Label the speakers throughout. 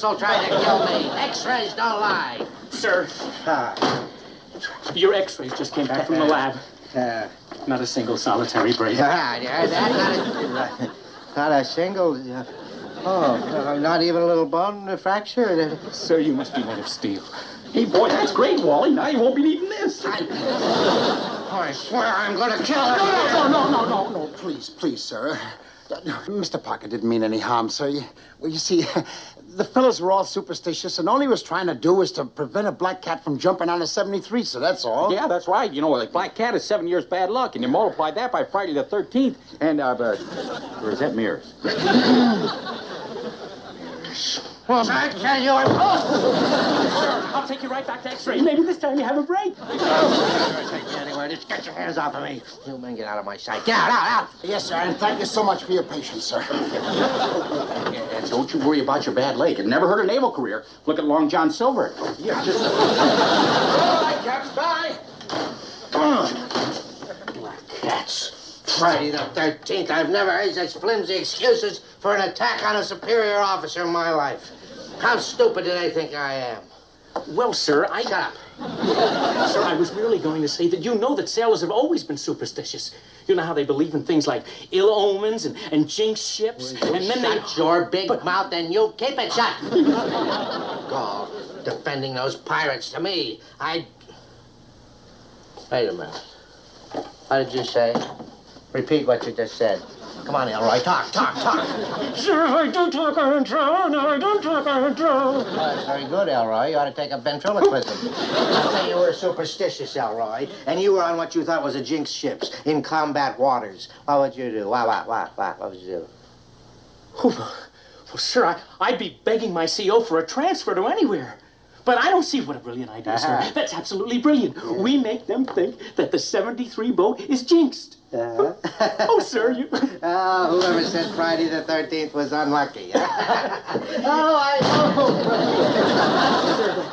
Speaker 1: this'll try to kill me. X-rays don't lie.
Speaker 2: Sir, your X-rays just came back from the lab. Not a single solitary break.
Speaker 1: Not a single... not even a little bone fracture?
Speaker 2: Sir, you must be made of steel. Hey, boy, that's great, Wally. Now you won't be needing this.
Speaker 1: I swear I'm going to kill him.
Speaker 3: No, please, sir. Mr. Parker didn't mean any harm, sir. Well, you see, the fellas were all superstitious, and all he was trying to do was to prevent a black cat from jumping on a 73, so that's all.
Speaker 4: Yeah, that's right. You know, like black cat is 7 years bad luck, and you multiply that by Friday the 13th, and, or is that mirrors?
Speaker 1: Well, I tell you,
Speaker 2: I'll take you right back to X-ray. Maybe this time you have a break.
Speaker 1: Don't take me anywhere. Just get your hands off of me. You men get out of my sight. Get out.
Speaker 3: Yes, sir, and thank you so much for your patience, sir.
Speaker 4: And don't you worry about your bad leg. It never hurt a naval career. Look at Long John Silver.
Speaker 3: Yeah, just...
Speaker 1: All right, Captain, bye.
Speaker 3: Black cats.
Speaker 1: Friday the 13th. I've never heard such flimsy excuses for an attack on a superior officer in my life. How stupid do they think I am?
Speaker 2: Well, sir,
Speaker 1: Shut up.
Speaker 2: Sir, I was merely going to say that you know that sailors have always been superstitious. You know how they believe in things like ill omens and jinxed ships, and then they...
Speaker 1: Shut your big mouth and you keep it shut. God, defending those pirates to me. Wait a minute. What did you say? Repeat what you just said. Come on, Elroy. Talk.
Speaker 2: Sir, I don't talk on intro. No, I don't talk on intro.
Speaker 1: Oh, that's very good, Elroy. You ought to take a ventriloquism. I say you were superstitious, Elroy, and you were on what you thought was a jinxed ships in combat waters. What would you do? What would you do?
Speaker 2: Well, sir, I'd be begging my CO for a transfer to anywhere. But I don't see what a brilliant idea, sir. That's absolutely brilliant. Yeah. We make them think that the 73 boat is jinxed. Oh, sir, you...
Speaker 1: whoever said Friday the 13th was unlucky.
Speaker 2: Sir,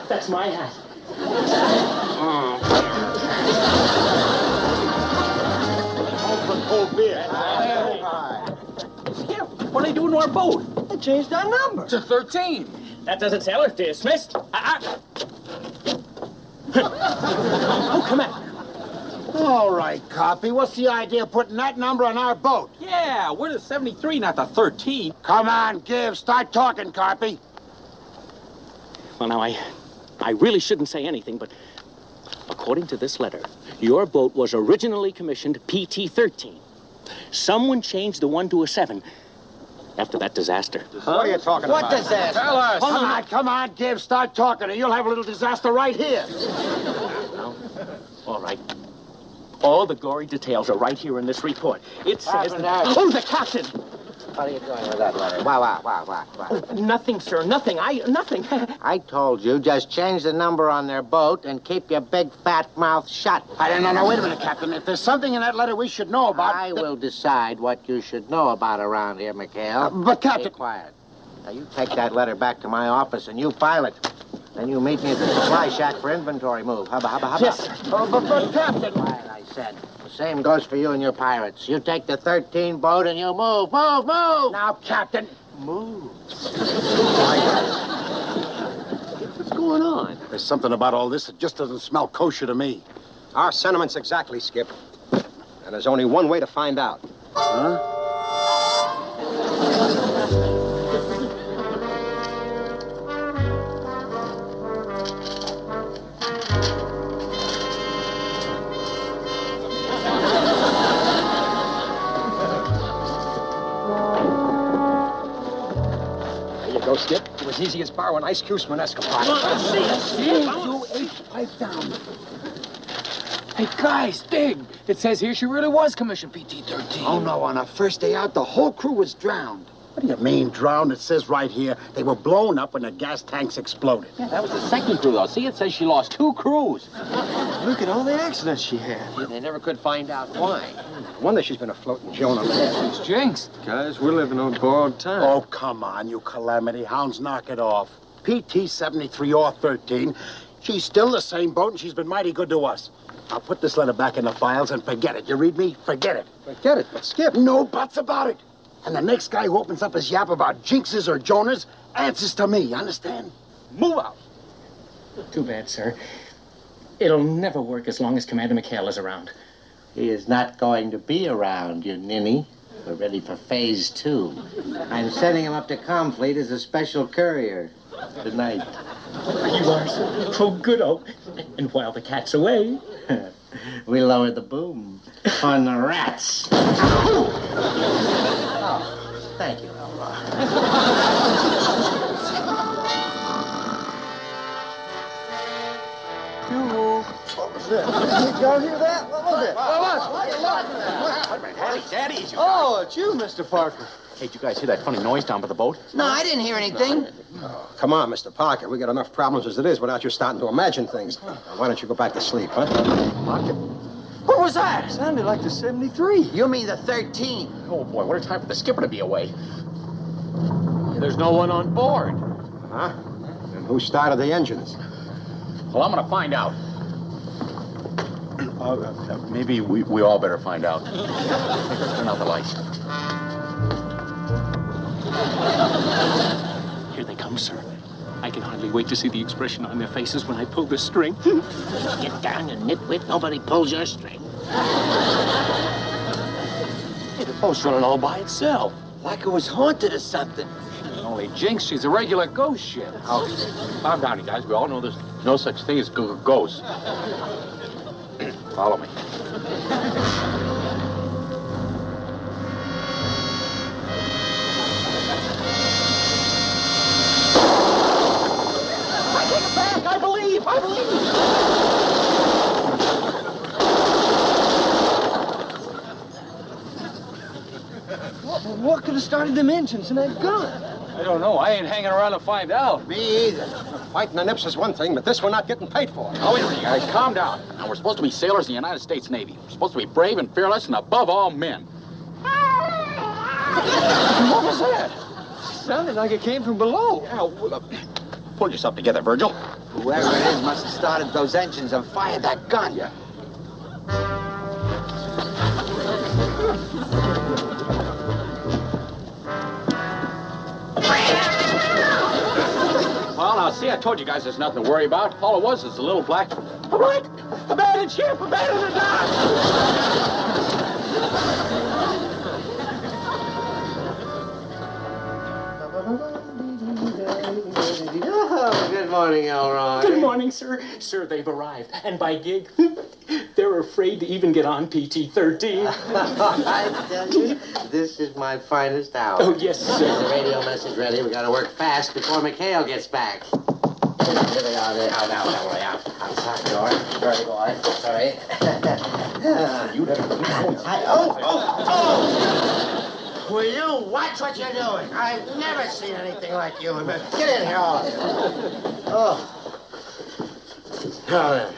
Speaker 2: that's my hat.
Speaker 3: Cold beer.
Speaker 4: Skip, what are they doing to our boat?
Speaker 1: They changed our number.
Speaker 4: To 13.
Speaker 2: That doesn't tell us. Dismissed. Oh, come on.
Speaker 3: All right, Copy. What's the idea of putting that number on our boat?
Speaker 4: Yeah, we're the 73, not the 13.
Speaker 3: Come on, start talking, Copy.
Speaker 2: Well, now, I really shouldn't say anything, but according to this letter, your boat was originally commissioned PT-13. Someone changed the 1 to a 7 after that disaster.
Speaker 4: Huh? What are you talking about?
Speaker 1: What disaster?
Speaker 4: Tell us.
Speaker 3: Come on, start talking, or you'll have a little disaster right here.
Speaker 2: No? All right. All the gory details are right here in this report. It says that... Oh, the captain!
Speaker 1: What are you doing with that letter? What?
Speaker 2: Oh, nothing, sir, nothing. Nothing.
Speaker 1: I told you, just change the number on their boat and keep your big fat mouth shut.
Speaker 3: No, wait a minute, Captain. If there's something in that letter we should know about...
Speaker 1: I will decide what you should know about around here, McHale.
Speaker 3: But, Captain...
Speaker 1: Be quiet. Now, you take that letter back to my office and you file it. Then you meet me at the supply shack for inventory move. Hubba.
Speaker 2: Yes, sir.
Speaker 3: But Captain...
Speaker 1: Quiet, I said. The same goes for you and your pirates. You take the 13 boat and you move.
Speaker 3: Now, Captain...
Speaker 1: Move.
Speaker 4: What's going on?
Speaker 3: There's something about all this that just doesn't smell kosher to me.
Speaker 5: Our sentiments exactly, Skip. And there's only one way to find out.
Speaker 3: Huh?
Speaker 5: Go, Skip. It was easy as borrowing ice cubes from an Escalating.
Speaker 3: Pipe down.
Speaker 6: Hey, guys, dig. It says here she really was commissioned PT-13.
Speaker 3: Oh, no, on our first day out, the whole crew was drowned. What do you mean, drowned? It says right here, they were blown up when the gas tanks exploded.
Speaker 4: Yeah, that was the second crew, though. See, it says she lost 2 crews.
Speaker 6: Look at all the accidents she had.
Speaker 1: Yeah, they never could find out why.
Speaker 5: No wonder she's been afloat in Jonah.
Speaker 6: She's jinxed.
Speaker 7: Guys, we're living on borrowed time.
Speaker 3: Oh, come on, you calamity hounds, knock it off. PT-73 or 13, she's still the same boat, and she's been mighty good to us. I'll put this letter back in the files and forget it. You read me? Forget it.
Speaker 5: Forget it, but Skip.
Speaker 3: No buts about it. And the next guy who opens up his yap about jinxes or jonahs answers to me, understand?
Speaker 2: Move out. Too bad, sir. It'll never work as long as Commander McHale is around.
Speaker 1: He is not going to be around, you ninny. We're ready for phase 2. I'm sending him up to Comfleet as a special courier. Good night.
Speaker 2: You are, sir. Oh, good. Oh. And while the cat's away...
Speaker 1: We lowered the boom on the rats. Oh, thank you, Elma.
Speaker 3: What was that? Did y'all hear that? What was it?
Speaker 4: Daddy,
Speaker 6: Oh, it's you, Mr. Parker.
Speaker 4: Hey, did you guys hear that funny noise down by the boat?
Speaker 8: No, I didn't hear anything.
Speaker 5: Come on, Mr. Parker. We got enough problems as it is without you starting to imagine things. Now, why don't you go back to sleep, huh?
Speaker 8: What was that?
Speaker 6: Sounded like the 73.
Speaker 8: You mean the 13.
Speaker 4: Oh, boy, what a time for the skipper to be away. There's no one on board.
Speaker 5: Huh? And who started the engines?
Speaker 4: Well, I'm going to find out. Maybe we all better find out. Let's turn out the lights.
Speaker 2: Here they come, sir. I can hardly wait to see the expression on their faces when I pull the string.
Speaker 1: Get down, you nitwit. Nobody pulls your string.
Speaker 6: Hey, the boat's running all by itself.
Speaker 8: Like it was haunted or something.
Speaker 6: Only jinxed, she's a regular ghost ship.
Speaker 4: Oh, calm down, you guys. We all know there's no such thing as ghosts. Follow me.
Speaker 2: I believe!
Speaker 6: What could have started them engines and that gun? I don't know. I ain't hanging around to find out.
Speaker 5: Me either. Fighting the nips is one thing, but this we're not getting paid for.
Speaker 4: Oh, wait a minute, you guys. Calm down. Now, we're supposed to be sailors in the United States Navy. We're supposed to be brave and fearless and above all men.
Speaker 6: What was that? Sounded like it came from below.
Speaker 4: Yeah, well, pull yourself together, Virgil.
Speaker 8: Whoever it is must have started those engines and fired that gun.
Speaker 4: Yeah. Well, now, see, I told you guys there's nothing to worry about. All it was is a little black... What? Abandoned ship! Abandoned the dock!
Speaker 1: Oh, good morning, Elroy.
Speaker 2: Good morning, sir. Sir, they've arrived. And by gig, they're afraid to even get on PT-13.
Speaker 1: I tell you, this is my finest hour.
Speaker 2: Oh, yes, sir.
Speaker 1: Get the radio message ready. We gotta work fast before McHale gets back. Here they are. Out. Outside door. Sorry, boy. Sorry. Will you watch what you're doing? I've never seen anything like you. Get in here, all of you. Oh. Now then,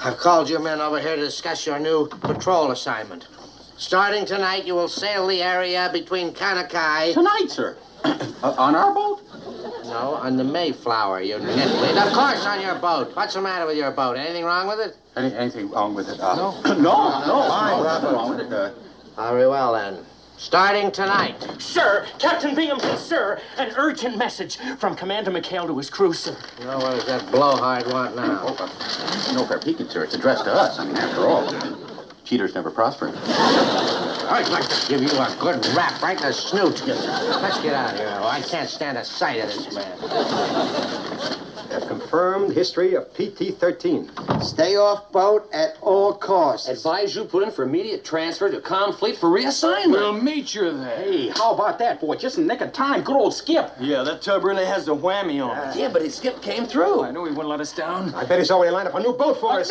Speaker 1: I've called you men over here to discuss your new patrol assignment. Starting tonight, you will sail the area between Kanakai...
Speaker 4: Tonight, sir. On our boat?
Speaker 1: No, on the Mayflower, you nitwit. Of course, on your boat. What's the matter with your boat? Anything wrong with it?
Speaker 4: Anything wrong with it?
Speaker 1: No.
Speaker 4: No, nothing wrong with it.
Speaker 1: Very well, then. Starting tonight.
Speaker 2: Sir, Captain Binghamton, sir, an urgent message from Commander McHale to his crew, sir.
Speaker 1: Now, what does that blowhard want now?
Speaker 4: No fair peeking, sir. It's addressed to us. I mean, after all, cheaters never prosper.
Speaker 1: I'd like to give you a good rap right in the snoot. Let's get out of here. I can't stand a sight of this man.
Speaker 5: A confirmed history of PT-13.
Speaker 8: Stay off boat at all costs.
Speaker 9: Advise you put in for immediate transfer to Comfleet for reassignment.
Speaker 6: We'll meet you there.
Speaker 4: Hey, how about that, boy? Just in the nick of time. Good old Skip.
Speaker 6: Yeah, that tub really has the whammy on it.
Speaker 9: Yeah, but his skip came through.
Speaker 6: I knew he wouldn't let us down.
Speaker 5: I bet he's already lined up a new boat for us.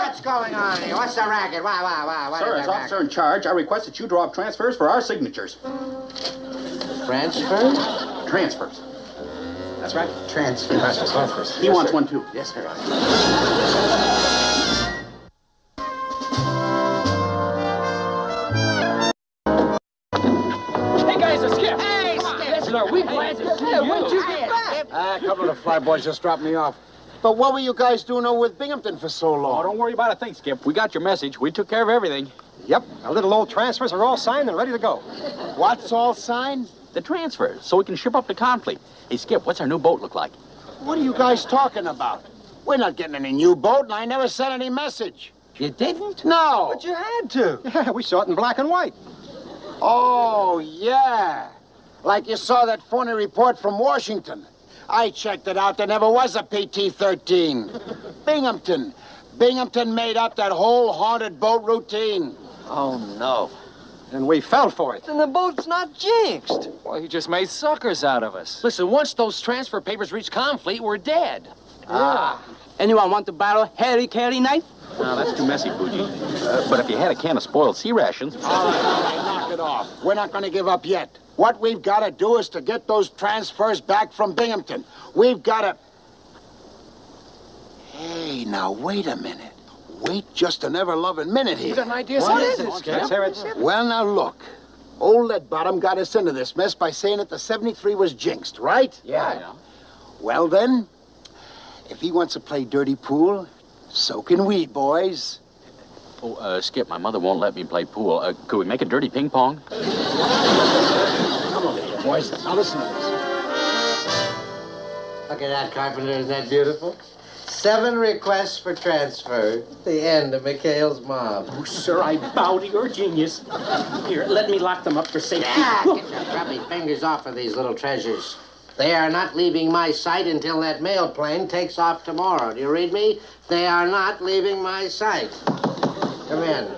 Speaker 1: What's going on here? What's the racket? Why?
Speaker 4: Sir, as officer in charge, I request that you draw up transfers for our signatures.
Speaker 1: Transfer?
Speaker 4: Transfers. That's right.
Speaker 8: Transfers.
Speaker 4: He wants one, too.
Speaker 9: Yes, sir.
Speaker 6: Hey, guys, a skip. Hey, Skip. Yes, sir. We glad to see you. When'd you get back?
Speaker 3: A couple of the flyboys just dropped me off. But what were you guys doing over with Binghamton for so
Speaker 4: Oh,
Speaker 3: long?
Speaker 4: don't worry about a thing, Skip. We got your message. We took care of everything.
Speaker 5: Yep, our little old transfers are all signed and ready to go.
Speaker 3: What's all signed?
Speaker 4: The transfers, so we can ship up to Confleet. Hey, Skip, what's our new boat look like?
Speaker 3: What are you guys talking about? We're not getting any new boat, and I never sent any message.
Speaker 8: You didn't?
Speaker 3: No.
Speaker 5: But you had to. Yeah, we saw it in black and white.
Speaker 3: Oh, yeah. Like you saw that phony report from Washington. I checked it out. There never was a PT-13. Binghamton. Binghamton made up that whole haunted boat routine.
Speaker 8: Oh, no.
Speaker 5: And we fell for it.
Speaker 8: Then the boat's not jinxed.
Speaker 6: Well, he just made suckers out of us.
Speaker 9: Listen, once those transfer papers reach Confleet, we're dead.
Speaker 2: Anyone want to borrow Harry Carry knife?
Speaker 4: No, that's too messy, Poogie. But if you had a can of spoiled sea rations...
Speaker 3: All right, knock it off. We're not going to give up yet. What we've got to do is to get those transfers back from Binghamton. We've got to... Hey, now, wait a minute. Wait just an ever-loving minute here.
Speaker 6: You got an idea?
Speaker 8: What is it, Skip?
Speaker 5: Let's hear it.
Speaker 3: Well, now, look. Old Leadbottom got us into this mess by saying that the 73 was jinxed, right?
Speaker 8: Yeah.
Speaker 3: Well, then, if he wants to play dirty pool, so can we, boys.
Speaker 4: Oh, Skip, my mother won't let me play pool. Could we make a dirty ping pong?
Speaker 3: Come on, boys. Now listen to this.
Speaker 1: Look at that, Carpenter. Isn't that beautiful? 7 requests for transfer. The end of McHale's mob.
Speaker 2: Oh, sir, I bow to your genius. Here, let me lock them up for safety.
Speaker 1: Ah, get your grubby fingers off of these little treasures. They are not leaving my sight until that mail plane takes off tomorrow. Do you read me? They are not leaving my sight. Come in.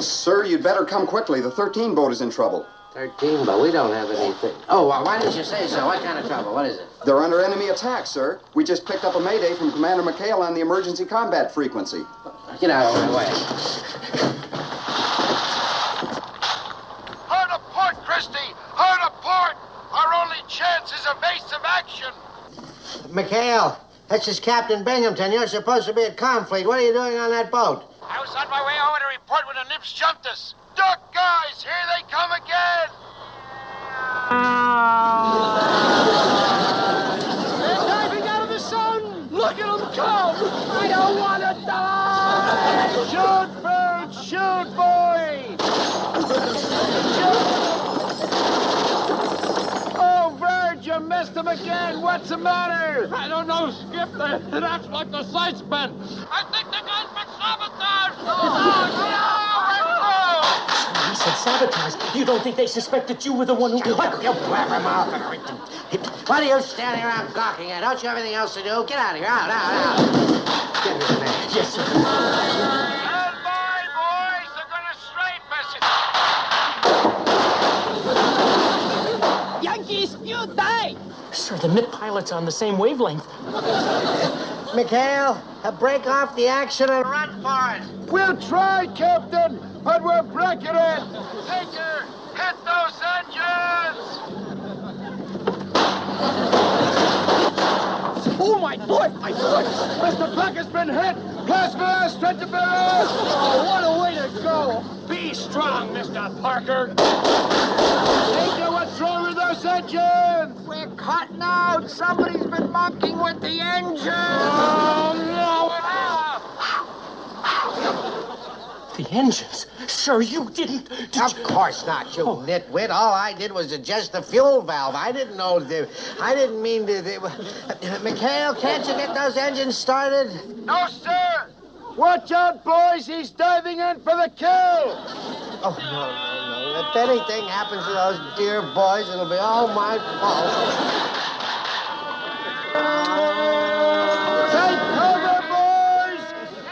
Speaker 10: Sir, you'd better come quickly. The 13 boat is in trouble.
Speaker 1: 13, but we don't have anything. Oh, well, why didn't you say so? What kind of trouble? What is it?
Speaker 10: They're under enemy attack, sir. We just picked up a mayday from Commander McHale on the emergency combat frequency.
Speaker 1: Get out of my way.
Speaker 3: Hard a port, Christie! Hard a port! Our only chance is evasive action!
Speaker 1: McHale, this is Captain Binghamton. You're supposed to be at Confleet. What are you doing on that boat?
Speaker 3: I was on my way over to report when the nymphs jumped us. Duck, guys! Here they come again! They're diving out of the sun! Look at them come! I don't want to die! Shoot, bird! Shoot, boy! Oh, Bird, you missed him again! What's the matter?
Speaker 4: I don't know, Skip. It acts like the sight's been.
Speaker 3: I think the guy's been sabotaged!
Speaker 2: He said sabotage. You don't think they suspected you were the one who...
Speaker 1: What? You blabbermouth. What are you standing around gawking at? Don't you have anything else to do? Get out of here. Out. Get this man.
Speaker 2: Yes, sir.
Speaker 3: Stand by, boys! They're gonna straight message!
Speaker 2: Yankees, you die! Sir, the MIP pilot's on the same wavelength.
Speaker 1: McHale, break off the action and run for it.
Speaker 3: We'll try, Captain, but we're breaking it! Tinker, hit those engines!
Speaker 2: Oh, my foot! My foot!
Speaker 3: Mr. Pluckett's been hit! Plasma stretchability! Oh, what a way to go!
Speaker 6: Be strong, Mr. Parker.
Speaker 3: Tinker, what's wrong with those engines?
Speaker 8: We're cutting out. Somebody's been monkeying with the engine.
Speaker 3: Oh, no!
Speaker 2: The engines. Sir, you didn't...
Speaker 1: Of course not, you nitwit. All I did was adjust the fuel valve. I didn't know I didn't mean to... McHale, can't you get those engines started?
Speaker 3: No, sir! Watch out, boys! He's diving in for the kill!
Speaker 1: Oh, no. If anything happens to those dear boys, it'll be all my fault.
Speaker 3: Take cover, boys!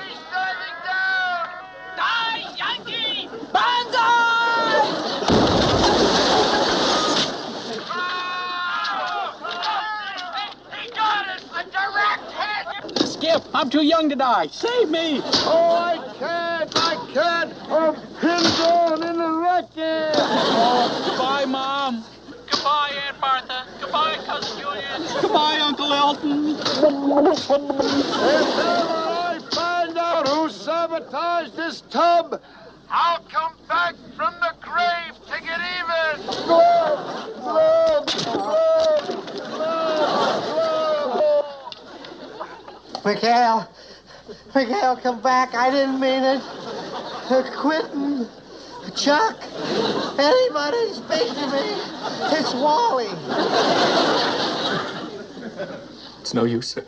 Speaker 3: He's diving down!
Speaker 2: Die, Yankee! Banzai!
Speaker 3: He got us! A direct hit!
Speaker 4: Skip, I'm too young to die. Save me!
Speaker 3: Oh, I can't! I'm pinned down in the wreckage!
Speaker 4: Oh, goodbye, Mom. Goodbye, Aunt Martha. Goodbye, Cousin Julian. Goodbye, Uncle Elton.
Speaker 3: If ever I find out who sabotaged this tub, I'll come back from the grave to get even! Blood!
Speaker 1: McHale, come back. I didn't mean it. Quentin, Chuck, anybody speak to me. It's Wally.
Speaker 6: It's no use, sir.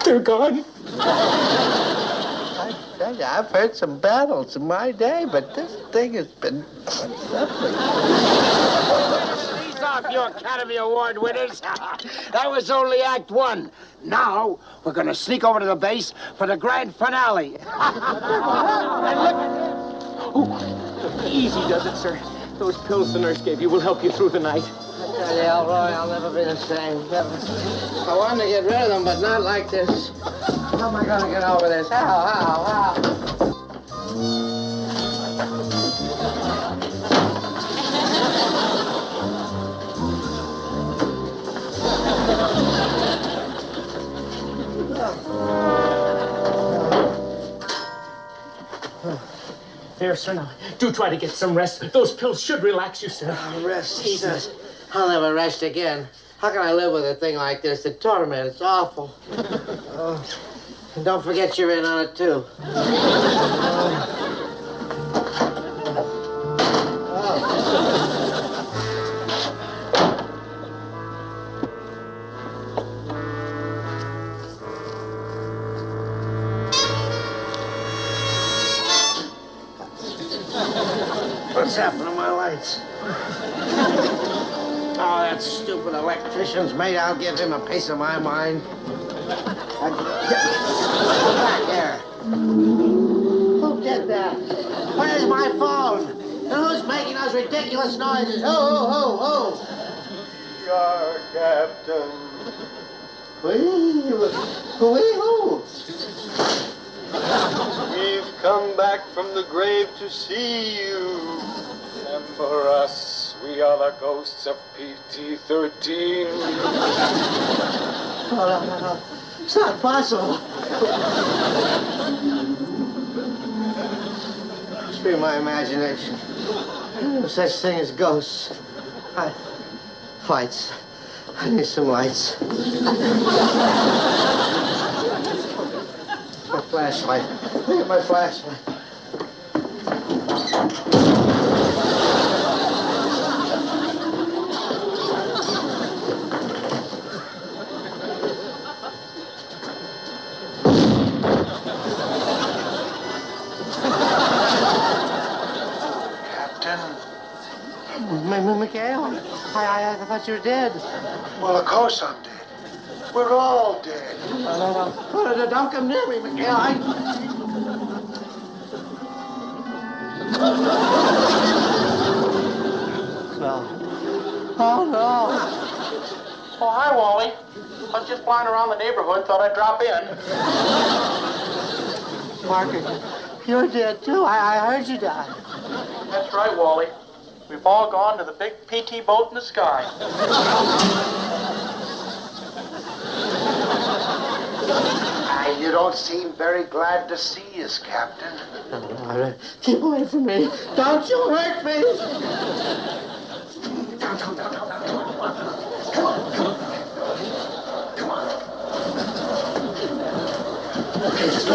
Speaker 6: They're gone.
Speaker 1: I tell you, I've heard some battles in my day, but this thing has been something. Ease off, you Academy Award winners. That was only Act 1. Now, we're going to sneak over to the base for the grand finale. And look.
Speaker 2: Oh, easy does it, sir. Those pills the nurse gave you will help you through the night.
Speaker 1: I tell you, Elroy, I'll never be the same. Never. I wanted to get rid of them, but not like this. How am I going to get over this? How?
Speaker 2: There, sir, now, do try to get some rest. Those pills should relax you, sir.
Speaker 1: Rest, he says. I'll never rest again. How can I live with a thing like this? The torment, it's awful. And don't forget you're in on it, too. What's happened to my lights? Oh, that stupid electrician's mate. I'll give him a piece of my mind. Back there. Who did that? Where's my phone? And who's making those ridiculous noises? Who?
Speaker 7: Your captain.
Speaker 1: Who?
Speaker 7: We've come back from the grave to see you. Remember us. We are the ghosts of PT-13.
Speaker 1: Oh, no. It's not possible. Must be my imagination. No such thing as ghosts. Lights. I need some lights. My flashlight. Look at my flashlight. McHale, I thought you were dead.
Speaker 3: Well, of course I'm dead. We're all dead.
Speaker 1: No. Don't come near me, McHale. No. Oh, no.
Speaker 11: Oh, hi, Wally. I was just flying around the neighborhood. Thought I'd drop in.
Speaker 1: Parker, you're dead, too. I heard you die.
Speaker 11: That's right, Wally. We've all gone to the big PT boat in the sky.
Speaker 3: You don't seem very glad to see us, Captain.
Speaker 1: No. Keep away from me. Don't you hurt me. Come on. Okay, let's go.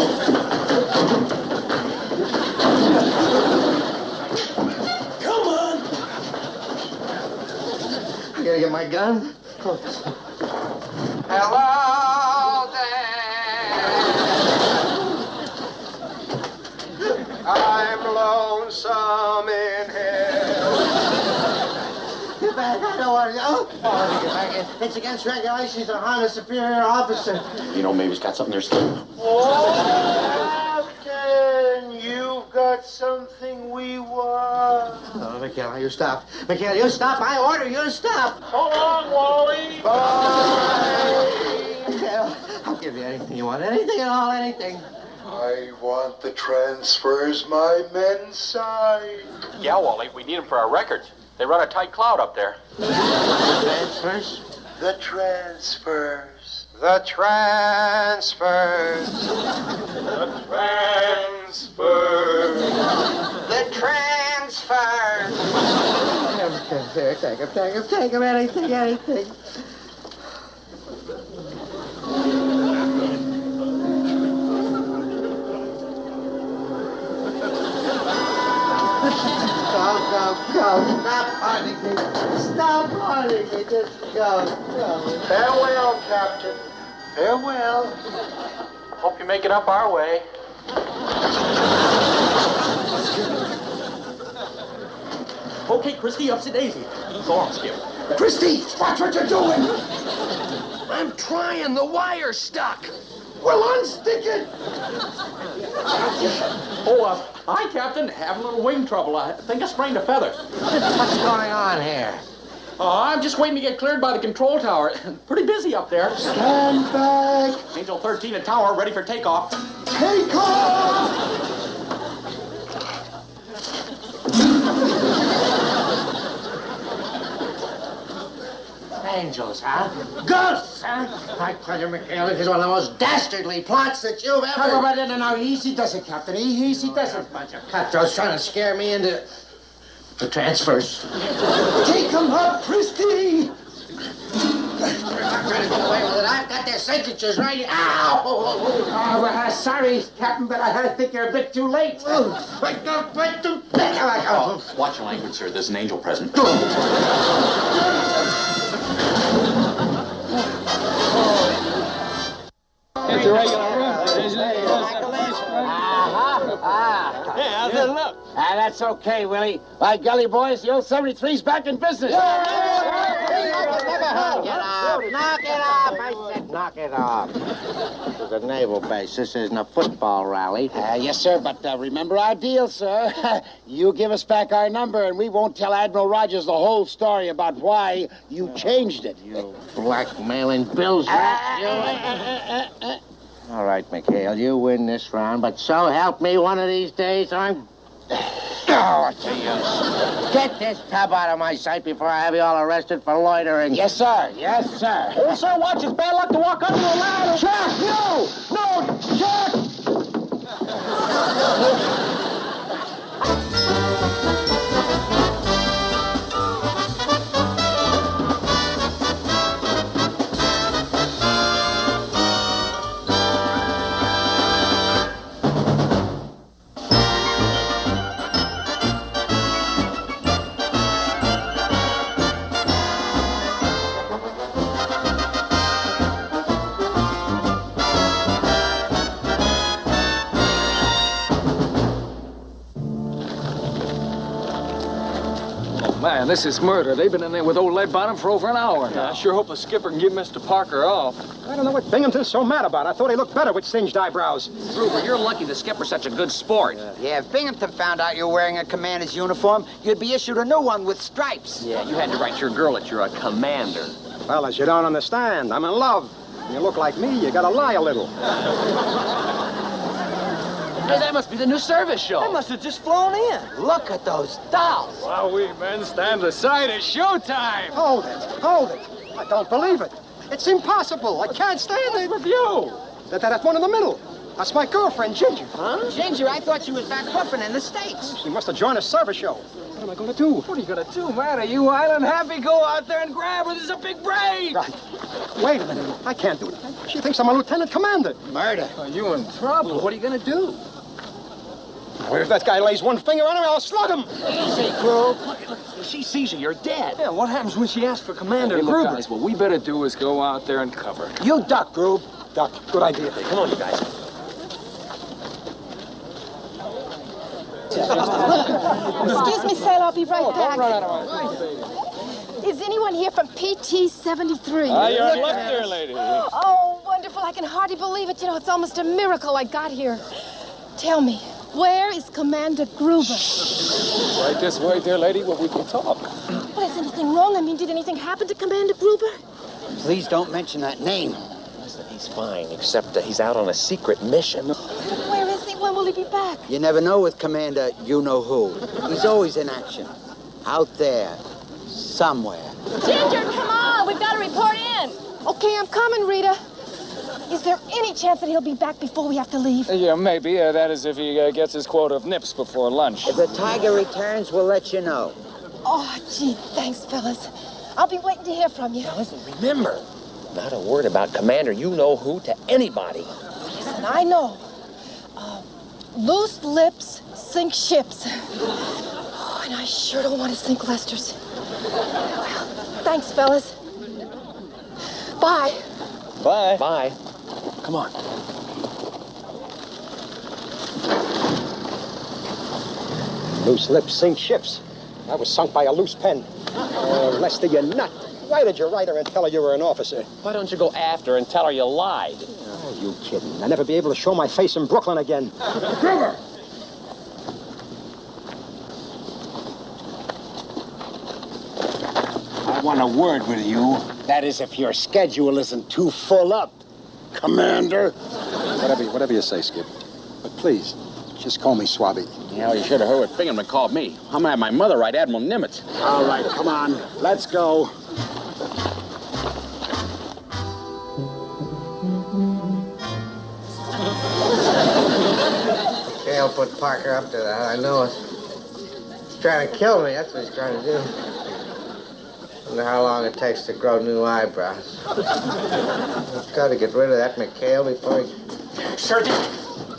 Speaker 1: I gotta get my gun. Hello there.
Speaker 7: I'm lonesome in hell.
Speaker 1: Get back, I don't want to go. Oh, let me get back in. It's against regulations to harm a superior officer.
Speaker 4: You know, maybe he's got something there still.
Speaker 7: Oh, Captain, you've got something we want.
Speaker 1: Oh, McHale, you stop. McHale, you stop. I order you to stop.
Speaker 11: So long, Wally.
Speaker 1: Bye. McHale, I'll give you anything you want. Anything at all, anything.
Speaker 7: I want the transfers my men signed.
Speaker 4: Yeah, Wally, we need them for our records. They run a tight cloud up there.
Speaker 1: Transfers?
Speaker 7: The transfers. The transfers. The transfers.
Speaker 1: The transfers. Here, take him, anything. Stop hurting me. Stop hurting me. Just go.
Speaker 11: Farewell, Captain. Farewell. Hope you make it up our way.
Speaker 4: Okay, Christy, ups a daisy. Go on, Skip.
Speaker 3: Christy, watch what you're doing.
Speaker 9: I'm trying. The wire's stuck.
Speaker 3: Well, unstick it.
Speaker 4: Hi, Captain. Having a little wing trouble. I think I sprained a feather.
Speaker 1: What's going on here?
Speaker 4: I'm just waiting to get cleared by the control tower. Pretty busy up there.
Speaker 3: Stand back.
Speaker 4: Angel 13 at tower, ready for takeoff.
Speaker 3: Take off.
Speaker 1: Angels, huh? Ghosts, huh? I tell you, McHale, this is one of the most dastardly plots that you've ever...
Speaker 3: No, easy does it, Captain. Easy does it.
Speaker 1: A bunch of cutthroats trying to scare me into the transfers.
Speaker 3: Take him up, Christy.
Speaker 1: I'm not trying to get away with it. I've got their signatures right here. Ow!
Speaker 3: Sorry, Captain, but I think you're a bit too late.
Speaker 1: Watch
Speaker 4: Watch your language, sir. There's an angel present.
Speaker 6: It's a regular room, isn't it?
Speaker 8: Hey, how's it look?
Speaker 3: That's okay, Willie. By golly, boys, the old 73's back in business.
Speaker 1: Knock it off! I said knock it off. This is a naval base. This isn't a football rally.
Speaker 3: Yes, sir, but remember our deal, sir. You give us back our number, and we won't tell Admiral Rogers the whole story about why you changed it.
Speaker 1: You blackmailing bills, All right, McHale, you win this round, but so help me one of these days, I'm... Oh, what's the use? Get this tub out of my sight before I have you all arrested for loitering.
Speaker 3: Yes, sir. Yes, sir.
Speaker 2: Oh, sir, watch. It's bad luck to walk under a ladder.
Speaker 3: Chuck, no! No, Chuck!
Speaker 6: Man, this is murder. They've been in there with old Leadbottom for over an hour now.
Speaker 7: I sure hope the skipper can get Mr. Parker off.
Speaker 5: I don't know what Binghamton's so mad about. I thought he looked better with singed eyebrows.
Speaker 2: Gruber, you're lucky the skipper's such a good sport.
Speaker 8: Yeah, if Binghamton found out you're wearing a commander's uniform, you'd be issued a new one with stripes.
Speaker 2: Yeah, you had to write your girl that you're a commander.
Speaker 5: Fellas, you don't understand. I'm in love. You look like me, you gotta lie a little.
Speaker 2: Hey, that must be the new service show.
Speaker 8: They must have just flown in. Look at those dolls.
Speaker 7: While we men stand aside, it's showtime.
Speaker 5: Hold it. I don't believe it. It's impossible. I can't stand it with you. That's one in the middle. That's my girlfriend, Ginger.
Speaker 8: Huh? Ginger, I thought she was back puffing in the States.
Speaker 5: She must have joined a service show. What am I going to do?
Speaker 6: What are you going to do, man? Are you island happy? Go out there and grab her. There's a big break.
Speaker 5: Right. Wait a minute. I can't do it. She thinks I'm a lieutenant commander.
Speaker 3: Murder.
Speaker 6: Are you in trouble? What are you going to do?
Speaker 5: Well, if that guy lays one finger on her, I'll slug him.
Speaker 2: Easy, Grove. Look, if she sees you, you're dead.
Speaker 6: Yeah, what happens when she asks for Commander Gruber? Look, guys, what we better do is go out there and cover.
Speaker 8: You duck, Grube.
Speaker 5: Duck. Good idea.
Speaker 2: Come on, you guys.
Speaker 12: Excuse me, Sailor, I'll be right back.
Speaker 6: Don't run out of my face, baby.
Speaker 12: Is anyone here from PT 73?
Speaker 7: You're left there, lady.
Speaker 12: Oh, wonderful. I can hardly believe it. You know, it's almost a miracle I got here. Tell me, where is Commander Gruber?
Speaker 7: Right this way, dear lady, where we can talk.
Speaker 12: Well, is anything wrong? I mean, did anything happen to Commander Gruber?
Speaker 8: Please don't mention that name.
Speaker 9: Listen, he's fine, except he's out on a secret mission.
Speaker 12: Where is he? When will he be back?
Speaker 8: You never know with Commander you-know-who. He's always in action. Out there. Somewhere.
Speaker 12: Ginger, come on. We've got to report in. Okay, I'm coming, Rita. Is there any chance that he'll be back before we have to leave?
Speaker 7: Yeah, maybe. That is if he gets his quota of nips before lunch.
Speaker 8: If the tiger returns, we'll let you know.
Speaker 12: Oh, gee, thanks, fellas. I'll be waiting to hear from you.
Speaker 9: Now, listen, remember, not a word about Commander you-know-who to anybody.
Speaker 12: Listen, I know. Loose lips sink ships. Oh, and I sure don't want to sink Lester's. Well, thanks, fellas. Bye.
Speaker 9: Bye. Bye.
Speaker 6: Come on.
Speaker 5: Loose lips sink ships. I was sunk by a loose pen. Oh, Lester, you're nut. Why did you write her and tell her you were an officer?
Speaker 9: Why don't you go after her and tell her you lied?
Speaker 5: Oh, you kidding. I'll never be able to show my face in Brooklyn again.
Speaker 3: Gruber! I want a word with you. That is, if your schedule isn't too full up, Commander.
Speaker 5: Whatever you say, Skip. But please, just call me Swabby.
Speaker 4: Yeah, well, you should have heard what Binghamton called me. I'm gonna have my mother write Admiral Nimitz.
Speaker 3: All right, come on. Let's go.
Speaker 1: Hale put Parker up to that. I know it. He's trying to kill me. That's what he's trying to do. I wonder how long it takes to grow new eyebrows. I've got to get rid of that McHale before he...
Speaker 2: Sir,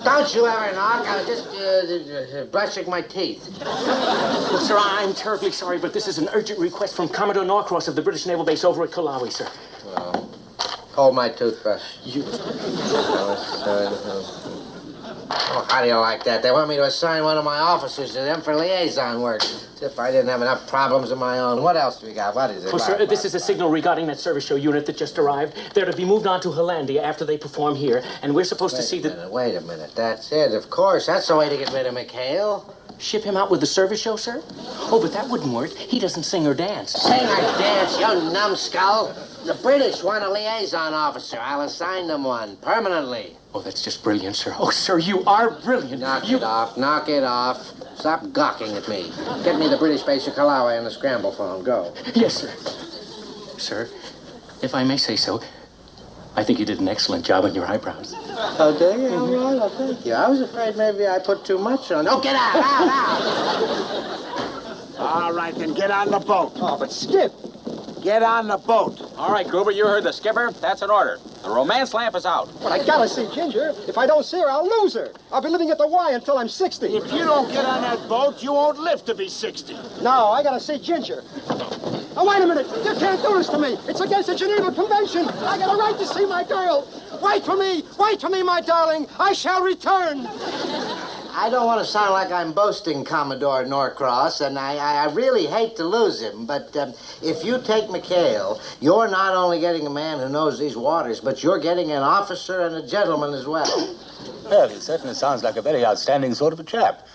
Speaker 1: Don't you ever knock. I was just brushing my teeth.
Speaker 2: Well, sir, I'm terribly sorry, but this is an urgent request from Commodore Norcross of the British Naval Base over at Kalawi, sir.
Speaker 1: Well, hold my toothbrush.
Speaker 2: You...
Speaker 1: Oh, how do you like that? They want me to assign one of my officers to them for liaison work. As if I didn't have enough problems of my own. What else do we got? What is it?
Speaker 2: Well, sir, this is a signal regarding that service show unit that just arrived. They're to be moved on to Hollandia after they perform here, and we're supposed to see that...
Speaker 1: Wait a minute. That's it, of course. That's the way to get rid of McHale.
Speaker 2: Ship him out with the service show, sir? Oh, but that wouldn't work. He doesn't sing or dance.
Speaker 1: Sing or dance, you numbskull. The British want a liaison officer. I'll assign them one, permanently.
Speaker 2: Oh, that's just brilliant, sir. Oh, sir, you are brilliant.
Speaker 1: Knock it off. Knock it off. Stop gawking at me. Get me the British base of Kalawi on the scramble phone. Go.
Speaker 2: Yes, sir. Sir, if I may say so, I think you did an excellent job on your eyebrows.
Speaker 1: Okay, all right, well, thank you. I was afraid maybe I put too much on. Oh, get out, out.
Speaker 3: All right, then get on the boat.
Speaker 5: Oh, but Skip!
Speaker 3: Get on the boat.
Speaker 4: All right, Gruber, you heard the skipper. That's an order. The romance lamp is out.
Speaker 5: But I gotta see Ginger. If I don't see her, I'll lose her. I'll be living at the Y until I'm 60.
Speaker 3: If you don't get on that boat, you won't live to be 60.
Speaker 5: No, I gotta see Ginger. Oh, wait a minute. You can't do this to me. It's against the Geneva Convention. I got a right to see my girl. Wait for me, my darling. I shall return.
Speaker 1: I don't want to sound like I'm boasting, Commodore Norcross, and I really hate to lose him, but if you take McHale, you're not only getting a man who knows these waters, but you're getting an officer and a gentleman as well.
Speaker 13: Well, he certainly sounds like a very outstanding sort of a chap.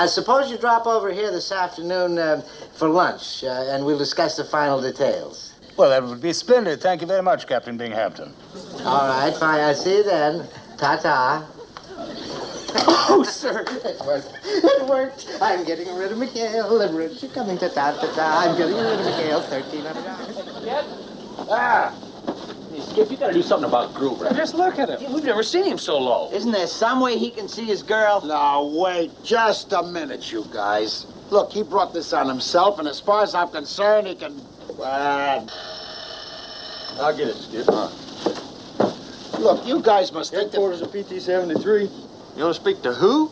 Speaker 1: Suppose you drop over here this afternoon for lunch, and we'll discuss the final details.
Speaker 13: Well, that would be splendid. Thank you very much, Captain Binghamton.
Speaker 1: All right, fine. I'll see you then. Ta-ta.
Speaker 2: Oh, sir.
Speaker 1: It worked. It worked. I'm getting rid of McHale. Limerence, you're coming to ta-ta-ta. I'm getting rid of McHale. $1,300.
Speaker 4: Yep. Ah. Hey, Skip, you gotta do something about Gruber.
Speaker 9: Just look at him.
Speaker 4: We've never seen him so low.
Speaker 8: Isn't there some way he can see his girl?
Speaker 3: Now, wait just a minute, you guys. Look, he brought this on himself, and as far as I'm concerned, he can...
Speaker 4: I'll get it, Skip.
Speaker 3: Look, you guys must think that...
Speaker 11: Headquarters of PT-73. You want to speak to who?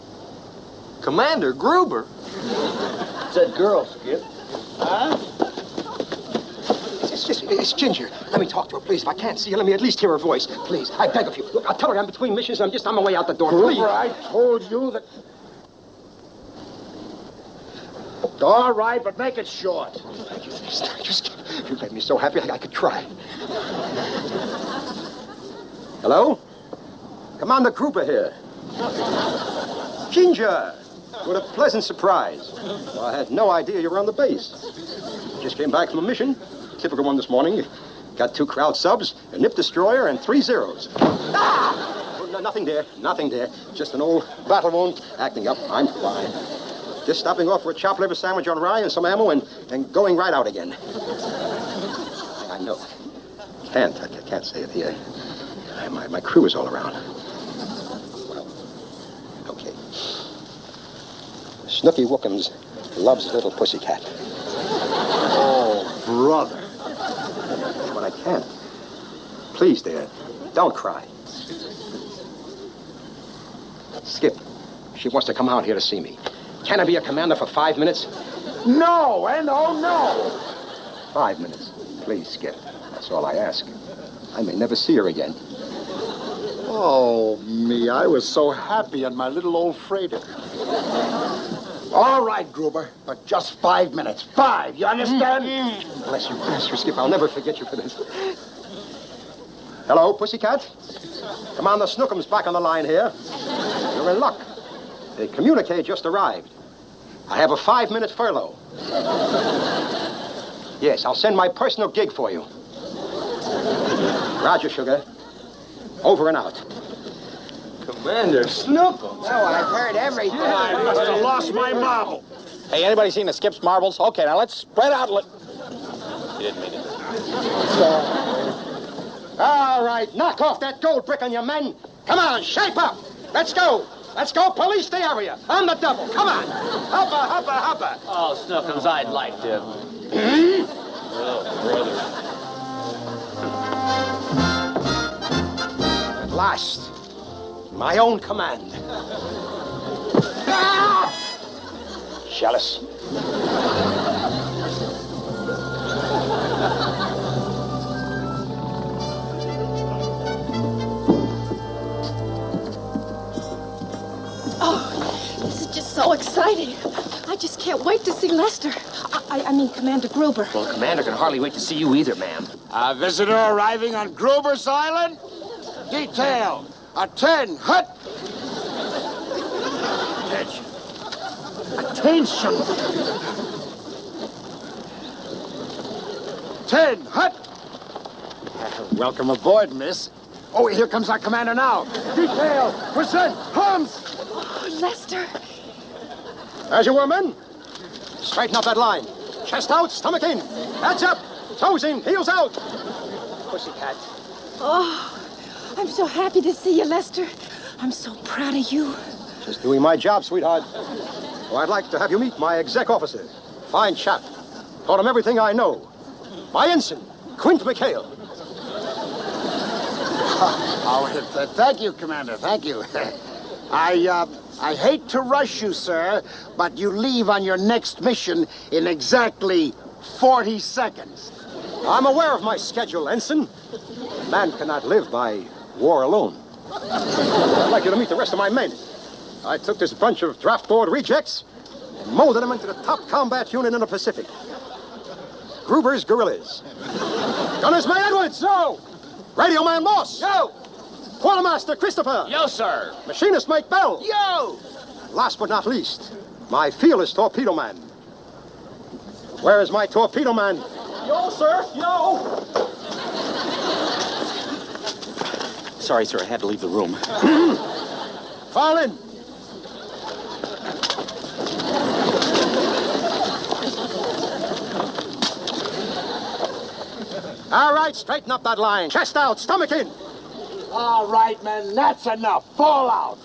Speaker 11: Commander Gruber.
Speaker 4: Said girl, Skip.
Speaker 3: Huh?
Speaker 5: It's Ginger. Let me talk to her, please. If I can't see her, let me at least hear her voice. Please, I beg of you. Look, I'll tell her I'm between missions and I'm just on my way out the door. Please.
Speaker 3: Gruber, I told you that... All right, but make it short.
Speaker 5: You made me so happy I could cry. Hello? Commander Gruber here. Ginger! What a pleasant surprise. Well, I had no idea you were on the base. Just came back from a mission. Typical one this morning. Got 2 crowd subs, a nip destroyer, and 3 zeros. Ah! Oh, no, nothing there. Nothing there. Just an old battle wound acting up. I'm fine. Just stopping off for a chopped liver sandwich on rye and some ammo and going right out again. I know. I can't say it here. My crew is all around. Well, okay. Snooky Wookums loves little pussycat.
Speaker 3: Oh, brother.
Speaker 5: But I can't. Please, dear, don't cry. Skip, she wants to come out here to see me. Can I be a commander for 5 minutes?
Speaker 3: No, and oh no!
Speaker 5: 5 minutes. Please, Skip. That's all I ask. I may never see her again.
Speaker 3: Oh, me, I was so happy on my little old freighter. All right, Gruber, but just 5 minutes. 5, you understand?
Speaker 5: Bless you, Skip. I'll never forget you for this. Hello, Pussycat? Commander Snookham's back on the line here. You're in luck. The communique just arrived. I have a 5-minute furlough. Yes, I'll send my personal gig for you. Roger, sugar. Over and out.
Speaker 7: Commander Snookum.
Speaker 8: Oh, I've heard everything.
Speaker 3: I must have lost my marble.
Speaker 4: Hey, anybody seen the Skip's marbles? Okay, now let's spread out. You didn't mean it.
Speaker 5: All right, knock off that gold brick on your men. Come on, shape up. Let's go. Let's go police the area. On the double. Come on. Hopper, hopper, hopper.
Speaker 9: Oh, Snookums, I'd like to. Oh, brother.
Speaker 5: At last, my own command. Ah! Jealous.
Speaker 12: Oh, this is just so exciting. I just can't wait to see Lester. I mean, Commander Gruber.
Speaker 9: Well, the commander can hardly wait to see you either, ma'am.
Speaker 3: A visitor arriving on Gruber's Island? Detail. Attend. Hut. Attention. Attention. Hut. Welcome aboard, miss. Oh, here comes our commander now. Detail. Present. Holmes.
Speaker 12: Oh, Lester.
Speaker 5: As you were, men. Straighten up that line. Chest out, stomach in. Heads up. Toes in, heels out. Pussycat.
Speaker 12: Oh, I'm so happy to see you, Lester. I'm so proud of you.
Speaker 5: Just doing my job, sweetheart. Oh, I'd like to have you meet my exec officer. Fine chap. Taught him everything I know. My ensign, Quint McHale.
Speaker 3: Thank you, Commander. Thank you. I hate to rush you, sir, but you leave on your next mission in exactly 40 seconds.
Speaker 5: I'm aware of my schedule, Ensign. Man cannot live by war alone. I'd like you to meet the rest of my men. I took this bunch of draft board rejects and molded them into the top combat unit in the Pacific. Gruber's Guerrillas. Gunners, May Edwards! No! Radio Man Moss!
Speaker 9: Yo!
Speaker 5: Quartermaster Christopher!
Speaker 9: Yo, sir!
Speaker 5: Machinist Mike Bell!
Speaker 9: Yo!
Speaker 5: Last but not least, my fearless torpedo man. Where is my torpedo man?
Speaker 9: Yo, sir! Yo!
Speaker 2: Sorry, sir, I had to leave the room.
Speaker 5: Fall in. All right, straighten up that line. Chest out, stomach in.
Speaker 3: All right, men, that's enough. Fall out.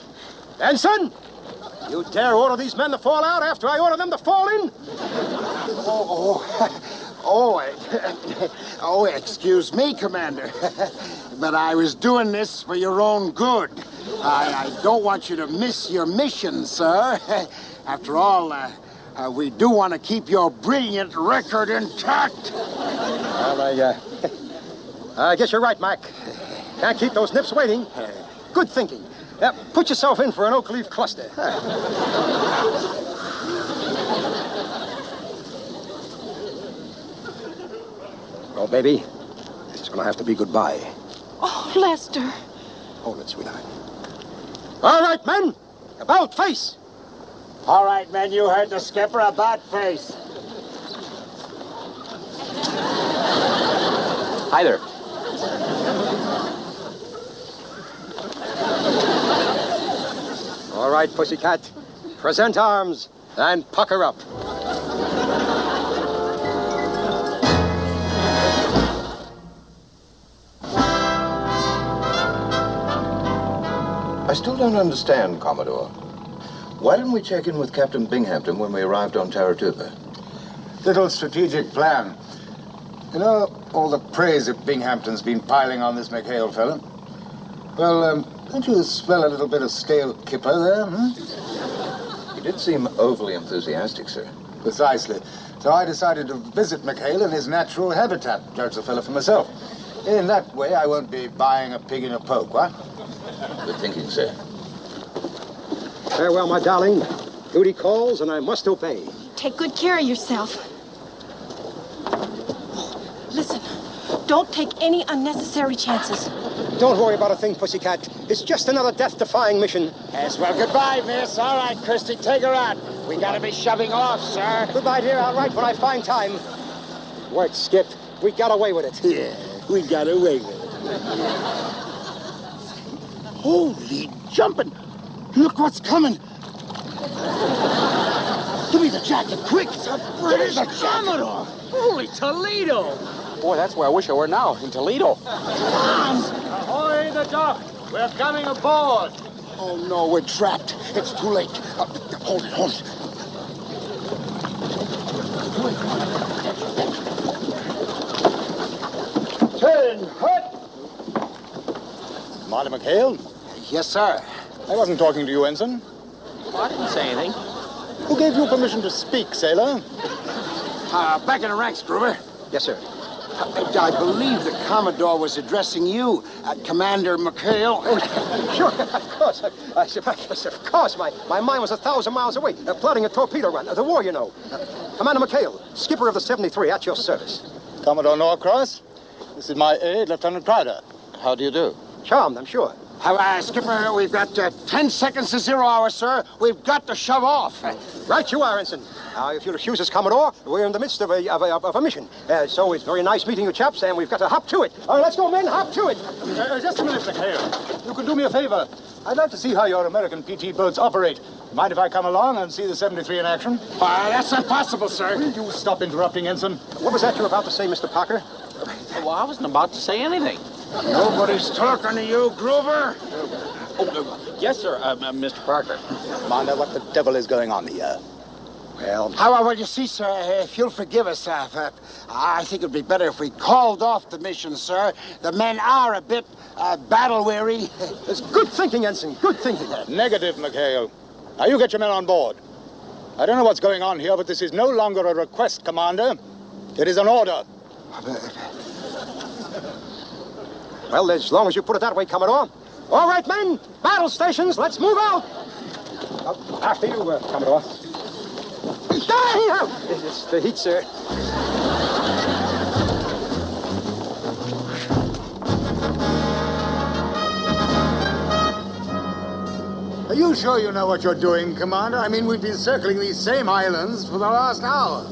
Speaker 5: Ensign, you dare order these men to fall out after I order them to fall in?
Speaker 3: Oh, excuse me, Commander. But I was doing this for your own good. I don't want you to miss your mission, sir. After all, we do want to keep your brilliant record intact.
Speaker 5: Well, I guess you're right, Mac. Can't keep those nips waiting. Good thinking. Put yourself in for an oak leaf cluster. Oh, baby, it's gonna have to be goodbye.
Speaker 12: Oh, Lester.
Speaker 5: Hold it, sweetheart. All right, men, about face.
Speaker 3: All right, men, you heard the skipper. About face.
Speaker 2: Hi there.
Speaker 5: All right, Pussycat. Present arms and pucker up.
Speaker 14: I still don't understand, Commodore. Why didn't we check in with Captain Binghamton when we arrived on Taratuba?
Speaker 13: Little strategic plan. You know, all the praise that Binghamton's been piling on this McHale fella. Well, don't you smell a little bit of stale kipper there,
Speaker 14: He did seem overly enthusiastic, sir.
Speaker 13: Precisely. So I decided to visit McHale in his natural habitat, judge the fellow for myself. In that way, I won't be buying a pig in a poke, what?
Speaker 14: Good thinking, sir.
Speaker 5: Farewell, my darling. Duty calls, and I must obey.
Speaker 12: Take good care of yourself. Listen, don't take any unnecessary chances.
Speaker 5: Don't worry about a thing, pussycat. It's just another death-defying mission.
Speaker 3: Yes, well, goodbye, miss. All right, Christy, take her out. We gotta be shoving off, sir.
Speaker 5: Goodbye, dear. I'll write when I find time. Work, Skip. We got away with it.
Speaker 3: Yeah, we got away with it. Holy jumping! Look what's coming! Give me the jacket, quick! It's a British Commodore!
Speaker 2: Holy Toledo!
Speaker 4: Boy, that's where I wish I were now, in Toledo.
Speaker 11: Ahoy, the dock! We're coming aboard!
Speaker 3: Oh, no, we're trapped. It's too late. Hold it, hold it.
Speaker 11: Turn, hut!
Speaker 13: Marty McHale?
Speaker 3: Yes, sir.
Speaker 13: I wasn't talking to you, Ensign.
Speaker 2: I didn't say anything.
Speaker 13: Who gave you permission to speak, sailor?
Speaker 3: Back in the ranks, Gruber.
Speaker 5: Yes, sir.
Speaker 3: I believe the Commodore was addressing you, Commander McHale.
Speaker 5: Sure, of course. Of course, my mind was 1,000 miles away, plotting a torpedo run. The war, you know. Commander McHale, skipper of the 73, at your service.
Speaker 13: Commodore Norcross. This is my aide, Lieutenant Pryder.
Speaker 14: How do you do?
Speaker 5: Charmed, I'm sure.
Speaker 3: Skipper, we've got 10 seconds to 0 hour, sir. We've got to shove off.
Speaker 5: Right you are, Ensign. If you'll excuse us, Commodore, we're in the midst of a mission. So it's very nice meeting you chaps, and we've got to hop to it. All right, let's go, men, hop to it.
Speaker 13: Just a minute, McHale. You can do me a favor. I'd like to see how your American PT boats operate. Mind if I come along and see the 73 in action?
Speaker 3: That's impossible, sir.
Speaker 13: Will you stop interrupting, Ensign?
Speaker 5: What was that you were about to say, Mr. Parker?
Speaker 2: Well, I wasn't about to say anything.
Speaker 3: Nobody's talking to you, Gruber.
Speaker 2: Yes, sir, Mr. Parker.
Speaker 13: Commander, what the devil is going on here?
Speaker 5: Well,
Speaker 3: Well, you see, sir, if you'll forgive us, I think it'd be better if we called off the mission, sir. The men are a bit battle-weary.
Speaker 5: it's good thinking, Ensign, good thinking.
Speaker 13: Negative, McHale. Now, you get your men on board. I don't know what's going on here, but this is no longer a request, Commander. It is an order.
Speaker 5: Well, as long as you put it that way, Commodore. All right, men, battle stations, let's move out. After you, Commodore. It's the heat, sir.
Speaker 13: Are you sure you know what you're doing, Commander? I mean, we've been circling these same islands for the last hour.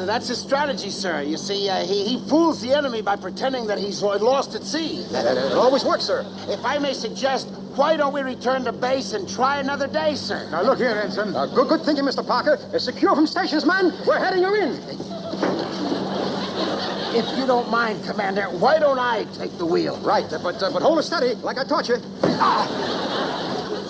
Speaker 3: That's his strategy, sir. You see, he fools the enemy by pretending that he's lost at sea.
Speaker 5: It always works, sir.
Speaker 3: If I may suggest, why don't we return to base and try another day, sir?
Speaker 13: Now, look here, Ensign.
Speaker 5: Good thinking, Mr. Parker. Secure from stations, man. We're heading her in.
Speaker 3: If you don't mind, Commander, why don't I take the wheel?
Speaker 5: Right, but hold it steady, like I taught you.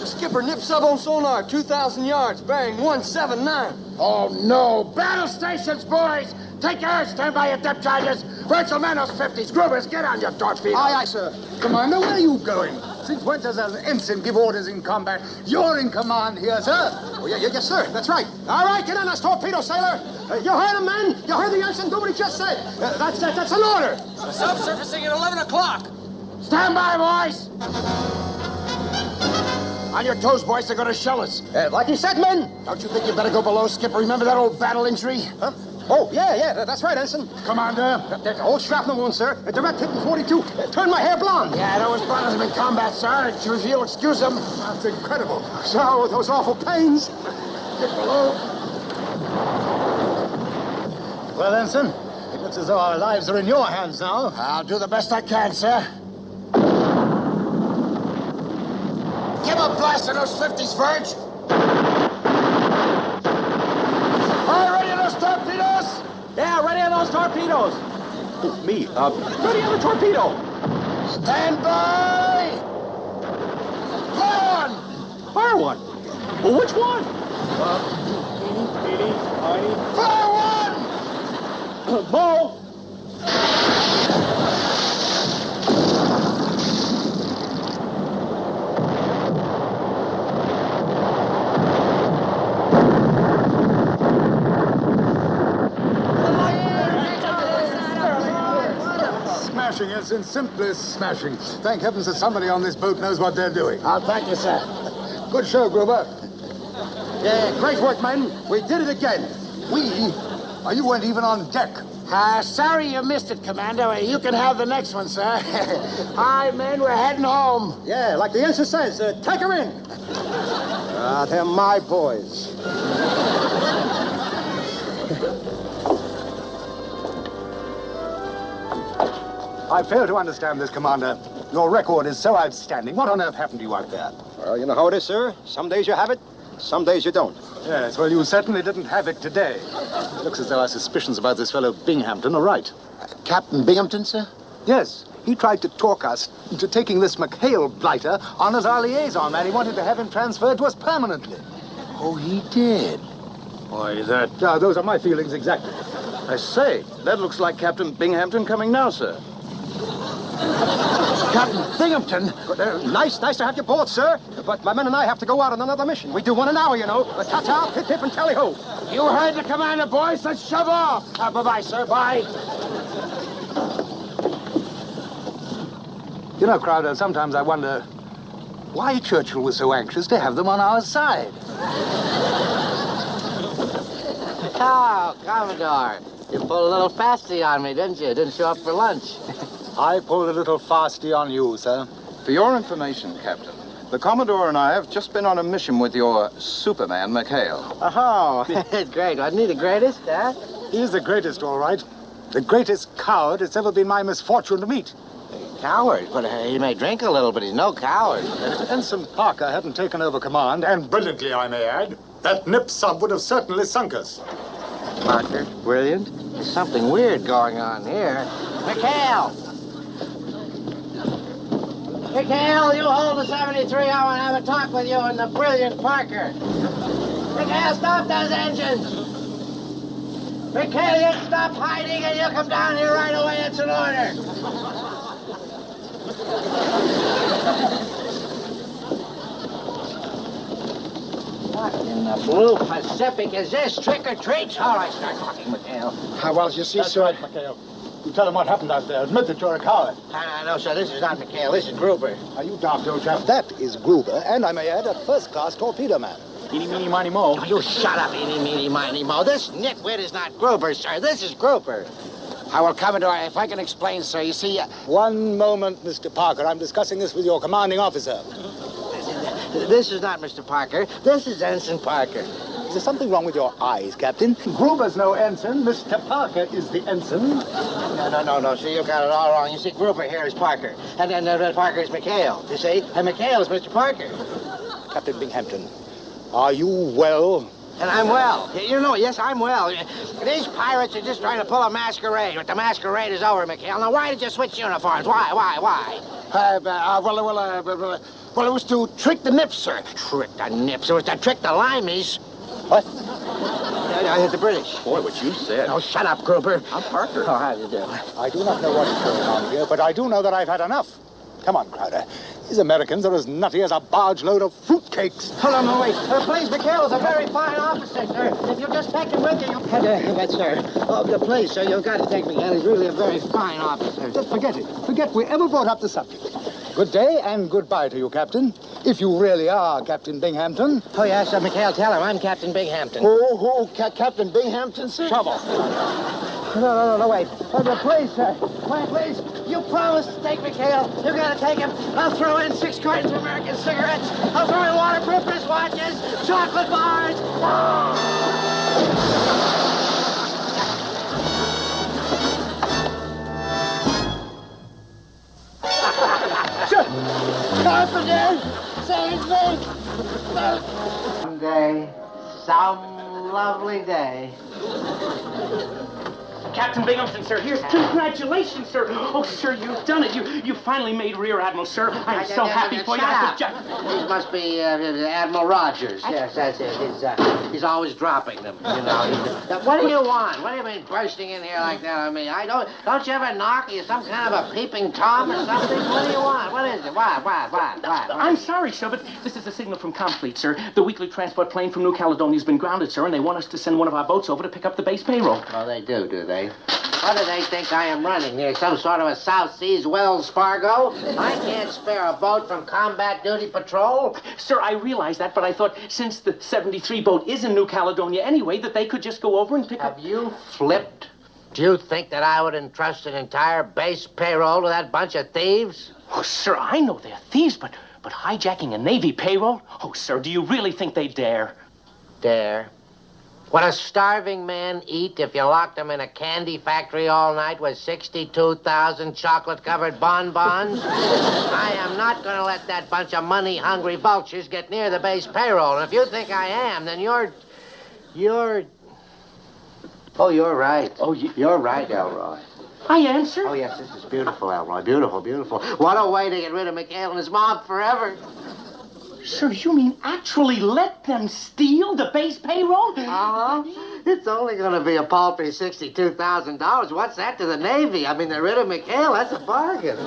Speaker 11: Skipper, nip sub on sonar, 2,000 yards, bearing 179.
Speaker 3: Oh, no. Battle stations, boys! Take yours, stand by your depth charges. Virtual Manos 50s. Grubers, get on your torpedo.
Speaker 5: Aye, sir.
Speaker 13: Commander, where are you going? Since when does an ensign give orders in combat? You're in command here, sir.
Speaker 5: Oh, yes, sir. That's right. All right, get on this torpedo, sailor. You heard him, man. You heard the ensign do what he just said. That's an order.
Speaker 2: Subsurfacing at 11 o'clock.
Speaker 3: Stand by, boys. On your toes, boys. They're going to shell us.
Speaker 5: Like he said, men.
Speaker 3: Don't you think you better go below, Skipper? Remember that old battle injury?
Speaker 5: Huh? Oh, yeah, that's right, Ensign.
Speaker 13: Commander.
Speaker 5: There's an old shrapnel wound, sir. A direct hit in 42. Turned my hair blonde.
Speaker 3: Yeah, those blondes in combat, sir. If you'll excuse them.
Speaker 13: That's incredible.
Speaker 5: So, those awful pains.
Speaker 3: Get below.
Speaker 13: Well, Ensign, it looks as though our lives are in your hands now.
Speaker 3: I'll do the best I can, sir. Give a blast on those 50s, Verge. All right, ready on those torpedoes?
Speaker 2: Yeah, ready on those torpedoes.
Speaker 4: Oh, me, ready on the torpedo.
Speaker 3: Stand by. Fire one.
Speaker 2: Fire one. Well, which one?
Speaker 3: Fire one.
Speaker 2: Mo.
Speaker 13: smashing, yes, and simply smashing. Thank heavens that somebody on this boat knows what they're doing.
Speaker 3: Oh, thank you, sir.
Speaker 13: Good show, Gruber.
Speaker 5: Yeah, great work, men. We did it again.
Speaker 13: You weren't even on deck.
Speaker 3: Sorry you missed it, Commander. You can have the next one, sir. All right, men, we're heading home.
Speaker 5: Yeah, like the answer says, take her in. They're my boys.
Speaker 13: I fail to understand this, Commander. Your record is so outstanding. What on earth happened to you out there?
Speaker 5: Well, you know how it is, sir. Some days you have it, some days you don't.
Speaker 13: Yes, well, you certainly didn't have it today. It looks as though our suspicions about this fellow Binghamton are right.
Speaker 3: Captain Binghamton, sir?
Speaker 13: Yes. He tried to talk us into taking this McHale blighter on as our liaison man. He wanted to have him transferred to us permanently.
Speaker 3: Oh, he did?
Speaker 13: Why, those are my feelings exactly.
Speaker 14: I say, that looks like Captain Binghamton coming now, sir.
Speaker 3: Captain Binghamton?
Speaker 5: Nice to have you aboard, sir. But my men and I have to go out on another mission. We do one an hour, you know. Ta-ta, pip-pip, and tally-ho.
Speaker 3: You heard the commander, boys. Let's shove off. Bye-bye, sir. Bye.
Speaker 13: You know, Crowder, sometimes I wonder why Churchill was so anxious to have them on our side.
Speaker 1: Oh, Commodore. You pulled a little fasty on me, didn't you? Didn't show up for lunch.
Speaker 13: I pulled a little fasty on you, sir.
Speaker 14: For your information, Captain, the Commodore and I have just been on a mission with your Superman, McHale.
Speaker 1: Oh, great. Wasn't he the greatest, huh?
Speaker 13: He's the greatest, all right. The greatest coward it's ever been my misfortune to meet.
Speaker 1: Coward? But he may drink a little, but he's no coward.
Speaker 13: If Ensign Parker hadn't taken over command, and brilliantly, I may add, that nip sub would have certainly sunk us.
Speaker 1: Parker, brilliant. There's something weird going on here. McHale! McHale, you hold the 73. I want to have a talk with you and the brilliant Parker. McHale, stop those engines! McHale, you stop hiding and you come down here right away. It's an order. What in the blue Pacific is this? Trick or treat? All right, start talking, McHale.
Speaker 3: Well, you see,
Speaker 13: That's
Speaker 3: sir.
Speaker 13: right, McHale. You tell him what happened out there. Admit that you're a coward.
Speaker 1: No, sir, this is not McHale. This is Gruber.
Speaker 13: Are you daft, old chap? That is Gruber, and I may add, a first-class torpedo man.
Speaker 2: Eeny, meeny, miny, mo.
Speaker 1: Oh, you shut up, eeny, meeny, miny, mo. This nitwit is not Gruber, sir. This is Gruber.
Speaker 3: Well, Commodore, if I can explain, sir, you see...
Speaker 13: One moment, Mr. Parker. I'm discussing this with your commanding officer.
Speaker 1: This is not Mr. Parker. This is Ensign Parker.
Speaker 13: Is there something wrong with your eyes, Captain? Gruber's no ensign. Mr. Parker is the ensign.
Speaker 1: No. See, you got it all wrong. You see, Gruber here is Parker. And then Parker is McHale, you see? And McHale is Mr. Parker.
Speaker 13: Captain Binghamton, are you well?
Speaker 1: And I'm well. You know, yes, I'm well. These pirates are just trying to pull a masquerade, but the masquerade is over, McHale. Now, why did you switch uniforms? Why?
Speaker 3: Well, it was to trick the nips, sir.
Speaker 1: Trick the nips? It was to trick the limeys.
Speaker 13: What?
Speaker 1: The British.
Speaker 14: Boy, what you said.
Speaker 1: Oh, shut up, Gruber.
Speaker 14: I'm Parker.
Speaker 1: Oh, how do you do?
Speaker 13: I do not know what is going on here, but I do know that I've had enough. Come on, Crowder. These Americans are as nutty as a barge load of fruitcakes.
Speaker 1: Hold on, no, wait. Please, McHale is a very fine officer, sir. If you'll just take him with you, But, sir, please, sir, you've got to take McHale. He's really a very fine officer.
Speaker 13: Just forget it. Forget we ever brought up the subject. Good day and goodbye to you, Captain. If you really are Captain Binghamton.
Speaker 1: Oh, yes, McHale, tell him I'm Captain Binghamton.
Speaker 3: Captain Binghamton, sir?
Speaker 1: Trouble. No, wait. Please, sir. Wait, please. You promised to take McHale. You gotta take him. I'll throw in 6 cartons of American cigarettes. I'll throw in waterproof wristwatches, chocolate bars. Carpenter, save me. Someday, some lovely day.
Speaker 2: Captain Binghamton, sir, here's congratulations, sir. Oh, sir, you've done it. You finally made Rear Admiral, sir. I'm so happy for you.
Speaker 1: These must be Admiral Rogers. Yes, that's it. He's always dropping them, you know. What do you want? What do you mean bursting in here like that on me? Don't you ever knock? Are you some kind of a peeping Tom or something? What do you want? What is it? Why?
Speaker 2: I'm sorry, sir, but this is a signal from Complete, sir. The weekly transport plane from New Caledonia has been grounded, sir, and they want us to send one of our boats over to pick up the base payroll.
Speaker 1: Oh, they do they? What do they think I am running here? Some sort of a South Seas Wells Fargo? I can't spare a boat from combat duty patrol.
Speaker 2: Sir, I realize that, but I thought since the 73 boat is in New Caledonia anyway, that they could just go over and pick up...
Speaker 1: Have you flipped? Do you think that I would entrust an entire base payroll to that bunch of thieves?
Speaker 2: Oh, sir, I know they're thieves, but hijacking a Navy payroll? Oh, sir, do you really think they dare?
Speaker 1: Dare? Would a starving man eat if you locked him in a candy factory all night with 62,000 chocolate-covered bonbons? I am not going to let that bunch of money-hungry vultures get near the base payroll. And if you think I am, then you're... Oh, you're right. Oh, you're right, Elroy.
Speaker 2: I am, sir.
Speaker 1: Oh, yes, this is beautiful, Elroy. Beautiful, beautiful. What a way to get rid of McHale and his mob forever.
Speaker 2: Sir, you mean actually let them steal the base payroll?
Speaker 1: Uh-huh. It's only going to be a paltry $62,000. What's that to the Navy? I mean, they're rid of McHale. That's a bargain.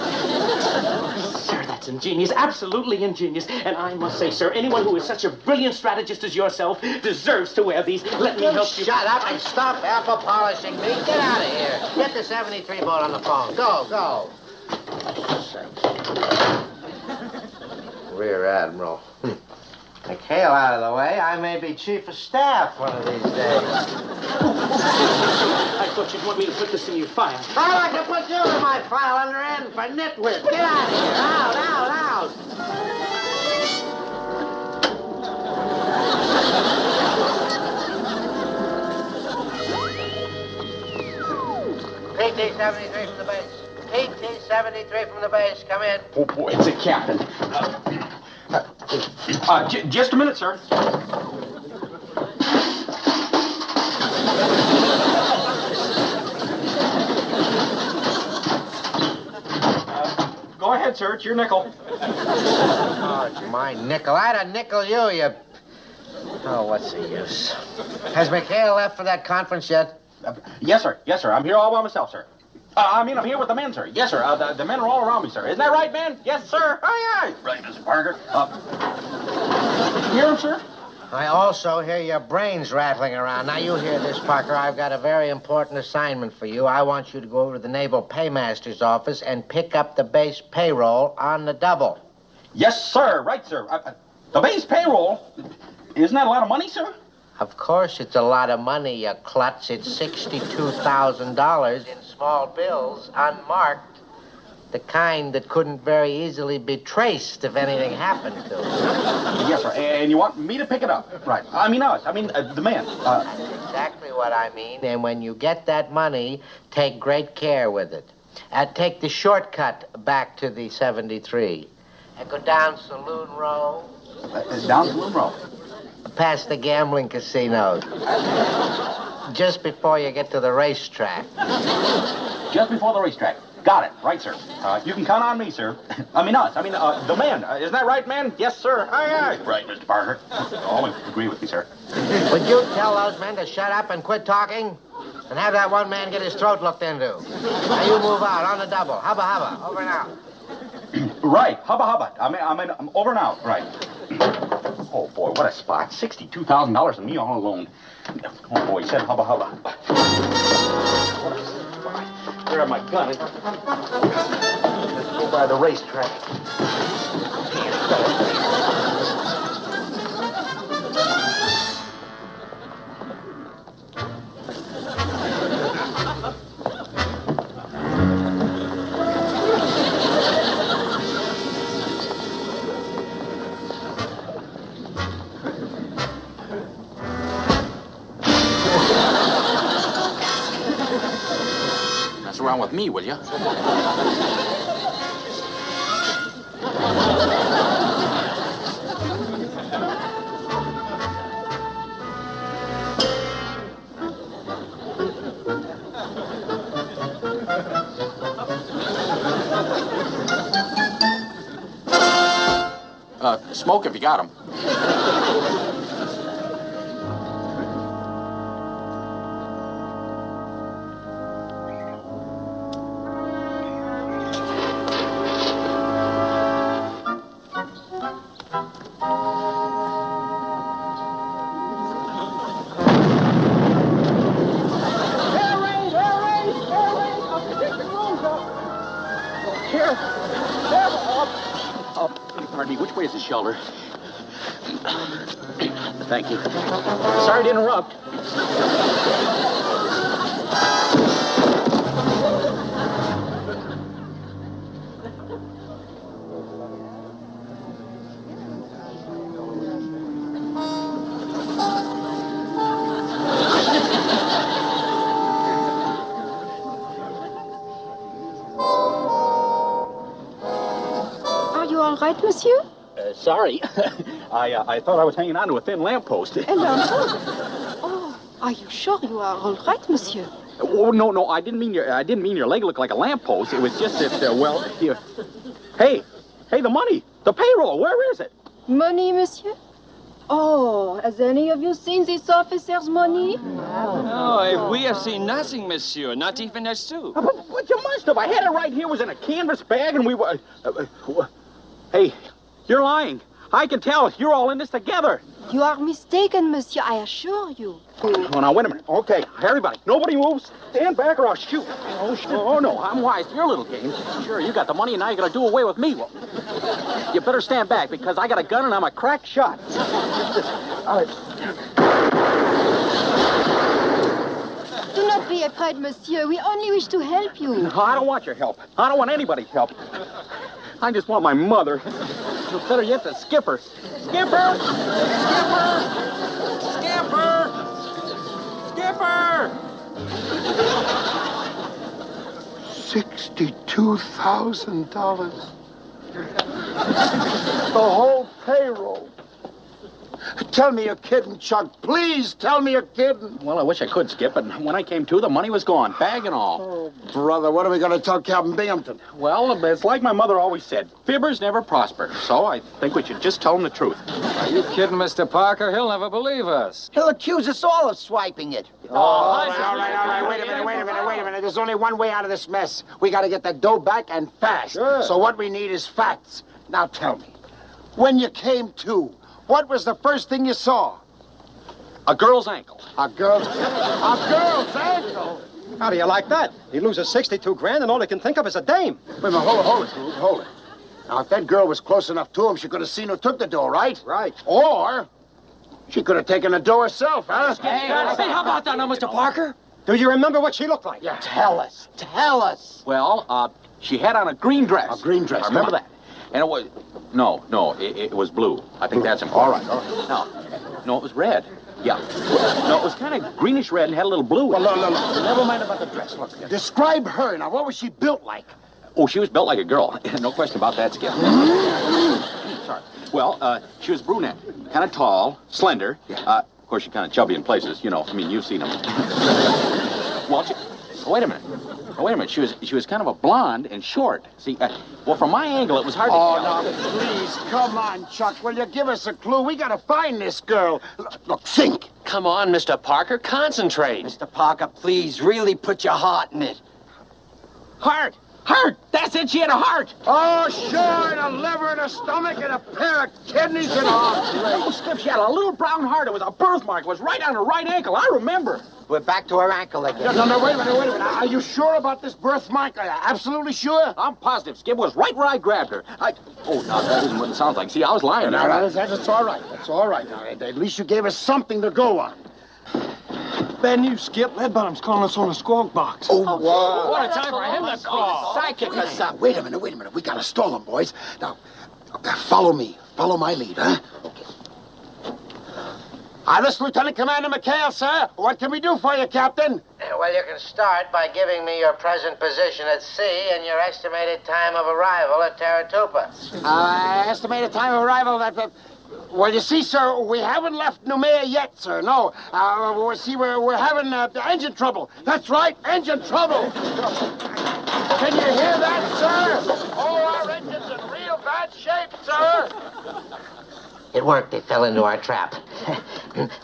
Speaker 2: Sir, that's ingenious. Absolutely ingenious. And I must say, sir, anyone who is such a brilliant strategist as yourself deserves to wear these. Let me help you.
Speaker 1: Shut up and stop apple polishing me. Get out of here. Get the 73 boat on the phone. Go. Rear Admiral. McHale out of the way, I may be chief of staff one of these days.
Speaker 2: I thought you'd want me to put this in your file.
Speaker 1: I'd like to put you in my file under N for nitwit. Get out of here. Out. PT-73 from the base. PT-73 from the base. Come in.
Speaker 4: Oh, boy, it's a captain. Just a minute, sir. Go ahead, sir. It's your nickel.
Speaker 1: Oh, it's my nickel. I'd have nickel you. Oh, what's the use? Has McHale left for that conference yet?
Speaker 4: Yes, sir. I'm here all by myself, sir. I'm here with the men, sir. Yes, sir. The men are all around me, sir. Isn't that right, men? Yes, sir. Aye. Right, Mr. Parker. Hear him, sir?
Speaker 1: I also hear your brains rattling around. Now, you hear this, Parker. I've got a very important assignment for you. I want you to go over to the Naval Paymaster's office and pick up the base payroll on the double.
Speaker 4: Yes, sir. Right, sir. The base payroll? Isn't that a lot of money, sir?
Speaker 1: Of course it's a lot of money, you klutz. It's $62,000 in small bills, unmarked. The kind that couldn't very easily be traced if anything happened to it.
Speaker 4: Yes, sir. And you want me to pick it up? Right. I mean us. I mean the men.
Speaker 1: That's exactly what I mean. And when you get that money, take great care with it. Take the shortcut back to the 73. And go down Saloon Row.
Speaker 4: Down Saloon Row?
Speaker 1: Past the gambling casinos. Just before you get to the racetrack.
Speaker 4: Just before the racetrack. Got it. Right, sir. You can count on me, sir. I mean us. The men. Isn't that right, men? Yes, sir. Aye. Right, Mr. Parker. Always agree with me, sir.
Speaker 1: Would you tell those men to shut up and quit talking? And have that one man get his throat looked into. Now you move out on the double. Hubba, hubba. Over and out.
Speaker 4: Right. Hubba, hubba. I'm over and out. Right. Oh, boy, what a spot. $62,000 and me all alone. Oh, boy, he said hubba, hubba. What a spot. Grab my gun and... Let's go by the racetrack.
Speaker 9: Around with me, will you? Smoke if you got 'em.
Speaker 4: Sheriff! Pardon me, which way is the shelter? Thank you. Sorry to interrupt.
Speaker 12: All right, monsieur?
Speaker 4: Sorry. I thought I was hanging on to a thin lamppost.
Speaker 12: A lamppost? Oh, are you sure you are all right, monsieur?
Speaker 4: Oh, no, I didn't mean your leg looked like a lamppost. It was just that, well, here. Hey, the money, the payroll, where is it?
Speaker 12: Money, monsieur? Oh, has any of you seen this officer's money?
Speaker 9: No, we have seen nothing, monsieur, not even a sou.
Speaker 4: But you must have. I had it right here. It was in a canvas bag, and we were... Hey, you're lying. I can tell. You're all in this together.
Speaker 12: You are mistaken, monsieur, I assure you.
Speaker 4: Oh, now, wait a minute. Okay, everybody, nobody moves. Stand back or I'll shoot. Oh, no, I'm wise to your little game. Sure, you got the money and now you're going to do away with me. Well, you better stand back because I got a gun and I'm a crack shot. All right.
Speaker 12: Do not be afraid, monsieur. We only wish to help you.
Speaker 4: No, I don't want your help. I don't want anybody's help. I just want my mother. Or better yet, the skipper. Skipper!
Speaker 9: Skipper! Skipper!
Speaker 11: $62,000. The whole payroll. Tell me you're kidding, Chuck. Please tell me you're kidding.
Speaker 4: Well, I wish I could, Skip, but when I came to, the money was gone, bag and all.
Speaker 11: Oh, brother, what are we going to tell Captain Binghamton?
Speaker 4: Well, it's like my mother always said, fibbers never prosper. So I think we should just tell him the truth.
Speaker 6: Are you kidding, Mr. Parker? He'll never believe us.
Speaker 8: He'll accuse us all of swiping it.
Speaker 3: All right. Wait a minute. There's only one way out of this mess. We got to get that dough back and fast.
Speaker 11: Sure.
Speaker 3: So what we need is facts. Now tell me, when you came to, what was the first thing you saw?
Speaker 4: A girl's ankle.
Speaker 3: A girl's ankle?
Speaker 5: How do you like that? He loses 62 grand and all he can think of is a dame.
Speaker 3: Wait a minute, hold it. Now, if that girl was close enough to him, she could have seen who took the dough, right?
Speaker 5: Right.
Speaker 3: Or she could have taken the dough herself, huh?
Speaker 9: Hey, how about that now, Mr. Parker?
Speaker 5: Do you remember what she looked like?
Speaker 3: Yeah.
Speaker 8: Tell us.
Speaker 4: Well, she had on a green dress.
Speaker 3: A green dress.
Speaker 4: I remember that. And it was... No, it was blue. I think that's important.
Speaker 3: All right.
Speaker 4: No, it was red. Yeah. No, it was kind of greenish red and had a little blue.
Speaker 3: Well, no.
Speaker 4: Never mind about the dress. Look.
Speaker 3: Describe her. Now, what was she built like?
Speaker 4: Oh, she was built like a girl. No question about that, Skip. Sorry. Well, she was brunette. Kind of tall, slender. Of course, she's kind of chubby in places. You know, I mean, you've seen them. Well, wait a minute. She was kind of a blonde and short. See, well, from my angle, it was hard to tell.
Speaker 3: Oh, no, please, come on, Chuck. Will you give us a clue? We gotta find this girl. Look, think.
Speaker 9: Come on, Mr. Parker, concentrate.
Speaker 8: Mr. Parker, please, really put your heart in it.
Speaker 4: Heart! That's it, she had a heart!
Speaker 3: Oh, sure, and a liver and a stomach and a pair of kidneys and all.
Speaker 4: Oh, Skip, she had a little brown heart. It was a birthmark. It was right on her right ankle. I remember.
Speaker 8: We're back to her ankle again.
Speaker 3: No, wait a minute. Are you sure about this birthmark? Are you absolutely sure?
Speaker 4: I'm positive. Skip was right where I grabbed her. Oh, now, that isn't what it sounds like. See, I was lying.
Speaker 3: No, that's all right. That's all right. Now, at least you gave us something to go on.
Speaker 11: Bad news, Skip. Leadbottom's calling us on the squawk box.
Speaker 3: Oh, wow.
Speaker 9: What a time for him to call.
Speaker 3: Psychic us up. Wait a minute. We gotta stall him, boys. Now, follow me. Follow my lead, huh? Okay. This is Lieutenant Commander McHale, sir. What can we do for you, Captain?
Speaker 1: Well, you can start by giving me your present position at sea and your estimated time of arrival at Taratupa.
Speaker 3: Estimated time of arrival well, you see, sir, we haven't left Noumea yet, sir. No. We're having engine trouble. That's right, engine trouble. Can you hear that, sir? Oh, our engine's in real bad shape, sir.
Speaker 1: It worked. They fell into our trap.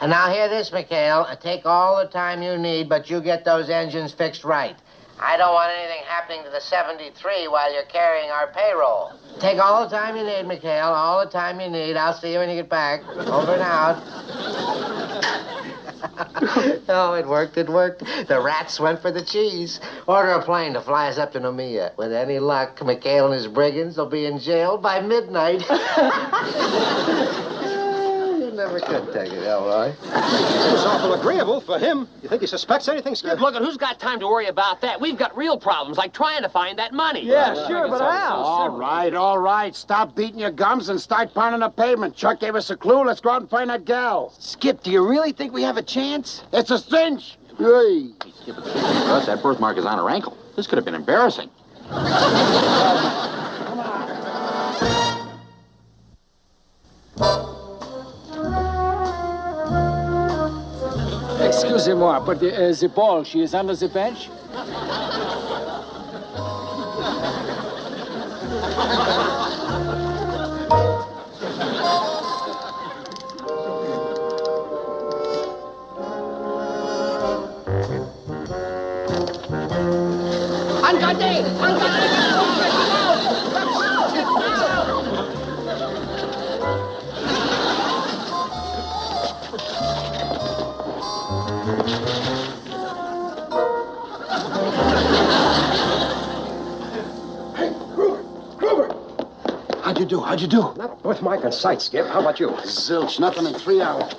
Speaker 1: And now hear this, McHale. Take all the time you need, but you get those engines fixed right. I don't want anything happening to the 73 while you're carrying our payroll. Take all the time you need, McHale, all the time you need. I'll see you when you get back. Over and out. Oh, it worked, it worked. The rats went for the cheese. Order a plane to fly us up to Noumea. With any luck, McHale and his brigands will be in jail by midnight. You never could take it, Elroy.
Speaker 5: It was awful agreeable for him. You think he suspects anything, Skip?
Speaker 9: Look, who's got time to worry about that? We've got real problems, like trying to find that money.
Speaker 6: Yeah, sure, but how?
Speaker 11: All right. Stop beating your gums and start pounding the pavement. Chuck gave us a clue. Let's go out and find that gal.
Speaker 6: Skip, do you really think we have a chance?
Speaker 11: It's a cinch. Hey.
Speaker 4: Russ, that birthmark is on her ankle. This could have been embarrassing.
Speaker 6: Excusez-moi, but the ball, she is under the bench?
Speaker 11: How'd you do?
Speaker 5: Not a birthmark in sight, Skip. How about you?
Speaker 11: Zilch, nothing in 3 hours.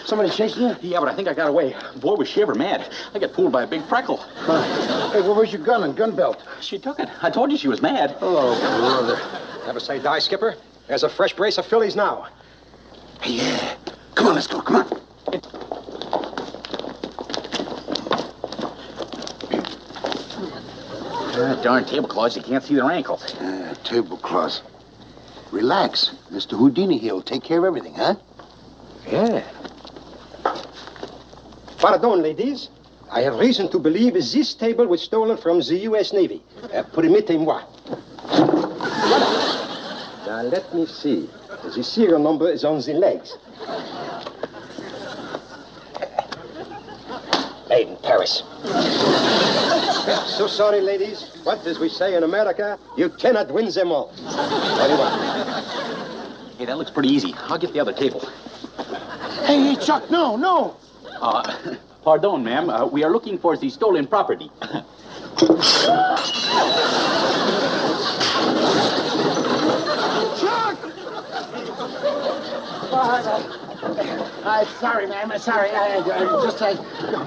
Speaker 11: Somebody chasing you?
Speaker 4: Yeah, but I think I got away. Boy was shiver mad. I got fooled by a big freckle.
Speaker 11: Hey, where was your gun and gun belt?
Speaker 4: She took it. I told you she was mad.
Speaker 5: Oh, brother. Never say die, Skipper. There's a fresh brace of fillies now.
Speaker 11: Hey, yeah. Come on, let's go. Come on.
Speaker 4: Darn tablecloths, you can't see their ankles.
Speaker 11: Tablecloths. Relax. Mr. Houdini here will take care of everything, huh?
Speaker 5: Yeah. Pardon, ladies. I have reason to believe this table was stolen from the U.S. Navy. Permettez-moi. Now, let me see. The serial number is on the legs. Made in Paris. So sorry, ladies, but as we say in America, you cannot win them all. Very well.
Speaker 4: Hey, that looks pretty easy. I'll get the other table.
Speaker 11: Hey, Chuck, no.
Speaker 4: Pardon, ma'am. We are looking for the stolen property.
Speaker 11: Chuck! Sorry, ma'am. Sorry.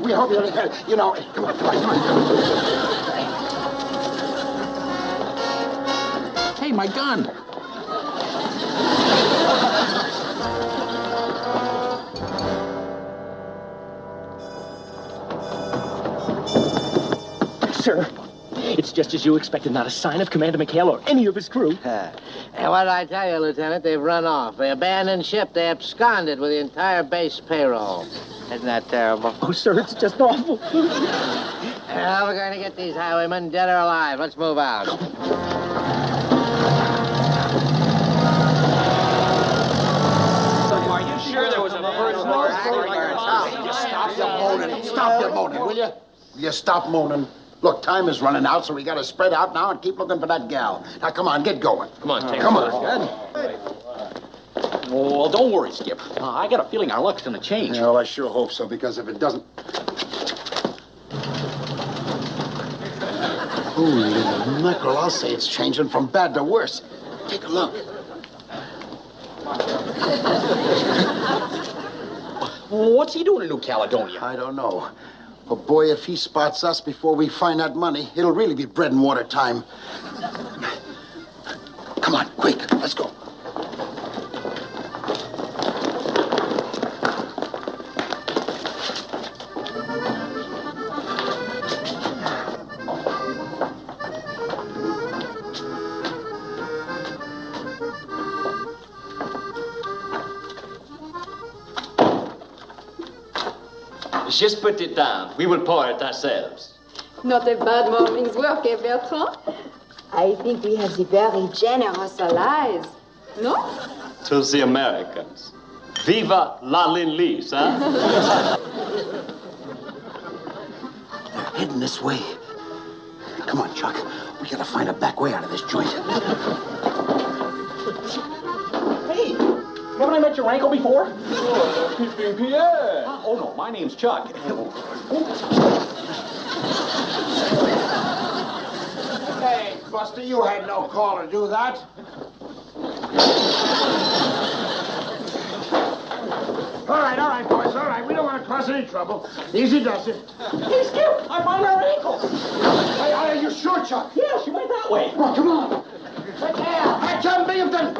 Speaker 11: We hope you'll, come on.
Speaker 4: Hey, my gun.
Speaker 2: Sir, it's just as you expected. Not a sign of Commander McHale or any of his crew.
Speaker 1: And what did I tell you, Lieutenant? They've run off. They abandoned ship. They absconded with the entire base payroll. Isn't that terrible?
Speaker 2: Oh, sir, it's just awful.
Speaker 1: Well, we're going to get these highwaymen dead or alive. Let's move out.
Speaker 9: Are you sure there was a bird?
Speaker 11: Stop your moaning, will you? Will you stop moaning? Look, time is running out, so we got to spread out now and keep looking for that gal. Now, come on, get going.
Speaker 9: Come on, take
Speaker 11: Come on.
Speaker 4: Well, don't worry, Skip. I got a feeling our luck's gonna change.
Speaker 11: Well, I sure hope so, because if it doesn't... Holy mackerel, I'll say it's changing from bad to worse. Take a look.
Speaker 4: What's he doing in New Caledonia?
Speaker 11: I don't know. But boy, if he spots us before we find that money, it'll really be bread and water time. Come on, quick, let's go.
Speaker 15: Just put it down. We will pour it ourselves.
Speaker 16: Not a bad morning's work, eh, Bertrand? I think we have the very generous allies. No?
Speaker 15: To the Americans. Viva la Lin-Lease, huh?
Speaker 11: They're heading this way. Come on, Chuck. We gotta find a back way out of this joint.
Speaker 4: Hey, haven't I met your ankle before?
Speaker 6: Oh, Pierre.
Speaker 4: Oh, no, my name's Chuck.
Speaker 11: Hey, Buster, you had no call to do that. All right, boys, all right. We don't want to cause any trouble. Easy does it.
Speaker 2: Hey, Skip, I found her ankle.
Speaker 11: Hey, are you sure, Chuck?
Speaker 2: Yeah, she went that way.
Speaker 11: Oh, come on. Hey, Captain Binghamton.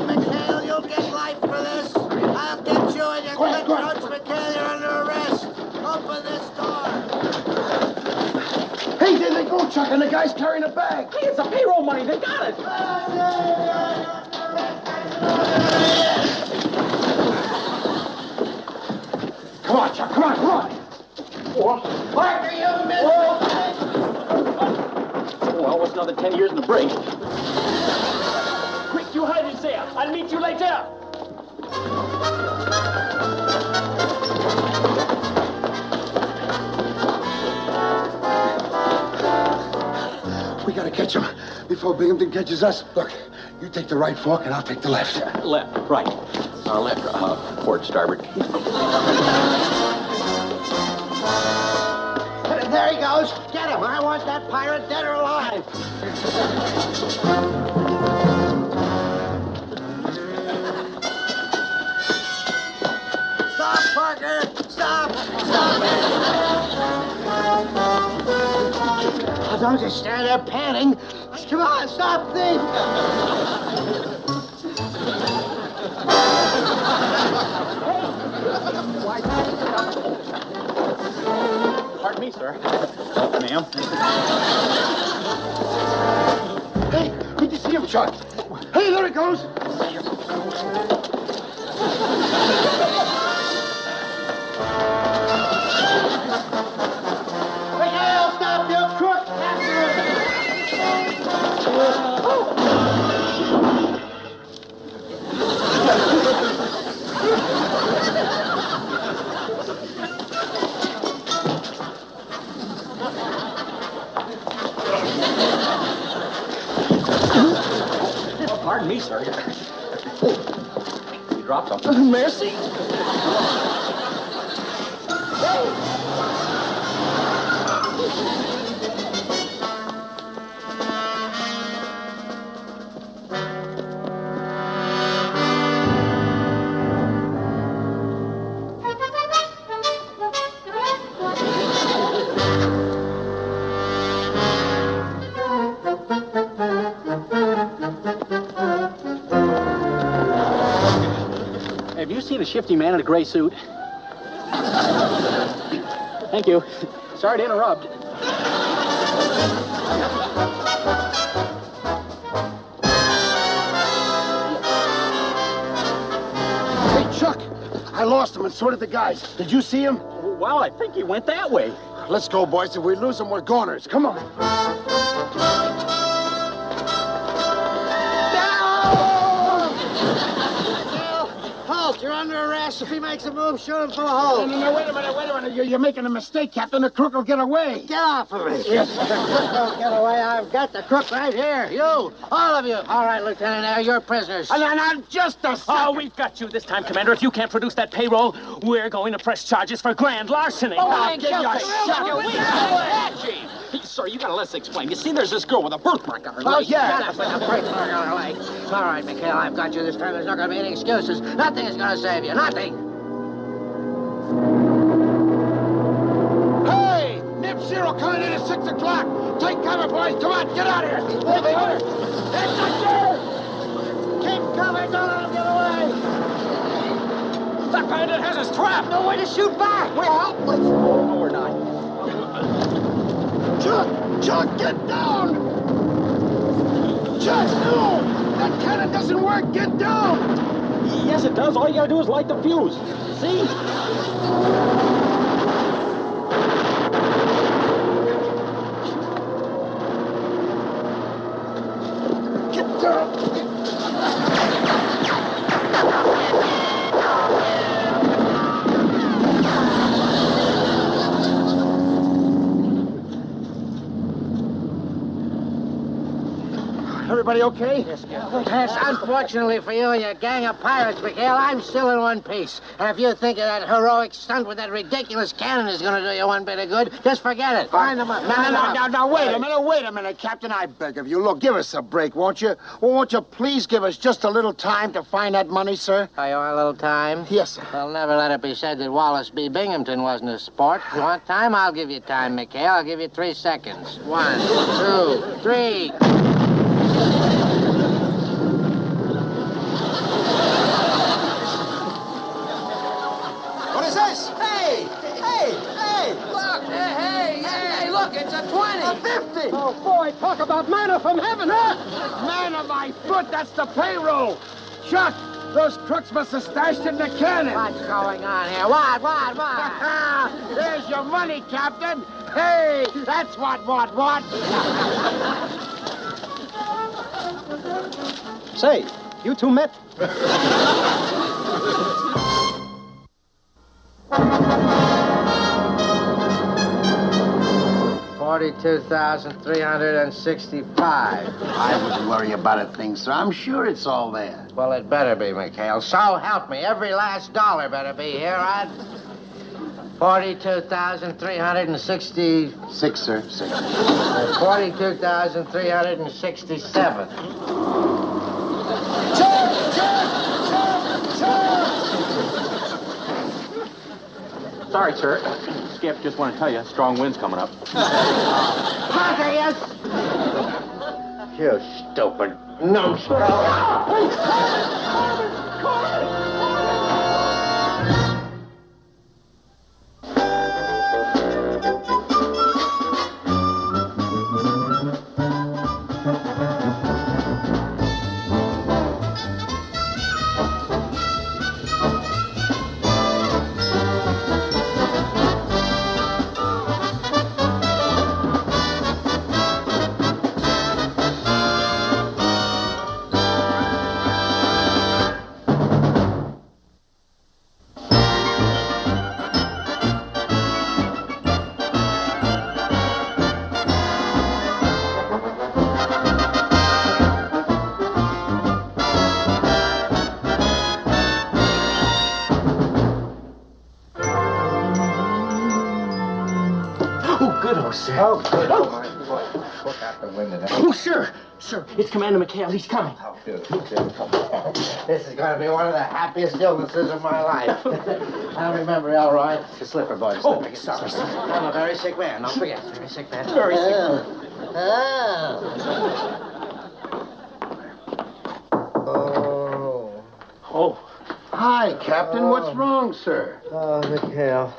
Speaker 8: McHale, you'll get life for this. I'll get you and your cutthroats, McHale. You're under arrest. Open this door.
Speaker 11: Hey, there they go, Chuck, and the guy's carrying a bag.
Speaker 2: Hey, it's the payroll money. They got it.
Speaker 11: Come on, Chuck, come on, come on.
Speaker 2: Parker, you missed it. Well, what's another 10 years in the break? Quick, you hide in there. I'll meet you later.
Speaker 11: We gotta catch him before Binghamton catches us. Look, you take the right fork and I'll take the left.
Speaker 2: Left, right. Left, port, starboard.
Speaker 8: There he goes. Get him. I want that pirate dead or alive. Stop, Parker. Stop. Stop it. Oh, don't just stand there panting. Come on, stop thief.
Speaker 2: Pardon me, sir. Ma'am.
Speaker 11: Hey, did you see him, Chuck? Hey, there he goes.
Speaker 8: McHale, stop, you crook. After
Speaker 2: Pardon me, sir. You dropped something.
Speaker 8: Mercy.
Speaker 2: Have you seen a shifty man in a gray suit? Thank you. Sorry to interrupt.
Speaker 11: Hey, Chuck, I lost him and so did the guys. Did you see him?
Speaker 2: Well, I think he went that way.
Speaker 11: Let's go, boys. If we lose him, we're goners. Come on.
Speaker 8: Halt, you're under arrest. If he makes a move, shoot him full of holes.
Speaker 11: No, wait a minute. You're making a mistake, Captain. The crook will get away.
Speaker 8: Get off of me.
Speaker 11: Yes.
Speaker 8: The crook won't get away. I've got the crook right here. You, all of you. All right, Lieutenant, now you're prisoners.
Speaker 11: And I'm just a second.
Speaker 2: Oh, we've got you this time, Commander. If you can't produce that payroll, we're going to press charges for grand larceny.
Speaker 8: Oh, I ain't
Speaker 2: give you a
Speaker 8: guilty.
Speaker 2: Sir, you gotta let us explain. You see, there's this girl with a birthmark on her
Speaker 8: Oh,
Speaker 2: leg.
Speaker 8: yeah. Shut up with a birthmark on her leg. All right, McHale, I've got you this time. There's not going to be any excuses. Nothing is going to save you. Nothing.
Speaker 11: Hey! Nip Zero coming in at 6 o'clock. Take cover, boys. Come on, get out of here. It's up there.
Speaker 8: Keep cover. Don't let him get away.
Speaker 2: That bandit has us trapped.
Speaker 8: No way to shoot back. We're helpless.
Speaker 2: No, we're not.
Speaker 11: Chuck, get down! Chuck, no! That cannon doesn't work. Get down!
Speaker 2: Yes, it does. All you gotta do is light the fuse. See?
Speaker 11: Get down!
Speaker 3: everybody okay?
Speaker 1: Yes, unfortunately for you and your gang of pirates, McHale, I'm still in one piece. And if you think that heroic stunt with that ridiculous cannon is going to do you one bit of good, just forget it. Find them up.
Speaker 3: Now, wait a minute, Captain. I beg of you. Look, give us a break, won't you? Well, won't you please give us just a little time to find that money, sir?
Speaker 1: Oh, you want a little time?
Speaker 3: Yes, sir.
Speaker 1: Well, never let it be said that Wallace B. Binghamton wasn't a sport. You want time? I'll give you time, McHale. I'll give you 3 seconds. 1, 2, 3.
Speaker 8: What is this? Hey, look! Hey, look, it's a 20.
Speaker 3: A 50.
Speaker 8: Oh, boy, talk about manna from heaven, huh?
Speaker 3: Man of my foot, that's the payroll. Chuck, those crooks must have stashed in the cannon.
Speaker 1: What's going on here? What?
Speaker 3: There's your money, Captain. Hey, that's what?
Speaker 5: Say, you two met?
Speaker 1: $42,365.
Speaker 11: I wouldn't worry about a thing, sir. I'm sure it's all there.
Speaker 1: Well, it better be, McHale. So help me. Every last dollar better be here, right? 42,366,
Speaker 11: sir.
Speaker 1: 42,367.
Speaker 4: Sorry, sir. Skip, just want to tell you, strong wind's coming up.
Speaker 1: Parker, yes? You stupid numbskull.
Speaker 2: Sir.
Speaker 1: Oh, good.
Speaker 2: Oh,
Speaker 1: my boy.
Speaker 2: Look out the window there.
Speaker 1: Oh, sir, it's Commander McHale. He's coming.
Speaker 2: Oh, good.
Speaker 1: This is going to be one of the happiest illnesses of my life. Now remember, Elroy, the slipper boy.
Speaker 2: Oh, sorry.
Speaker 1: I'm a very sick man. Don't forget, very sick man.
Speaker 2: Very sick.
Speaker 1: Oh.
Speaker 11: Hi, Captain. What's wrong, sir?
Speaker 1: Oh, McHale.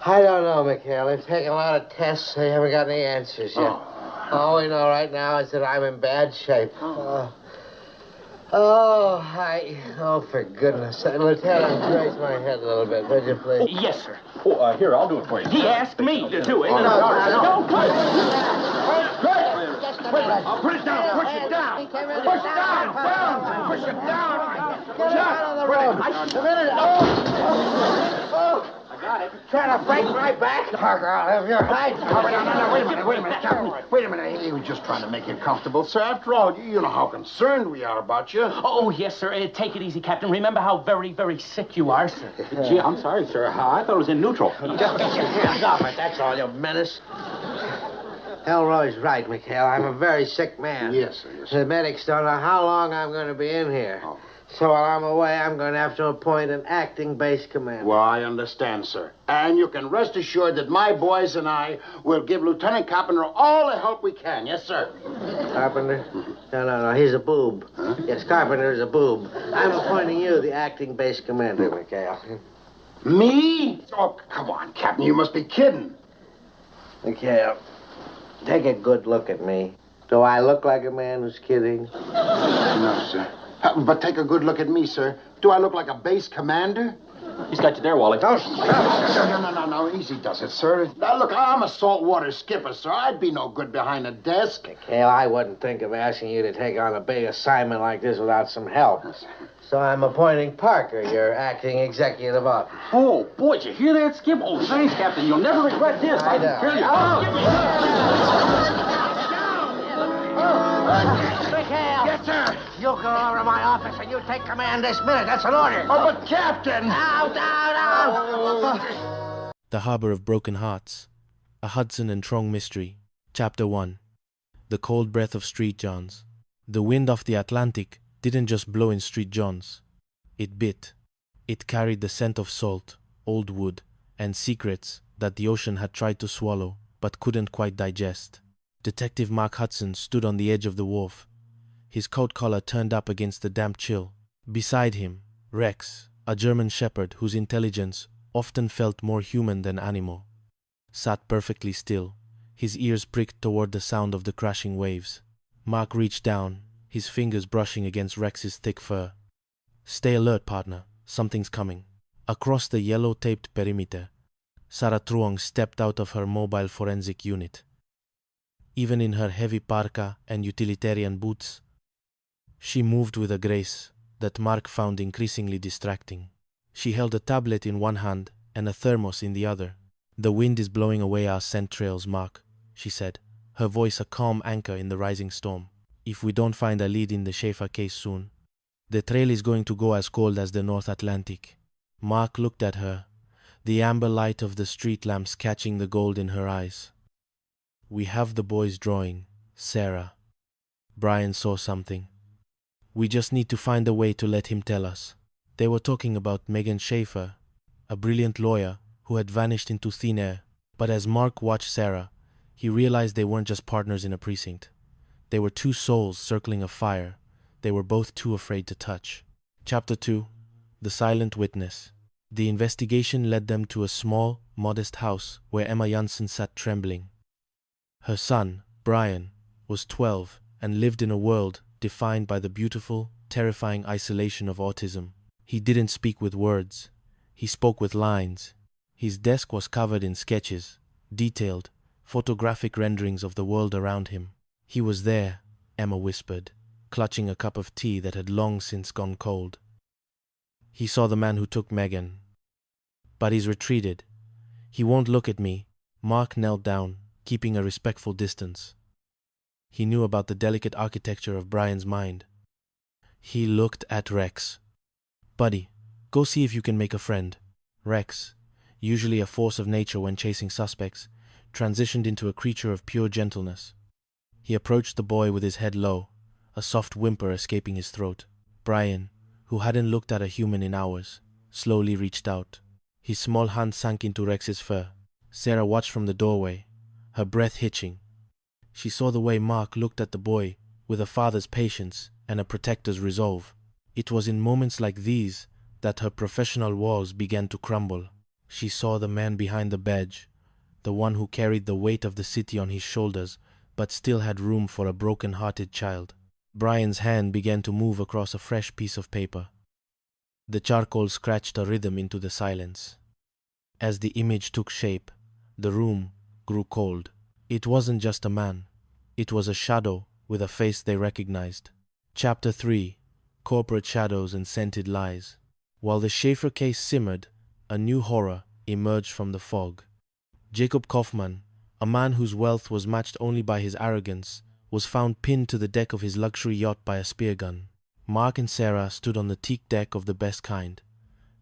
Speaker 1: I don't know, McHale. They've taken a lot of tests. They haven't got any answers yet. All we know right now is that I'm in bad shape. Oh, for goodness sake. Lieutenant, raise my head a little bit, would you, please?
Speaker 4: Yes, sir. Oh, here, I'll do it for you.
Speaker 2: He asked me to do it.
Speaker 4: No.
Speaker 2: Don't put it.
Speaker 4: Wait, I'll put it down. Push it down. Push it down. Push it down.
Speaker 1: Get it out of the road. A minute. Oh.
Speaker 4: I got it.
Speaker 1: Trying to break my back? Parker, I'll have your hide.
Speaker 11: No, wait a minute, Captain. Wait a minute. He was just trying to make you comfortable, sir. After all, you know how concerned we are about you.
Speaker 2: Oh, yes, sir. Take it easy, Captain. Remember how very, very sick you are, sir.
Speaker 4: Gee, I'm sorry, sir. I thought it was in neutral.
Speaker 1: Just get your hands off it, that's all, you menace. Elroy's right, McHale. I'm a very sick man.
Speaker 11: Yes, sir.
Speaker 1: The medics don't know how long I'm going to be in here.
Speaker 11: Oh.
Speaker 1: So while I'm away, I'm going to have to appoint an acting base commander.
Speaker 11: Well, I understand, sir. And you can rest assured that my boys and I will give Lieutenant Carpenter all the help we can. Yes, sir.
Speaker 1: Carpenter? No. He's a boob.
Speaker 11: Huh?
Speaker 1: Yes, Carpenter is a boob. I'm appointing you the acting base commander, McHale.
Speaker 11: Me? Oh, come on, Captain. You must be kidding.
Speaker 1: McHale, take a good look at me. Do I look like a man who's kidding?
Speaker 11: No, sir. But take a good look at me, sir. Do I look like a base commander?
Speaker 4: He's got you there, Wally.
Speaker 11: No. Easy does it, sir. Now, look, I'm a saltwater skipper, sir. I'd be no good behind a desk.
Speaker 1: McHale, I wouldn't think of asking you to take on a big assignment like this without some help. So I'm appointing Parker, your acting executive officer.
Speaker 4: Oh, boy, did you hear that, Skip? Oh, thanks, Captain. You'll never regret this.
Speaker 1: I know.
Speaker 4: Tell you.
Speaker 1: McHale! You go over to my office and you take command this minute. That's an order.
Speaker 11: Oh, but Captain!
Speaker 1: Out, out, out!
Speaker 17: The Harbor of Broken Hearts. A Hudson and Rex mystery. Chapter 1. The cold breath of Street Johns. The wind off the Atlantic didn't just blow in Street Johns. It bit. It carried the scent of salt, old wood, and secrets that the ocean had tried to swallow but couldn't quite digest. Detective Mark Hudson stood on the edge of the wharf, his coat collar turned up against the damp chill. Beside him, Rex, a German shepherd whose intelligence often felt more human than animal, sat perfectly still, his ears pricked toward the sound of the crashing waves. Mark reached down, his fingers brushing against Rex's thick fur. "Stay alert, partner. Something's coming." Across the yellow-taped perimeter, Sarah Truong stepped out of her mobile forensic unit. Even in her heavy parka and utilitarian boots, she moved with a grace that Mark found increasingly distracting. She held a tablet in one hand and a thermos in the other. "The wind is blowing away our scent trails, Mark," she said, her voice a calm anchor in the rising storm. "If we don't find a lead in the Schaefer case soon, the trail is going to go as cold as the North Atlantic." Mark looked at her, the amber light of the street lamps catching the gold in her eyes. "We have the boys drawing, Sarah." Brian saw something. "We just need to find a way to let him tell us." They were talking about Megan Schaefer, a brilliant lawyer who had vanished into thin air. But as Mark watched Sarah, he realized they weren't just partners in a precinct. They were two souls circling a fire they were both too afraid to touch. Chapter 2. The Silent Witness. The investigation led them to a small, modest house where Emma Janssen sat trembling. Her son, Brian, was 12 and lived in a world defined by the beautiful, terrifying isolation of autism. He didn't speak with words. He spoke with lines. His desk was covered in sketches, detailed, photographic renderings of the world around him. "He was there," Emma whispered, clutching a cup of tea that had long since gone cold. "He saw the man who took Megan. But he's retreated. He won't look at me." Mark knelt down, keeping a respectful distance. He knew about the delicate architecture of Brian's mind. He looked at Rex. "Buddy, go see if you can make a friend." Rex, usually a force of nature when chasing suspects, transitioned into a creature of pure gentleness. He approached the boy with his head low, a soft whimper escaping his throat. Brian, who hadn't looked at a human in hours, slowly reached out. His small hand sank into Rex's fur. Sarah watched from the doorway, her breath hitching. She saw the way Mark looked at the boy with a father's patience and a protector's resolve. It was in moments like these that her professional walls began to crumble. She saw the man behind the badge, the one who carried the weight of the city on his shoulders but still had room for a broken-hearted child. Brian's hand began to move across a fresh piece of paper. The charcoal scratched a rhythm into the silence. As the image took shape, the room grew cold. It wasn't just a man. It was a shadow with a face they recognized. Chapter 3. Corporate Shadows and Scented Lies. While the Schaefer case simmered, a new horror emerged from the fog. Jacob Kaufman, a man whose wealth was matched only by his arrogance, was found pinned to the deck of his luxury yacht by a spear gun. Mark and Sarah stood on the teak deck of the best kind,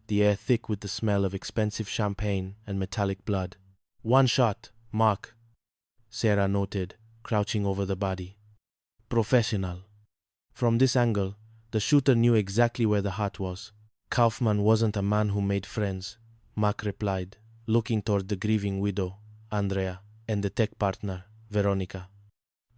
Speaker 17: the air thick with the smell of expensive champagne and metallic blood. "One shot, Mark," Sarah noted, crouching over the body. "Professional." From this angle, the shooter knew exactly where the heart was. "Kaufman wasn't a man who made friends," Mark replied, looking toward the grieving widow, Andrea, and the tech partner, Veronica.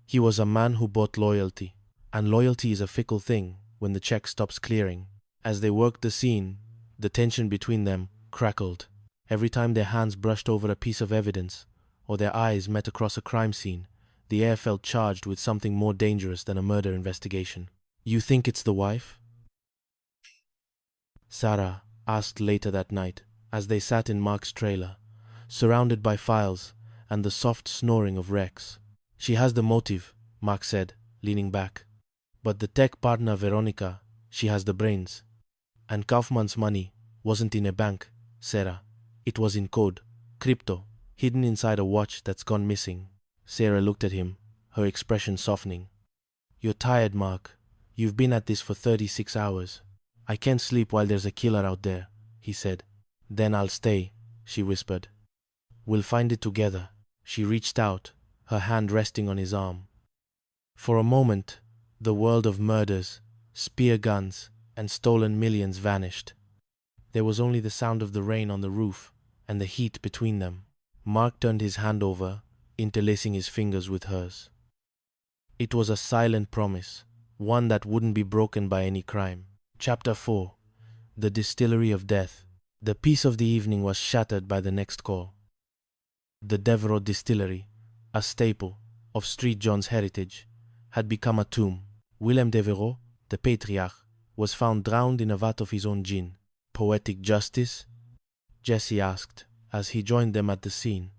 Speaker 17: "He was a man who bought loyalty, and loyalty is a fickle thing when the check stops clearing." As they worked the scene, the tension between them crackled. Every time their hands brushed over a piece of evidence, or their eyes met across a crime scene, the air felt charged with something more dangerous than a murder investigation. "You think it's the wife?" Sarah asked later that night, as they sat in Mark's trailer, surrounded by files and the soft snoring of Rex. "She has the motive," Mark said, leaning back. "But the tech partner Veronica, she has the brains. And Kaufman's money wasn't in a bank, Sarah. It was in code, crypto, hidden inside a watch that's gone missing." Sarah looked at him, her expression softening. "You're tired, Mark. You've been at this for 36 hours. I can't sleep while there's a killer out there, he said. Then I'll stay, she whispered. We'll find it together. She reached out, her hand resting on his arm. For a moment, the world of murders, spear guns, and stolen millions vanished. There was only the sound of the rain on the roof and the heat between them. Mark turned his hand over, interlacing his fingers with hers. It was a silent promise, one that wouldn't be broken by any crime. Chapter 4. The Distillery of Death. The peace of the evening was shattered by the next call. The Devereux Distillery, a staple of Street John's heritage, had become a tomb. Willem Devereux, the patriarch, was found drowned in a vat of his own gin. Poetic justice? Jesse asked as he joined them at the scene,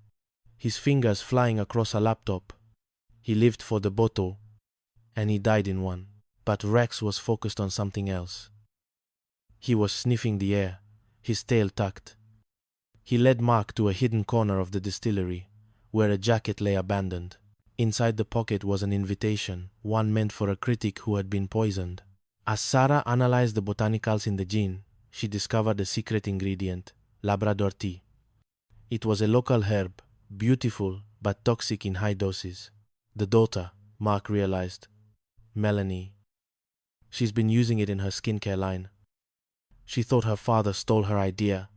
Speaker 17: his fingers flying across a laptop. He lived for the bottle, and he died in one. But Rex was focused on something else. He was sniffing the air, his tail tucked. He led Mark to a hidden corner of the distillery, where a jacket lay abandoned. Inside the pocket was an invitation, one meant for a critic who had been poisoned. As Sarah analyzed the botanicals in the gin, she discovered a secret ingredient, Labrador tea. It was a local herb, beautiful but toxic in high doses. The daughter, Mark realized, Melanie. She's been using it in her skincare line. She thought her father stole her idea,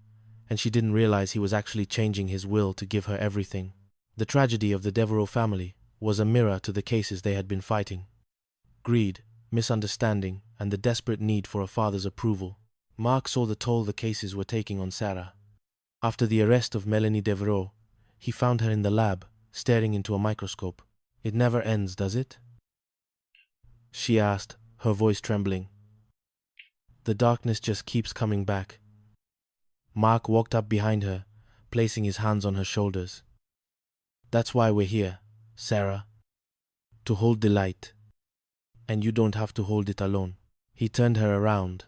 Speaker 17: and she didn't realize he was actually changing his will to give her everything. The tragedy of the Devereux family was a mirror to the cases they had been fighting. Greed, misunderstanding, and the desperate need for a father's approval. Mark saw the toll the cases were taking on Sarah. After the arrest of Melanie Devereux, he found her in the lab, staring into a microscope. It never ends, does it? She asked, her voice trembling. The darkness just keeps coming back. Mark walked up behind her, placing his hands on her shoulders. That's why we're here, Sarah. To hold the light. And you don't have to hold it alone. He turned her around,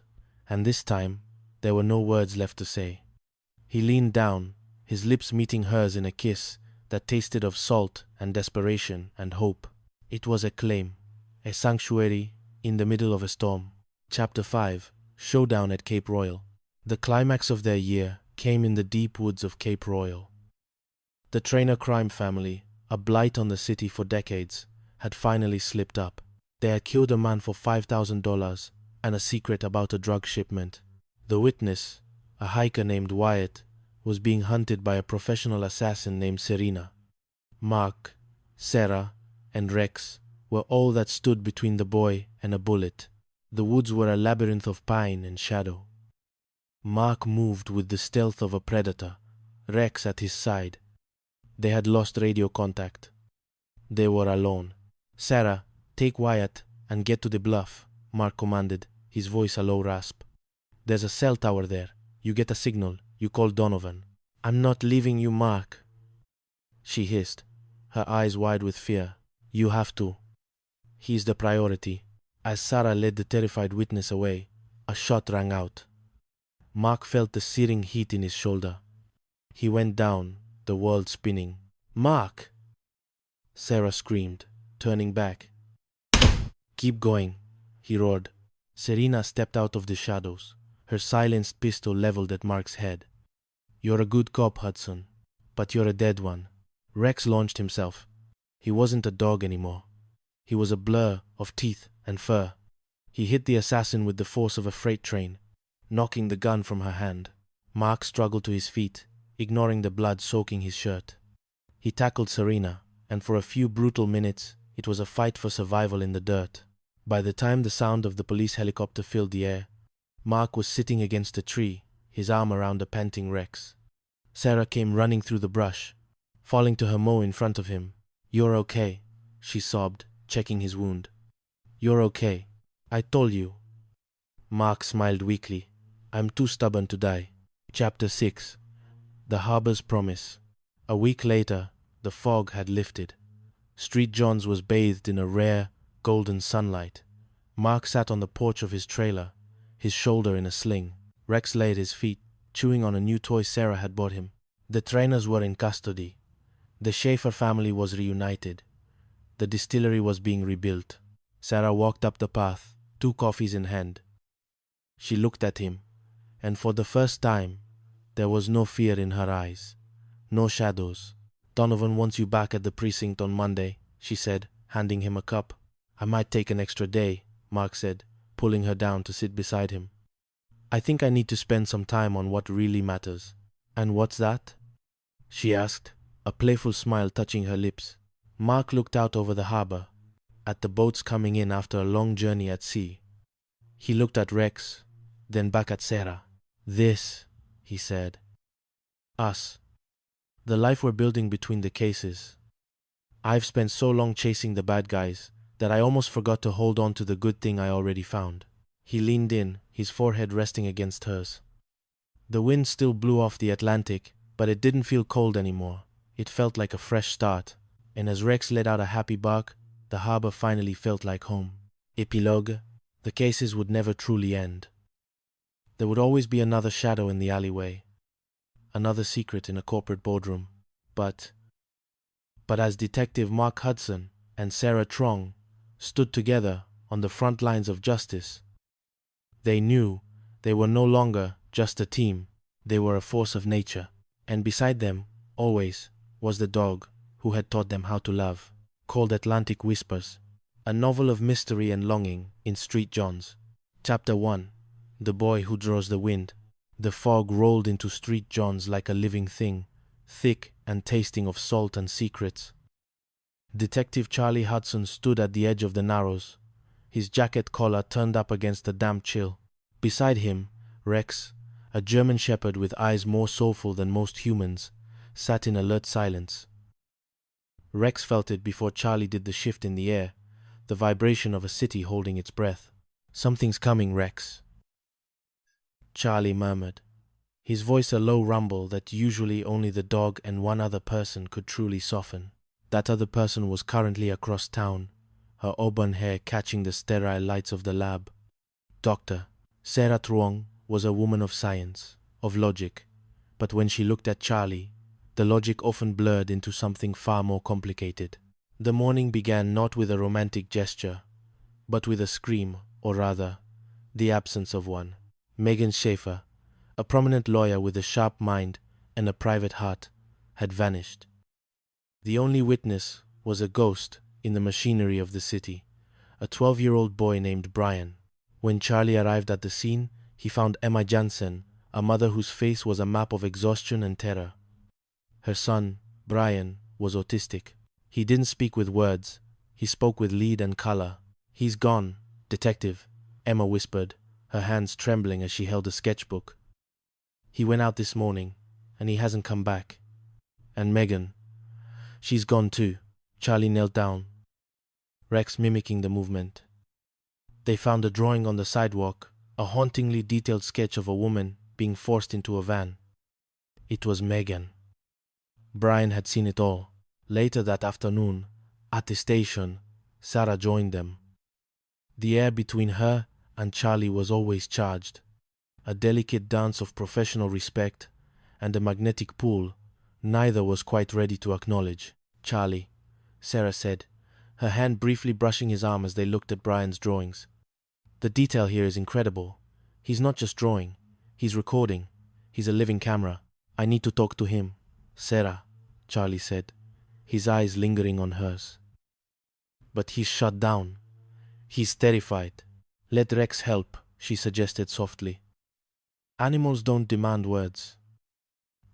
Speaker 17: and this time, there were no words left to say. He leaned down, his lips meeting hers in a kiss that tasted of salt and desperation and hope. It was a claim, a sanctuary in the middle of a storm. Chapter 5. Showdown at Cape Royal. The climax of their year came in the deep woods of Cape Royal. The Trainer crime family, a blight on the city for decades, had finally slipped up. They had killed a man for $5,000 and a secret about a drug shipment. The witness, a hiker named Wyatt, was being hunted by a professional assassin named Serena. Mark, Sarah, and Rex were all that stood between the boy and a bullet. The woods were a labyrinth of pine and shadow. Mark moved with the stealth of a predator, Rex at his side. They had lost radio contact. They were alone. Sarah, take Wyatt and get to the bluff, Mark commanded, his voice a low rasp. There's a cell tower there. You get a signal. You call Donovan. I'm not leaving you, Mark, she hissed, her eyes wide with fear. You have to. He's the priority. As Sarah led the terrified witness away, a shot rang out. Mark felt the searing heat in his shoulder. He went down, the world spinning. Mark! Sarah screamed, turning back. Keep going, he roared. Serena stepped out of the shadows, her silenced pistol leveled at Mark's head. You're a good cop, Hudson, but you're a dead one. Rex launched himself. He wasn't a dog anymore. He was a blur of teeth and fur. He hit the assassin with the force of a freight train, knocking the gun from her hand. Mark struggled to his feet, ignoring the blood soaking his shirt. He tackled Serena, and for a few brutal minutes, it was a fight for survival in the dirt. By the time the sound of the police helicopter filled the air, Mark was sitting against a tree, his arm around a panting Rex. Sarah came running through the brush, falling to her mow in front of him. You're okay, she sobbed, checking his wound. You're okay. I told you. Mark smiled weakly. I'm too stubborn to die. Chapter 6. The Harbor's Promise. A week later, the fog had lifted. Street John's was bathed in a rare, golden sunlight. Mark sat on the porch of his trailer, his shoulder in a sling. Rex lay at his feet, chewing on a new toy Sarah had bought him. The Trainers were in custody. The Schaefer family was reunited. The distillery was being rebuilt. Sarah walked up the path 2 coffees in hand. She looked at him, and for the first time, there was no fear in her eyes. No shadows. "Donovan wants you back at the precinct on Monday," she said, handing him a cup. "I might take an extra day," Mark said, pulling her down to sit beside him. "I think I need to spend some time on what really matters." "And what's that?" she asked, a playful smile touching her lips. Mark looked out over the harbor, at the boats coming in after a long journey at sea. He looked at Rex, then back at Sarah. "This," he said. "Us. The life we're building between the cases. I've spent so long chasing the bad guys that I almost forgot to hold on to the good thing I already found." He leaned in, his forehead resting against hers. The wind still blew off the Atlantic, but it didn't feel cold anymore. It felt like a fresh start, and as Rex let out a happy bark, the harbor finally felt like home. Epilogue: the cases would never truly end. There would always be another shadow in the alleyway, another secret in a corporate boardroom. But as Detective Mark Hudson and Sarah Trong stood together on the front lines of justice, they knew they were no longer just a team. They were a force of nature. And beside them, always, was the dog who had taught them how to love. Called Atlantic Whispers, a novel of mystery and longing in Street Johns. Chapter 1. The Boy Who Draws the Wind. The fog rolled into Street Johns like a living thing, thick and tasting of salt and secrets. Detective Charlie Hudson stood at the edge of the Narrows, his jacket collar turned up against the damp chill. Beside him, Rex, a German shepherd with eyes more soulful than most humans, sat in alert silence. Rex felt it before Charlie did the shift in the air, the vibration of a city holding its breath. "Something's coming, Rex," Charlie murmured, his voice a low rumble that usually only the dog and one other person could truly soften. That other person was currently across town, her auburn hair catching the sterile lights of the lab. Dr. Sarah Truong was a woman of science, of logic, but when she looked at Charlie, the logic often blurred into something far more complicated. The morning began not with a romantic gesture, but with a scream, or rather, the absence of one. Megan Schaefer, a prominent lawyer with a sharp mind and a private heart, had vanished. The only witness was a ghost in the machinery of the city, a 12-year-old boy named Brian. When Charlie arrived at the scene, he found Emma Jansen, a mother whose face was a map of exhaustion and terror. Her son, Brian, was autistic. He didn't speak with words, he spoke with lead and color. "He's gone, Detective," Emma whispered, her hands trembling as she held a sketchbook. "He went out this morning, and he hasn't come back. And Megan, she's gone too." Charlie knelt down, Rex mimicking the movement. They found a drawing on the sidewalk, a hauntingly detailed sketch of a woman being forced into a van. It was Megan. Brian had seen it all. Later that afternoon, at the station, Sarah joined them. The air between her and Charlie was always charged, a delicate dance of professional respect and a magnetic pull neither was quite ready to acknowledge. "Charlie," Sarah said, her hand briefly brushing his arm as they looked at Brian's drawings. "The detail here is incredible. He's not just drawing, he's recording. He's a living camera. I need to talk to him." "Sarah," Charlie said, his eyes lingering on hers. "But he's shut down. He's terrified." "Let Rex help," she suggested softly. "Animals don't demand words.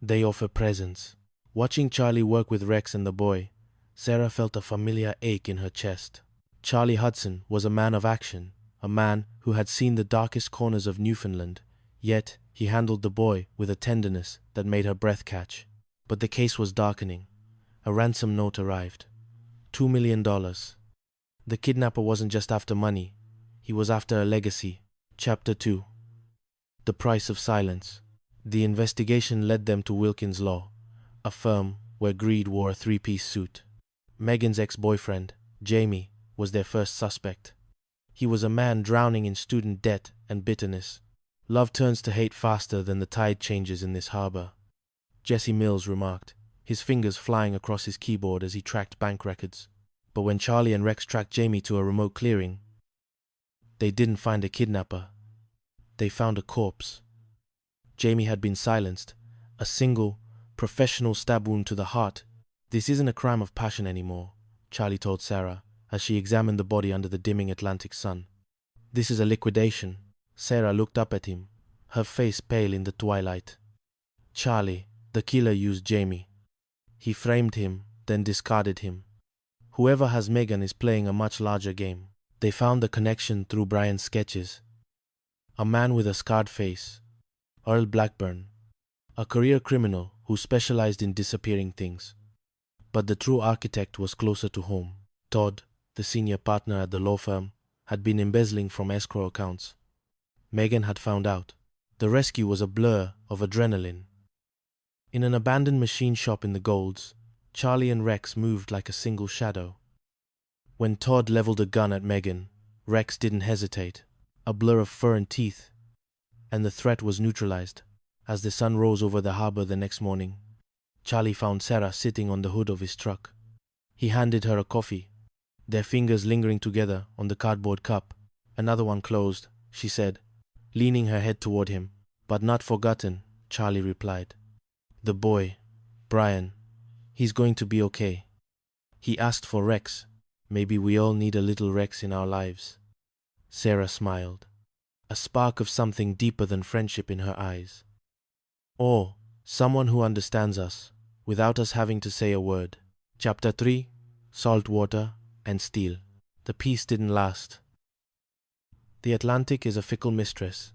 Speaker 17: They offer presence." Watching Charlie work with Rex and the boy, Sarah felt a familiar ache in her chest. Charlie Hudson was a man of action, a man who had seen the darkest corners of Newfoundland, yet he handled the boy with a tenderness that made her breath catch. But the case was darkening. A ransom note arrived. $2 million. The kidnapper wasn't just after money, he was after a legacy. Chapter 2. The Price of Silence. The investigation led them to Wilkins Law, a firm where greed wore a three-piece suit. Megan's ex-boyfriend, Jamie, was their first suspect. He was a man drowning in student debt and bitterness. Love turns to hate faster than the tide changes in this harbor, Jesse Mills remarked, his fingers flying across his keyboard as he tracked bank records. But when Charlie and Rex tracked Jamie to a remote clearing, They didn't find a kidnapper. They found a corpse. Jamie had been silenced. A single, professional stab wound to the heart. This isn't a crime of passion anymore, Charlie told Sarah as she examined the body under the dimming Atlantic sun. This is a liquidation. Sarah looked up at him, her face pale in the twilight. Charlie, the killer used Jamie. He framed him, then discarded him. Whoever has Megan is playing a much larger game. They found the connection through Brian's sketches. A man with a scarred face, Earl Blackburn, a career criminal who specialized in disappearing things. But the true architect was closer to home. Todd, the senior partner at the law firm, had been embezzling from escrow accounts. Megan had found out. The rescue was a blur of adrenaline. In an abandoned machine shop in the Golds, Charlie and Rex moved like a single shadow. When Todd leveled a gun at Megan, Rex didn't hesitate. A blur of fur and teeth, and the threat was neutralized. As the sun rose over the harbor the next morning, Charlie found Sarah sitting on the hood of his truck. He handed her a coffee, their fingers lingering together on the cardboard cup. "Another one closed," she said, leaning her head toward him. "But not forgotten," Charlie replied. "The boy, Brian, he's going to be okay." He asked for Rex. Maybe we all need a little Rex in our lives. Sarah smiled, a spark of something deeper than friendship in her eyes. Or someone who understands us, without us having to say a word. Chapter 3, Salt Water and Steel. The peace didn't last. The Atlantic is a fickle mistress,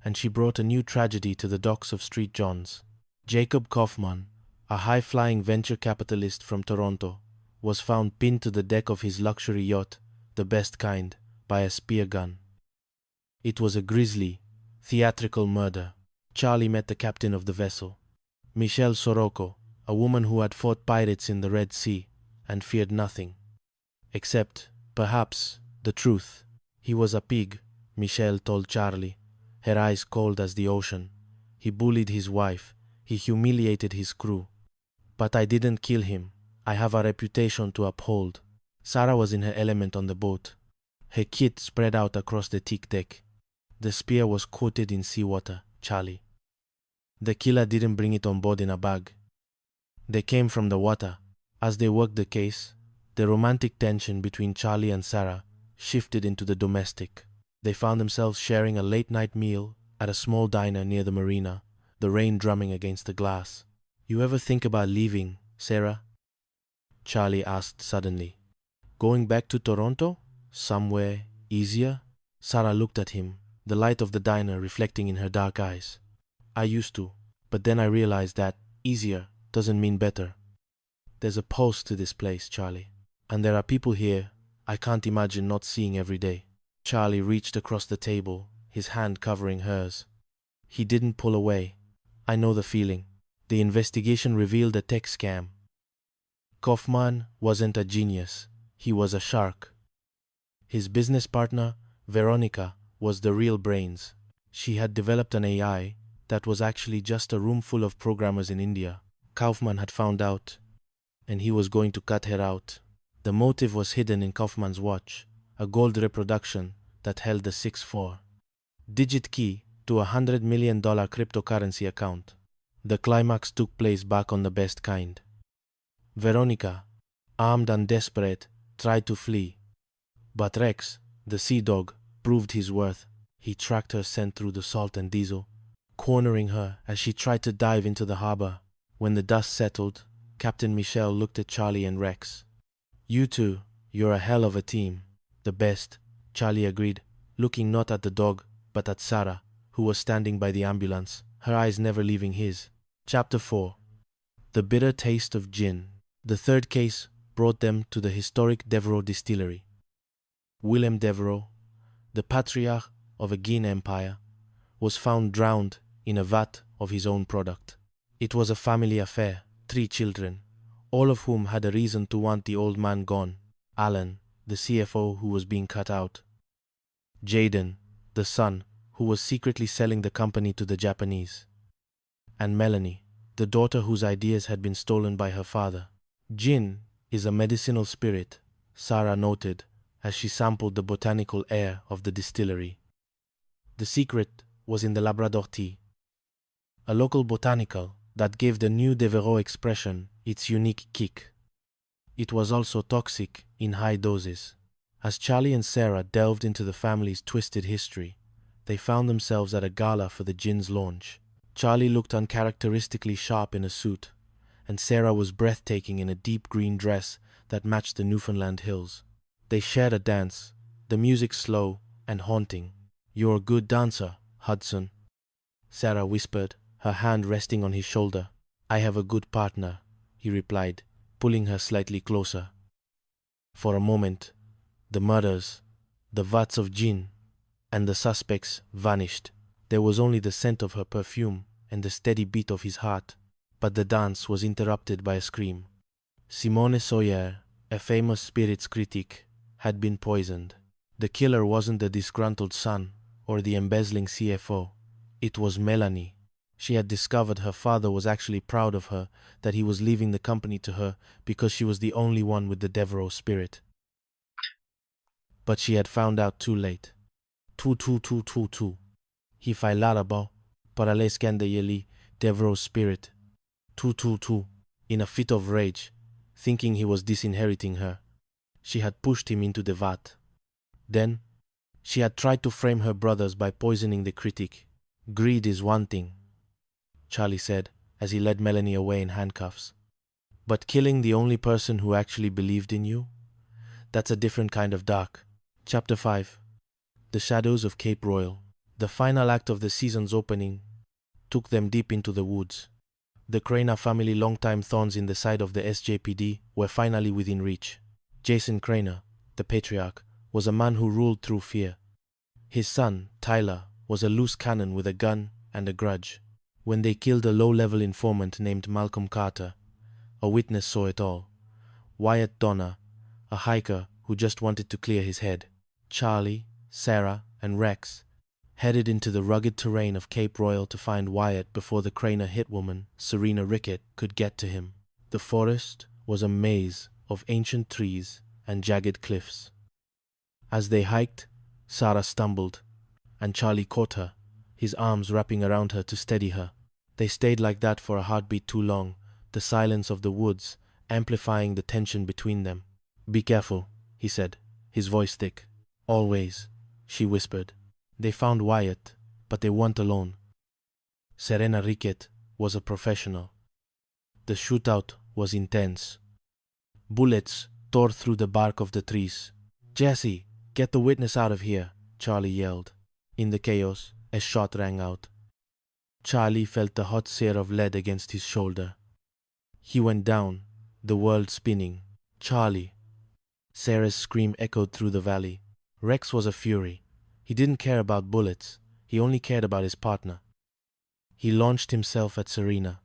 Speaker 17: and she brought a new tragedy to the docks of St. John's. Jacob Kaufman, a high-flying venture capitalist from Toronto, was found pinned to the deck of his luxury yacht, the best kind, by a spear gun. It was a grisly, theatrical murder. Charlie met the captain of the vessel, Michelle Soroko, a woman who had fought pirates in the Red Sea and feared nothing. Except, perhaps, the truth. He was a pig, Michelle told Charlie, her eyes cold as the ocean. He bullied his wife. He humiliated his crew. But I didn't kill him. I have a reputation to uphold. Sarah was in her element on the boat. Her kit spread out across the teak deck. The spear was coated in seawater, Charlie. The killer didn't bring it on board in a bag. They came from the water. As they worked the case, the romantic tension between Charlie and Sarah shifted into the domestic. They found themselves sharing a late-night meal at a small diner near the marina, the rain drumming against the glass. "You ever think about leaving, Sarah?" Charlie asked suddenly. "Going back to Toronto? Somewhere easier?" Sarah looked at him, the light of the diner reflecting in her dark eyes. "I used to, but then I realized that easier doesn't mean better. There's a pulse to this place, Charlie, and there are people here I can't imagine not seeing every day." Charlie reached across the table, his hand covering hers. He didn't pull away. "I know the feeling. The investigation revealed a tech scam. Kaufman wasn't a genius. He was a shark. His business partner, Veronica, was the real brains. She had developed an AI that was actually just a room full of programmers in India. Kaufman had found out, and he was going to cut her out. The motive was hidden in Kaufman's watch, a gold reproduction that held the 6-4 digit key to a $100 million cryptocurrency account. The climax took place back on the best kind. Veronica, armed and desperate, tried to flee. But Rex, the sea dog, proved his worth. He tracked her scent through the salt and diesel, cornering her as she tried to dive into the harbor. When the dust settled, Captain Michelle looked at Charlie and Rex. "You two, you're a hell of a team." "The best," Charlie agreed, looking not at the dog, but at Sarah, who was standing by the ambulance, her eyes never leaving his. Chapter 4. The Bitter Taste of Gin. The third case brought them to the historic Devereux distillery. Willem Devereux, the patriarch of a gin empire, was found drowned in a vat of his own product. It was a family affair, 3 children, all of whom had a reason to want the old man gone. Alan, the CFO who was being cut out. Jaden, the son, who was secretly selling the company to the Japanese. And Melanie, the daughter whose ideas had been stolen by her father. "Gin is a medicinal spirit," Sarah noted, as she sampled the botanical air of the distillery. The secret was in the Labrador tea, a local botanical that gave the new Devereaux expression its unique kick. It was also toxic in high doses. As Charlie and Sarah delved into the family's twisted history, they found themselves at a gala for the gin's launch. Charlie looked uncharacteristically sharp in a suit, and Sarah was breathtaking in a deep green dress that matched the Newfoundland hills. They shared a dance, the music slow and haunting. "You're a good dancer, Hudson," Sarah whispered, her hand resting on his shoulder. "I have a good partner," he replied, pulling her slightly closer. For a moment, the murders, the vats of gin, and the suspects vanished. There was only the scent of her perfume and the steady beat of his heart. But the dance was interrupted by a scream. Simone Sawyer, a famous spirits critic, had been poisoned. The killer wasn't the disgruntled son or the embezzling CFO. It was Melanie. She had discovered her father was actually proud of her, that he was leaving the company to her because she was the only one with the Devereaux spirit. But she had found out too late. Tu. He failarabo, para l'escandayeli Devereaux spirit. Tu. In a fit of rage, thinking he was disinheriting her, she had pushed him into the vat. Then, she had tried to frame her brothers by poisoning the critic. "Greed is one thing," Charlie said as he led Melanie away in handcuffs. "But killing the only person who actually believed in you? That's a different kind of dark." Chapter 5. The Shadows of Cape Royal. The final act of the season's opening took them deep into the woods. The Craner family longtime thorns in the side of the SJPD were finally within reach. Jason Craner, the patriarch, was a man who ruled through fear. His son, Tyler, was a loose cannon with a gun and a grudge. When they killed a low-level informant named Malcolm Carter, a witness saw it all. Wyatt Donner, a hiker who just wanted to clear his head. Charlie, Sarah, and Rex headed into the rugged terrain of Cape Royal to find Wyatt before the Craner hitwoman, Serena Rickett, could get to him. The forest was a maze of ancient trees and jagged cliffs. As they hiked, Sarah stumbled, and Charlie caught her, his arms wrapping around her to steady her. They stayed like that for a heartbeat too long, the silence of the woods amplifying the tension between them. "Be careful," he said, his voice thick. "Always," she whispered. They found Wyatt, but they weren't alone. Serena Rickett was a professional. The shootout was intense. Bullets tore through the bark of the trees. "Jesse, get the witness out of here," Charlie yelled. In the chaos, a shot rang out. Charlie felt the hot sear of lead against his shoulder. He went down, the world spinning. "Charlie!" Sarah's scream echoed through the valley. Rex was a fury. He didn't care about bullets. He only cared about his partner. He launched himself at Serena.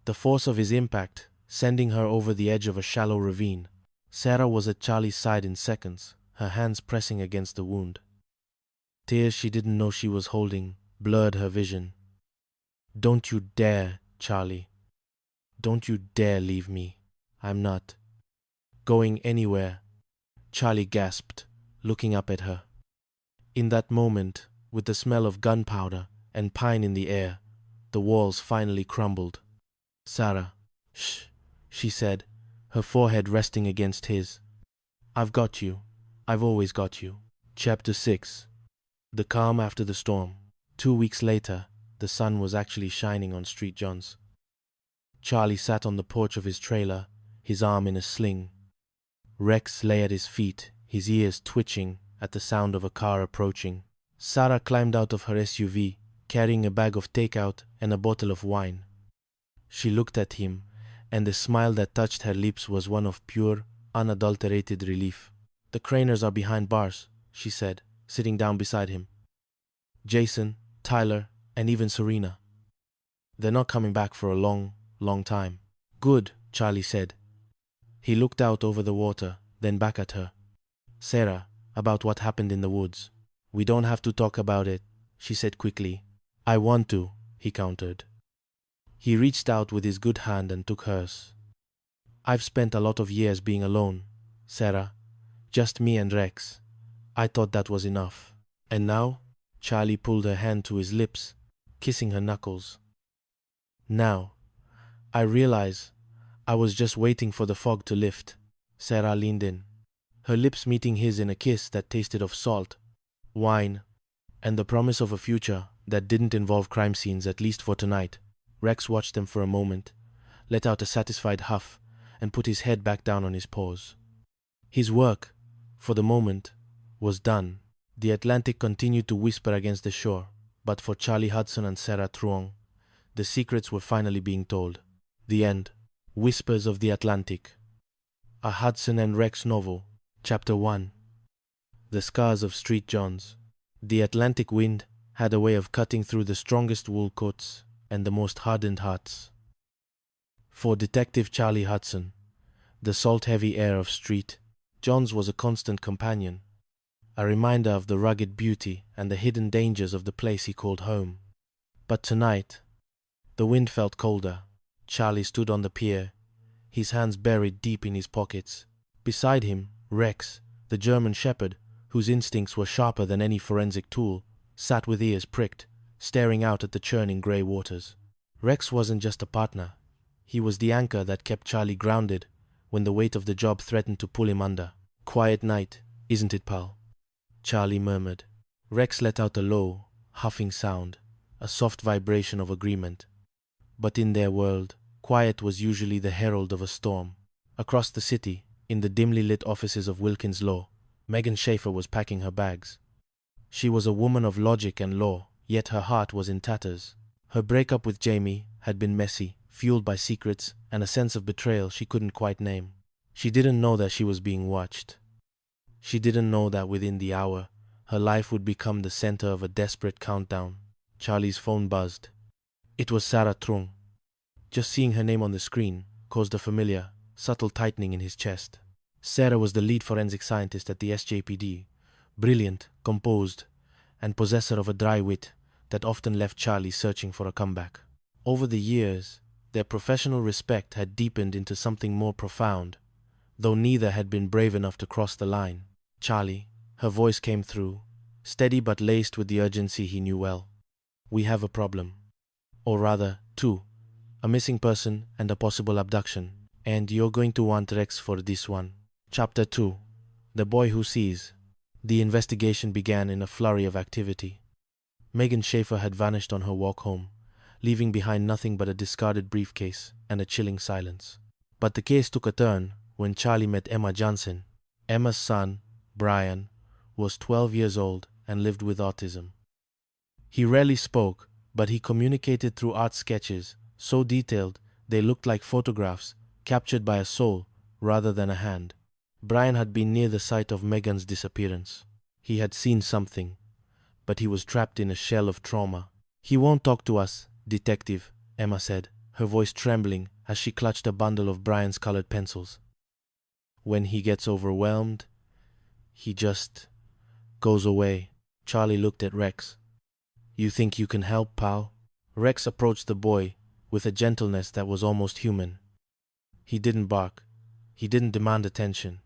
Speaker 17: The force of his impact, sending her over the edge of a shallow ravine. Sarah was at Charlie's side in seconds, her hands pressing against the wound. Tears she didn't know she was holding blurred her vision. "Don't you dare, Charlie. Don't you dare leave me. I'm not going anywhere," Charlie gasped, looking up at her. In that moment, with the smell of gunpowder and pine in the air, the walls finally crumbled. "Sarah, shh," she said, her forehead resting against his. "I've got you. I've always got you." Chapter 6. The calm after the storm. 2 weeks later, the sun was actually shining on Street John's. Charlie sat on the porch of his trailer, his arm in a sling. Rex lay at his feet, his ears twitching at the sound of a car approaching. Sarah climbed out of her SUV, carrying a bag of takeout and a bottle of wine. She looked at him, and the smile that touched her lips was one of pure, unadulterated relief. "The Craners are behind bars," she said, sitting down beside him. "Jason, Tyler, and even Serena. They're not coming back for a long, long time." "Good," Charlie said. He looked out over the water, then back at her. "Sarah, about what happened in the woods." "We don't have to talk about it," she said quickly. "I want to," he countered. He reached out with his good hand and took hers. "I've spent a lot of years being alone, Sarah. Just me and Rex. I thought that was enough. And now, Charlie pulled her hand to his lips, kissing her knuckles. Now, I realize I was just waiting for the fog to lift. Sarah leaned in, her lips meeting his in a kiss that tasted of salt, wine, and the promise of a future that didn't involve crime scenes, at least for tonight. Rex watched them for a moment, let out a satisfied huff, and put his head back down on his paws. His work, for the moment, was done. The Atlantic continued to whisper against the shore, but for Charlie Hudson and Sarah Truong, the secrets were finally being told. The end. Whispers of the Atlantic. A Hudson and Rex novel. Chapter 1. The Scars of Street Johns. The Atlantic wind had a way of cutting through the strongest wool coats and the most hardened hearts. For Detective Charlie Hudson, the salt-heavy air of Street Johns was a constant companion, a reminder of the rugged beauty and the hidden dangers of the place he called home. But tonight, the wind felt colder. Charlie stood on the pier, his hands buried deep in his pockets. Beside him, Rex, the German shepherd, whose instincts were sharper than any forensic tool, sat with ears pricked, staring out at the churning grey waters. Rex wasn't just a partner. He was the anchor that kept Charlie grounded when the weight of the job threatened to pull him under. "Quiet night, isn't it, pal?" Charlie murmured. Rex let out a low, huffing sound, a soft vibration of agreement. But in their world, quiet was usually the herald of a storm. Across the city, in the dimly lit offices of Wilkins Law, Megan Schaefer was packing her bags. She was a woman of logic and law, yet her heart was in tatters. Her breakup with Jamie had been messy, fueled by secrets and a sense of betrayal she couldn't quite name. She didn't know that she was being watched. She didn't know that within the hour, her life would become the center of a desperate countdown. Charlie's phone buzzed. It was Sarah Truong. Just seeing her name on the screen caused a familiar, subtle tightening in his chest. Sarah was the lead forensic scientist at the SJPD, brilliant, composed, and possessor of a dry wit that often left Charlie searching for a comeback. Over the years, their professional respect had deepened into something more profound, though neither had been brave enough to cross the line. "Charlie," her voice came through, steady but laced with the urgency he knew well. "We have a problem. Or rather, two. A missing person and a possible abduction. And you're going to want Rex for this one." Chapter 2. The Boy Who Sees. The investigation began in a flurry of activity. Megan Schaefer had vanished on her walk home, leaving behind nothing but a discarded briefcase and a chilling silence. But the case took a turn when Charlie met Emma Johnson. Emma's son, Brian, was 12 years old and lived with autism. He rarely spoke, but he communicated through art sketches, so detailed they looked like photographs captured by a soul rather than a hand. Brian had been near the site of Megan's disappearance. He had seen something, but he was trapped in a shell of trauma. "He won't talk to us, Detective," Emma said, her voice trembling as she clutched a bundle of Brian's colored pencils. "When he gets overwhelmed, he just goes away." Charlie looked at Rex. "You think you can help, pal?" Rex approached the boy with a gentleness that was almost human. He didn't bark. He didn't demand attention.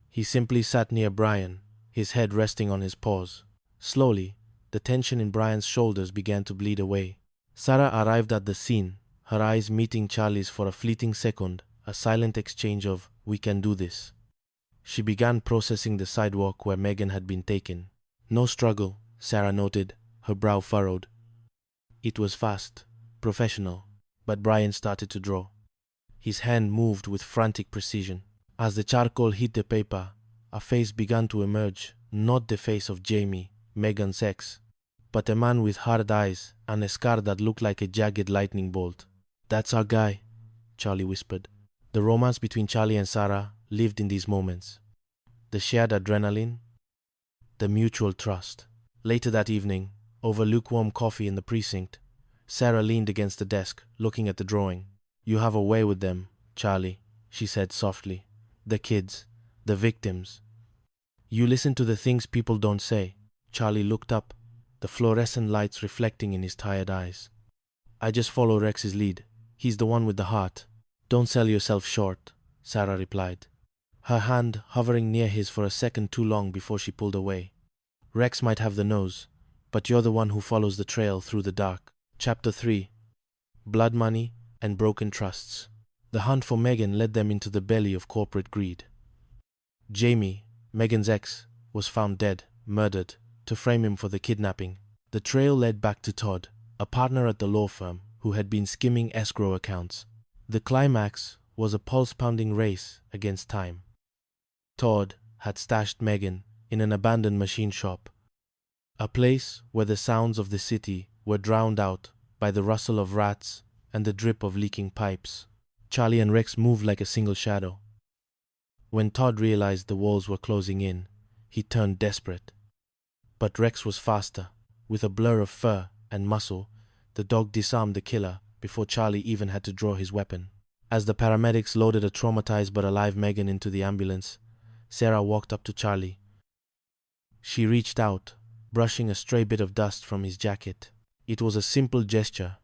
Speaker 17: He simply sat near Brian, his head resting on his paws. Slowly, the tension in Brian's shoulders began to bleed away. Sarah arrived at the scene, her eyes meeting Charlie's for a fleeting second, a silent exchange of, "We can do this." She began processing the sidewalk where Megan had been taken. No struggle, Sarah noted, her brow furrowed. It was fast, professional, but Brian started to draw. His hand moved with frantic precision. As the charcoal hit the paper, a face began to emerge, not the face of Jamie, Megan's ex, but a man with hard eyes and a scar that looked like a jagged lightning bolt. "That's our guy," Charlie whispered. The romance between Charlie and Sarah lived in these moments. The shared adrenaline, the mutual trust. Later that evening, over lukewarm coffee in the precinct, Sarah leaned against the desk, looking at the drawing. "You have a way with them, Charlie," she said softly. "The kids, the victims. You listen to the things people don't say." Charlie looked up, the fluorescent lights reflecting in his tired eyes. "I just follow Rex's lead. He's the one with the heart." "Don't sell yourself short," Sarah replied. her hand hovering near his for a second too long before she pulled away. Rex might have the nose, but you're the one who follows the trail through the dark. Chapter 3. Blood Money and Broken Trusts. The hunt for Megan led them into the belly of corporate greed. Jamie, Megan's ex, was found dead, murdered, to frame him for the kidnapping. The trail led back to Todd, a partner at the law firm, who had been skimming escrow accounts. The climax was a pulse-pounding race against time. Todd had stashed Megan in an abandoned machine shop, a place where the sounds of the city were drowned out by the rustle of rats and the drip of leaking pipes. Charlie and Rex moved like a single shadow. When Todd realized the walls were closing in, he turned desperate. But Rex was faster. With a blur of fur and muscle, the dog disarmed the killer before Charlie even had to draw his weapon. As the paramedics loaded a traumatized but alive Megan into the ambulance, Sarah walked up to Charlie. She reached out, brushing a stray bit of dust from his jacket. It was a simple gesture,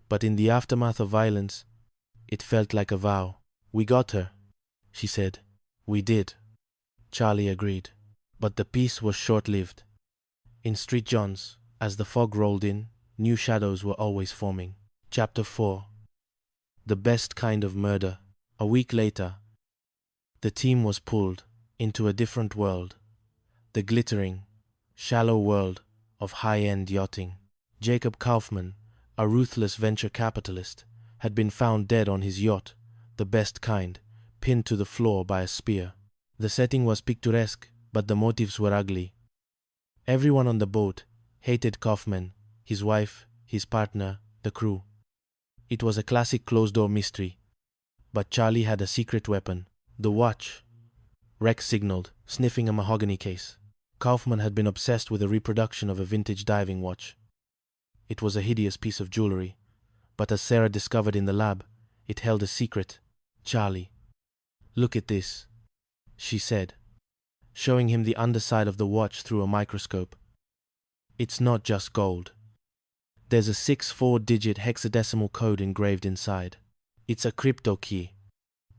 Speaker 17: but in the aftermath of violence, it felt like a vow. "We got her," she said. "We did," Charlie agreed. But the peace was short-lived. In Street John's, as the fog rolled in, new shadows were always forming. Chapter 4. The Best Kind of Murder. A week later, the team was pulled into a different world. The glittering, shallow world of high-end yachting. Jacob Kaufman, a ruthless venture capitalist, had been found dead on his yacht, the best kind, pinned to the floor by a spear. The setting was picturesque, but the motives were ugly. Everyone on the boat hated Kaufman, his wife, his partner, the crew. It was a classic closed-door mystery. But Charlie had a secret weapon, the watch. Rex signaled, sniffing a mahogany case. Kaufman had been obsessed with a reproduction of a vintage diving watch. It was a hideous piece of jewelry, but as Sarah discovered in the lab, it held a secret. "Charlie, look at this," she said, showing him the underside of the watch through a microscope. "It's not just gold. There's a 6 4-digit hexadecimal code engraved inside. It's a crypto key.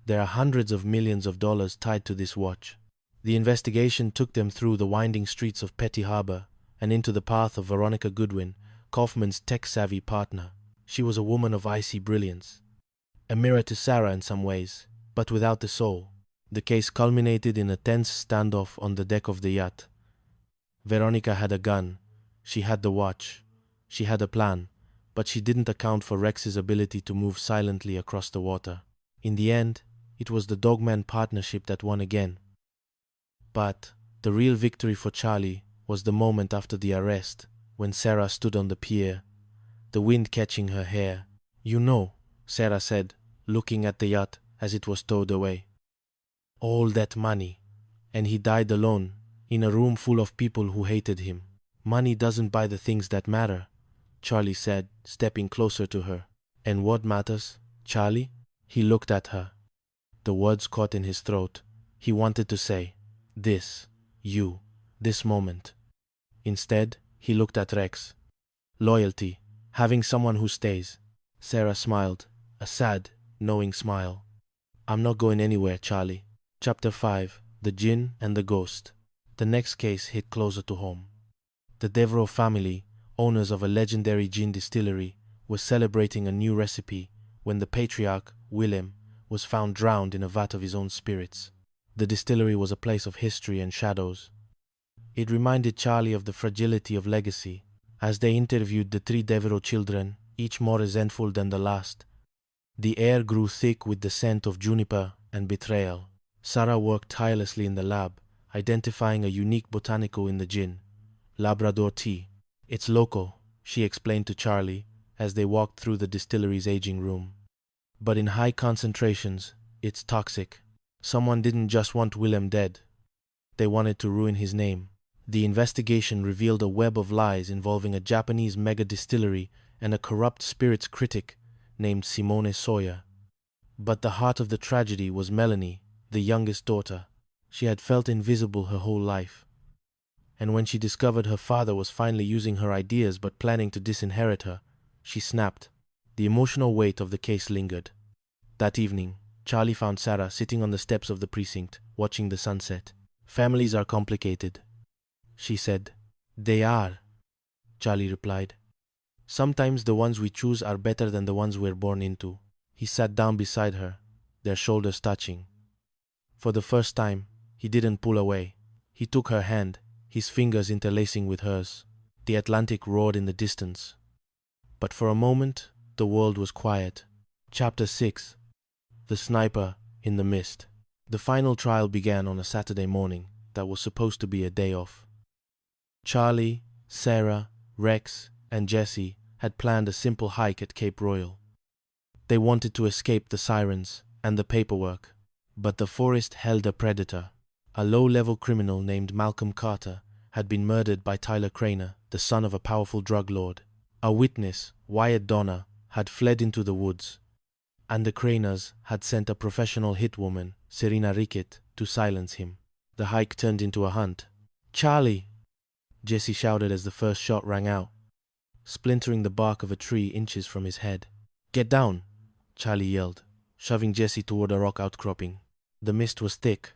Speaker 17: There are hundreds of millions of dollars tied to this watch." The investigation took them through the winding streets of Petty Harbor and into the path of Veronica Goodwin, Kaufman's tech-savvy partner. She was a woman of icy brilliance, a mirror to Sarah in some ways, but without the soul. The case culminated in a tense standoff on the deck of the yacht. Veronica had a gun, she had the watch, she had a plan, but she didn't account for Rex's ability to move silently across the water. In the end, it was the dogman partnership that won again. But the real victory for Charlie was the moment after the arrest, when Sarah stood on the pier, the wind catching her hair. "You know," Sarah said, looking at the yacht as it was towed away. "All that money, and he died alone, in a room full of people who hated him. Money doesn't buy the things that matter," Charlie said, stepping closer to her. "And what matters, Charlie?" He looked at her. The words caught in his throat. He wanted to say, "This, you, this moment." Instead, he looked at Rex. "Loyalty, having someone who stays." Sarah smiled, a sad, knowing smile. "I'm not going anywhere, Charlie." Chapter 5. The Gin and the Ghost. The next case hit closer to home. The Devereaux family, owners of a legendary gin distillery, were celebrating a new recipe when the patriarch, Willem, was found drowned in a vat of his own spirits. The distillery was a place of history and shadows. It reminded Charlie of the fragility of legacy. As they interviewed the 3 Devereaux children, each more resentful than the last, the air grew thick with the scent of juniper and betrayal. Sarah worked tirelessly in the lab, identifying a unique botanical in the gin, Labrador tea. "It's local," she explained to Charlie as they walked through the distillery's aging room. "But in high concentrations, it's toxic. Someone didn't just want Willem dead. They wanted to ruin his name." The investigation revealed a web of lies involving a Japanese mega-distillery and a corrupt spirits critic named Simone Sawyer. But the heart of the tragedy was Melanie, the youngest daughter. She had felt invisible her whole life. And when she discovered her father was finally using her ideas but planning to disinherit her, she snapped. The emotional weight of the case lingered. That evening, Charlie found Sarah sitting on the steps of the precinct, watching the sunset. Families are complicated, she said. They are, Charlie replied. Sometimes the ones we choose are better than the ones we're born into. He sat down beside her, their shoulders touching. For the first time, he didn't pull away. He took her hand, his fingers interlacing with hers. The Atlantic roared in the distance. But for a moment, the world was quiet. Chapter 6. The Sniper in the Mist. The final trial began on a Saturday morning that was supposed to be a day off. Charlie, Sarah, Rex, and Jesse had planned a simple hike at Cape Royal. They wanted to escape the sirens and the paperwork, but the forest held a predator. A low-level criminal named Malcolm Carter had been murdered by Tyler Craner, the son of a powerful drug lord. A witness, Wyatt Donner, had fled into the woods, and the Craners had sent a professional hitwoman, Serena Rickett, to silence him. The hike turned into a hunt. "Charlie!" Jesse shouted as the first shot rang out, splintering the bark of a tree inches from his head. "Get down!" Charlie yelled, shoving Jesse toward a rock outcropping. The mist was thick,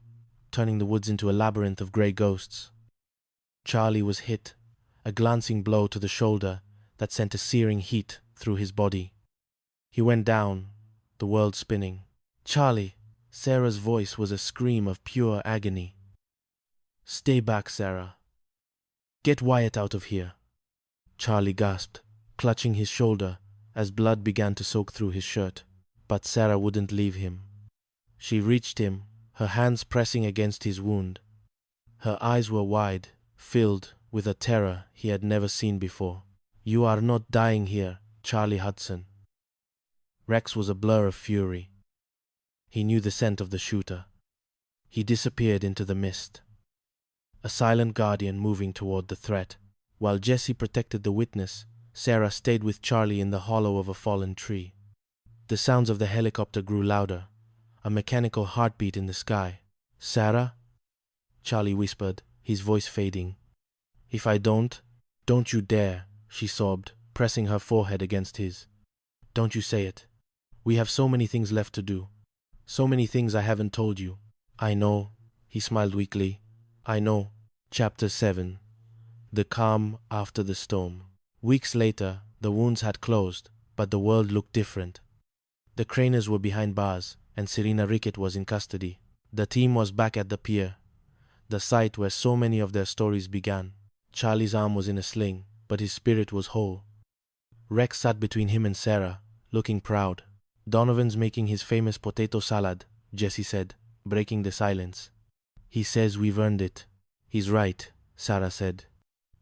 Speaker 17: turning the woods into a labyrinth of grey ghosts. Charlie was hit, a glancing blow to the shoulder that sent a searing heat through his body. He went down, the world spinning. "Charlie!" Sarah's voice was a scream of pure agony. "Stay back, Sarah. Get Wyatt out of here." Charlie gasped, clutching his shoulder as blood began to soak through his shirt. But Sarah wouldn't leave him. She reached him, her hands pressing against his wound. Her eyes were wide, filled with a terror he had never seen before. "You are not dying here, Charlie Hudson." Rex was a blur of fury. He knew the scent of the shooter. He disappeared into the mist, a silent guardian moving toward the threat. While Jesse protected the witness, Sarah stayed with Charlie in the hollow of a fallen tree. The sounds of the helicopter grew louder, a mechanical heartbeat in the sky. "Sarah?" Charlie whispered, his voice fading. "If I don't you dare," she sobbed, pressing her forehead against his. "Don't you say it. We have so many things left to do. So many things I haven't told you." "I know," he smiled weakly. "I know." Chapter 7. The Calm After the Storm. Weeks later, the wounds had closed, but the world looked different. The Craners were behind bars, and Serena Rickett was in custody. The team was back at the pier, the site where so many of their stories began. Charlie's arm was in a sling, but his spirit was whole. Rex sat between him and Sarah, looking proud. "Donovan's making his famous potato salad," Jesse said, breaking the silence. "He says we've earned it." "He's right," Sarah said.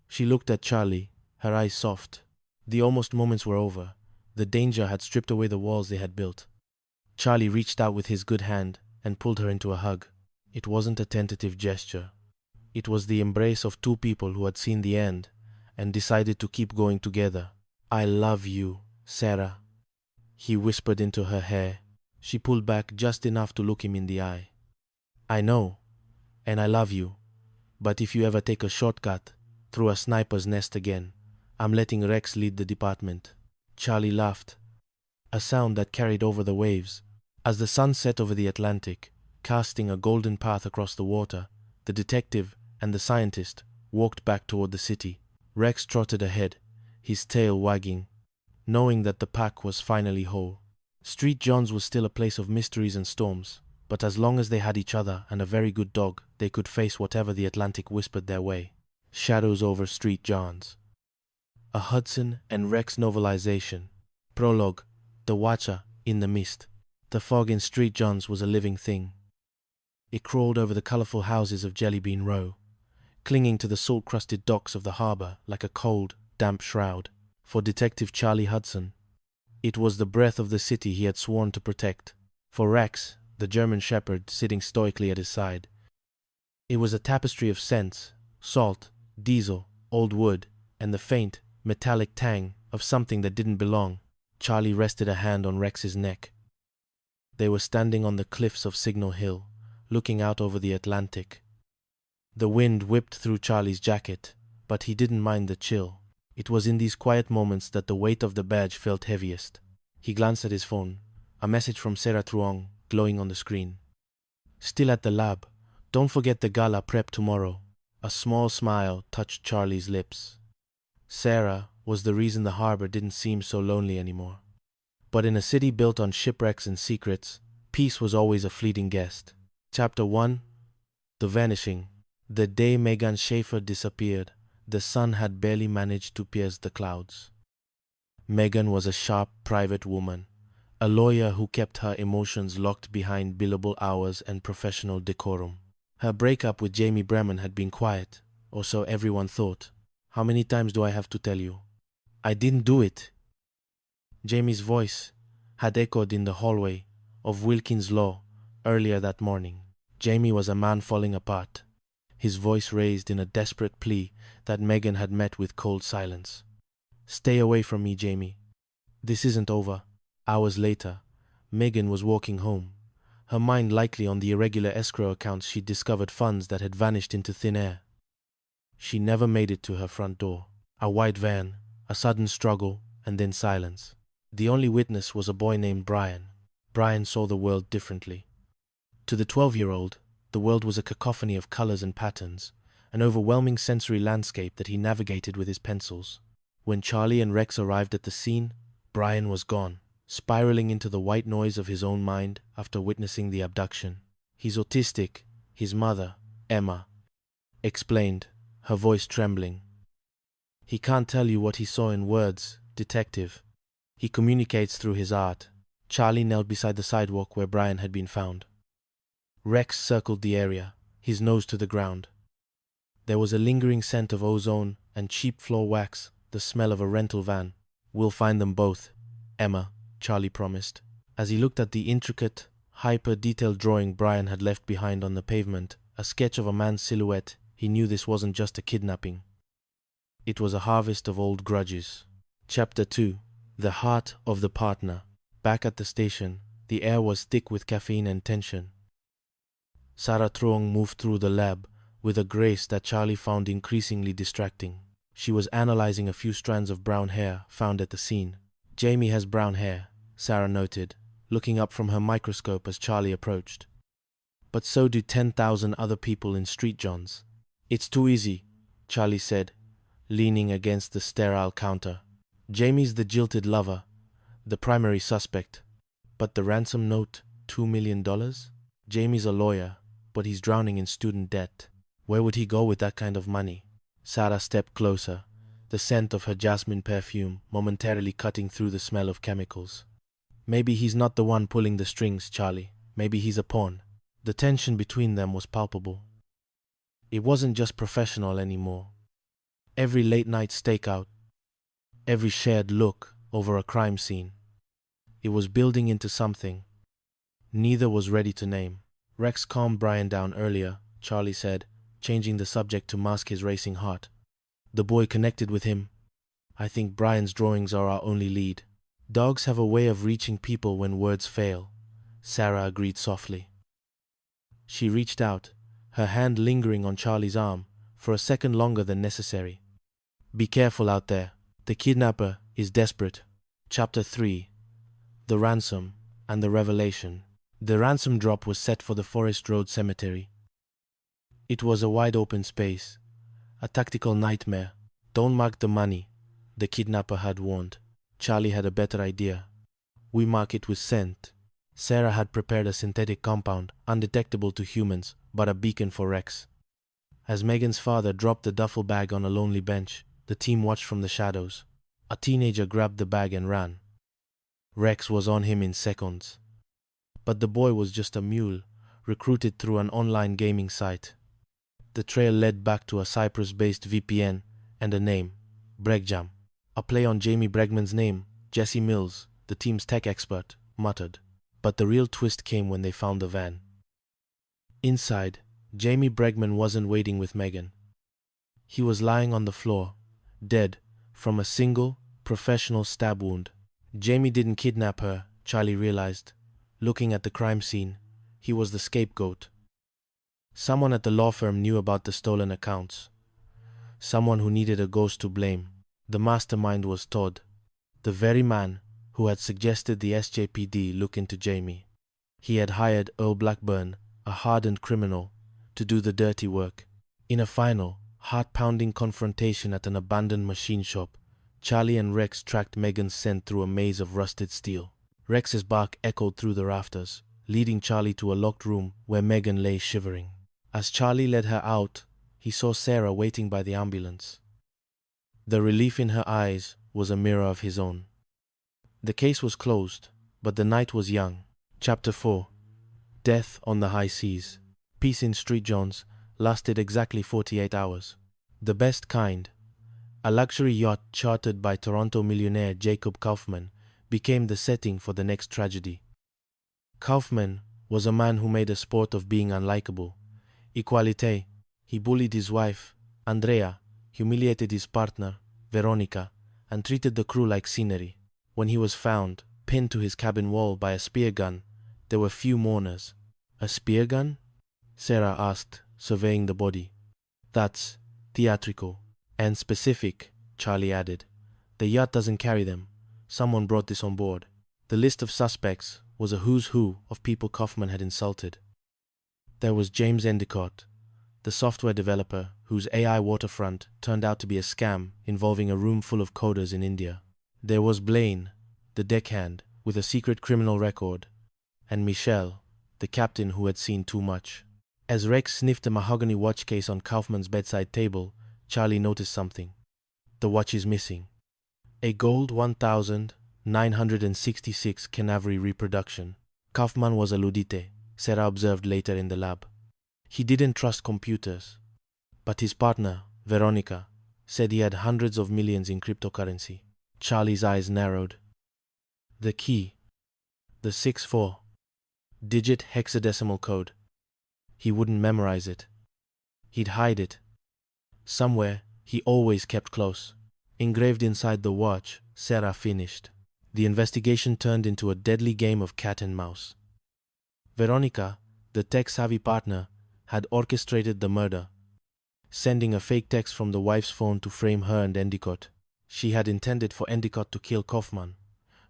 Speaker 17: She looked at Charlie, her eyes soft. The almost moments were over. The danger had stripped away the walls they had built. Charlie reached out with his good hand and pulled her into a hug. It wasn't a tentative gesture. It was the embrace of two people who had seen the end and decided to keep going together. "I love you, Sarah," he whispered into her hair. She pulled back just enough to look him in the eye. "I know, and I love you, but if you ever take a shortcut through a sniper's nest again, I'm letting Rex lead the department." Charlie laughed, a sound that carried over the waves. As the sun set over the Atlantic, casting a golden path across the water, the detective and the scientist walked back toward the city. Rex trotted ahead, his tail wagging, knowing that the pack was finally whole. Street John's was still a place of mysteries and storms, but as long as they had each other and a very good dog, they could face whatever the Atlantic whispered their way. Shadows over Street John's. A Hudson and Rex novelization. Prologue. The Watcher in the Mist. The fog in Street John's was a living thing. It crawled over the colorful houses of Jellybean Row, clinging to the salt-crusted docks of the harbor like a cold, damp shroud. For Detective Charlie Hudson, it was the breath of the city he had sworn to protect. For Rex, the German shepherd sitting stoically at his side, it was a tapestry of scents: salt, diesel, old wood, and the faint, metallic tang of something that didn't belong. Charlie rested a hand on Rex's neck. They were standing on the cliffs of Signal Hill, looking out over the Atlantic. The wind whipped through Charlie's jacket, but he didn't mind the chill. It was in these quiet moments that the weight of the badge felt heaviest. He glanced at his phone. A message from Sarah Truong, glowing on the screen. Still at the lab. Don't forget the gala prep tomorrow. A small smile touched Charlie's lips. Sarah was the reason the harbor didn't seem so lonely anymore. But in a city built on shipwrecks and secrets, peace was always a fleeting guest. Chapter 1. The Vanishing. The day Megan Schaefer disappeared, the sun had barely managed to pierce the clouds. Megan was a sharp, private woman, a lawyer who kept her emotions locked behind billable hours and professional decorum. Her breakup with Jamie Bremen had been quiet, or so everyone thought. How many times do I have to tell you? I didn't do it. Jamie's voice had echoed in the hallway of Wilkins Law earlier that morning. Jamie was a man falling apart, his voice raised in a desperate plea that Megan had met with cold silence. Stay away from me, Jamie. This isn't over. Hours later, Megan was walking home, her mind likely on the irregular escrow accounts she'd discovered funds that had vanished into thin air. She never made it to her front door. A white van, a sudden struggle, and then silence. The only witness was a boy named Brian. Brian saw the world differently. To the 12-year-old, the world was a cacophony of colors and patterns, an overwhelming sensory landscape that he navigated with his pencils. When Charlie and Rex arrived at the scene, Brian was gone, spiraling into the white noise of his own mind after witnessing the abduction. He's autistic, his mother, Emma, explained, her voice trembling. He can't tell you what he saw in words, detective. He communicates through his art. Charlie knelt beside the sidewalk where Brian had been found. Rex circled the area, his nose to the ground. There was a lingering scent of ozone and cheap floor wax, the smell of a rental van. We'll find them both, Emma, Charlie promised. As he looked at the intricate, hyper-detailed drawing Brian had left behind on the pavement, a sketch of a man's silhouette, he knew this wasn't just a kidnapping. It was a harvest of old grudges. Chapter 2. The Heart of the Partner. Back at the station, the air was thick with caffeine and tension. Sarah Truong moved through the lab with a grace that Charlie found increasingly distracting. She was analyzing a few strands of brown hair found at the scene. Jamie has brown hair, Sarah noted, looking up from her microscope as Charlie approached. But so do 10,000 other people in Street Johns. It's too easy, Charlie said, leaning against the sterile counter. Jamie's the jilted lover, the primary suspect. But the ransom note, $2 million? Jamie's a lawyer, but he's drowning in student debt. Where would he go with that kind of money? Sarah stepped closer, the scent of her jasmine perfume momentarily cutting through the smell of chemicals. Maybe he's not the one pulling the strings, Charlie. Maybe he's a pawn. The tension between them was palpable. It wasn't just professional anymore. Every late-night stakeout, every shared look over a crime scene, it was building into something neither was ready to name. Rex calmed Brian down earlier, Charlie said, changing the subject to mask his racing heart. The boy connected with him. I think Brian's drawings are our only lead. Dogs have a way of reaching people when words fail, Sarah agreed softly. She reached out, her hand lingering on Charlie's arm for a second longer than necessary. Be careful out there. The kidnapper is desperate. Chapter 3. The Ransom and the Revelation. The ransom drop was set for the Forest Road Cemetery. It was a wide-open space, a tactical nightmare. Don't mark the money, the kidnapper had warned. Charlie had a better idea. We mark it with scent. Sarah had prepared a synthetic compound, undetectable to humans, but a beacon for Rex. As Megan's father dropped the duffel bag on a lonely bench, the team watched from the shadows. A teenager grabbed the bag and ran. Rex was on him in seconds. But the boy was just a mule, recruited through an online gaming site. The trail led back to a Cyprus-based VPN and a name, Bregjam. A play on Jamie Bregman's name, Jesse Mills, the team's tech expert, muttered. But the real twist came when they found the van. Inside, Jamie Bregman wasn't waiting with Megan. He was lying on the floor, dead, from a single, professional stab wound. Jamie didn't kidnap her, Charlie realized. Looking at the crime scene, he was the scapegoat. Someone at the law firm knew about the stolen accounts. Someone who needed a ghost to blame. The mastermind was Todd, the very man who had suggested the SJPD look into Jamie. He had hired Earl Blackburn, a hardened criminal, to do the dirty work. In a final, heart-pounding confrontation at an abandoned machine shop, Charlie and Rex tracked Megan's scent through a maze of rusted steel. Rex's bark echoed through the rafters, leading Charlie to a locked room where Megan lay shivering. As Charlie led her out, he saw Sarah waiting by the ambulance. The relief in her eyes was a mirror of his own. The case was closed, but the night was young. Chapter 4. Death on the High Seas. Peace in Street Johns lasted exactly 48 hours. The Best Kind, a luxury yacht chartered by Toronto millionaire Jacob Kaufman, became the setting for the next tragedy. Kaufman was a man who made a sport of being unlikable. Equalité, he bullied his wife, Andrea, humiliated his partner, Veronica, and treated the crew like scenery. When he was found, pinned to his cabin wall by a spear gun, there were few mourners. A spear gun? Sarah asked, surveying the body. That's theatrical. And specific, Charlie added. The yacht doesn't carry them. Someone brought this on board. The list of suspects was a who's who of people Kaufman had insulted. There was James Endicott, the software developer whose AI waterfront turned out to be a scam involving a room full of coders in India. There was Blaine, the deckhand with a secret criminal record, and Michelle, the captain who had seen too much. As Rex sniffed a mahogany watch case on Kaufman's bedside table, Charlie noticed something. The watch is missing. A gold 1966 Canavri reproduction. Kaufman was a ludite, Sarah observed later in the lab. He didn't trust computers. But his partner, Veronica, said he had hundreds of millions in cryptocurrency. Charlie's eyes narrowed. The key. The 64-digit hexadecimal code. He wouldn't memorize it. He'd hide it. Somewhere he always kept close. Engraved inside the watch, Sarah finished. The investigation turned into a deadly game of cat and mouse. Veronica, the tech-savvy partner, had orchestrated the murder, sending a fake text from the wife's phone to frame her and Endicott. She had intended for Endicott to kill Kaufman,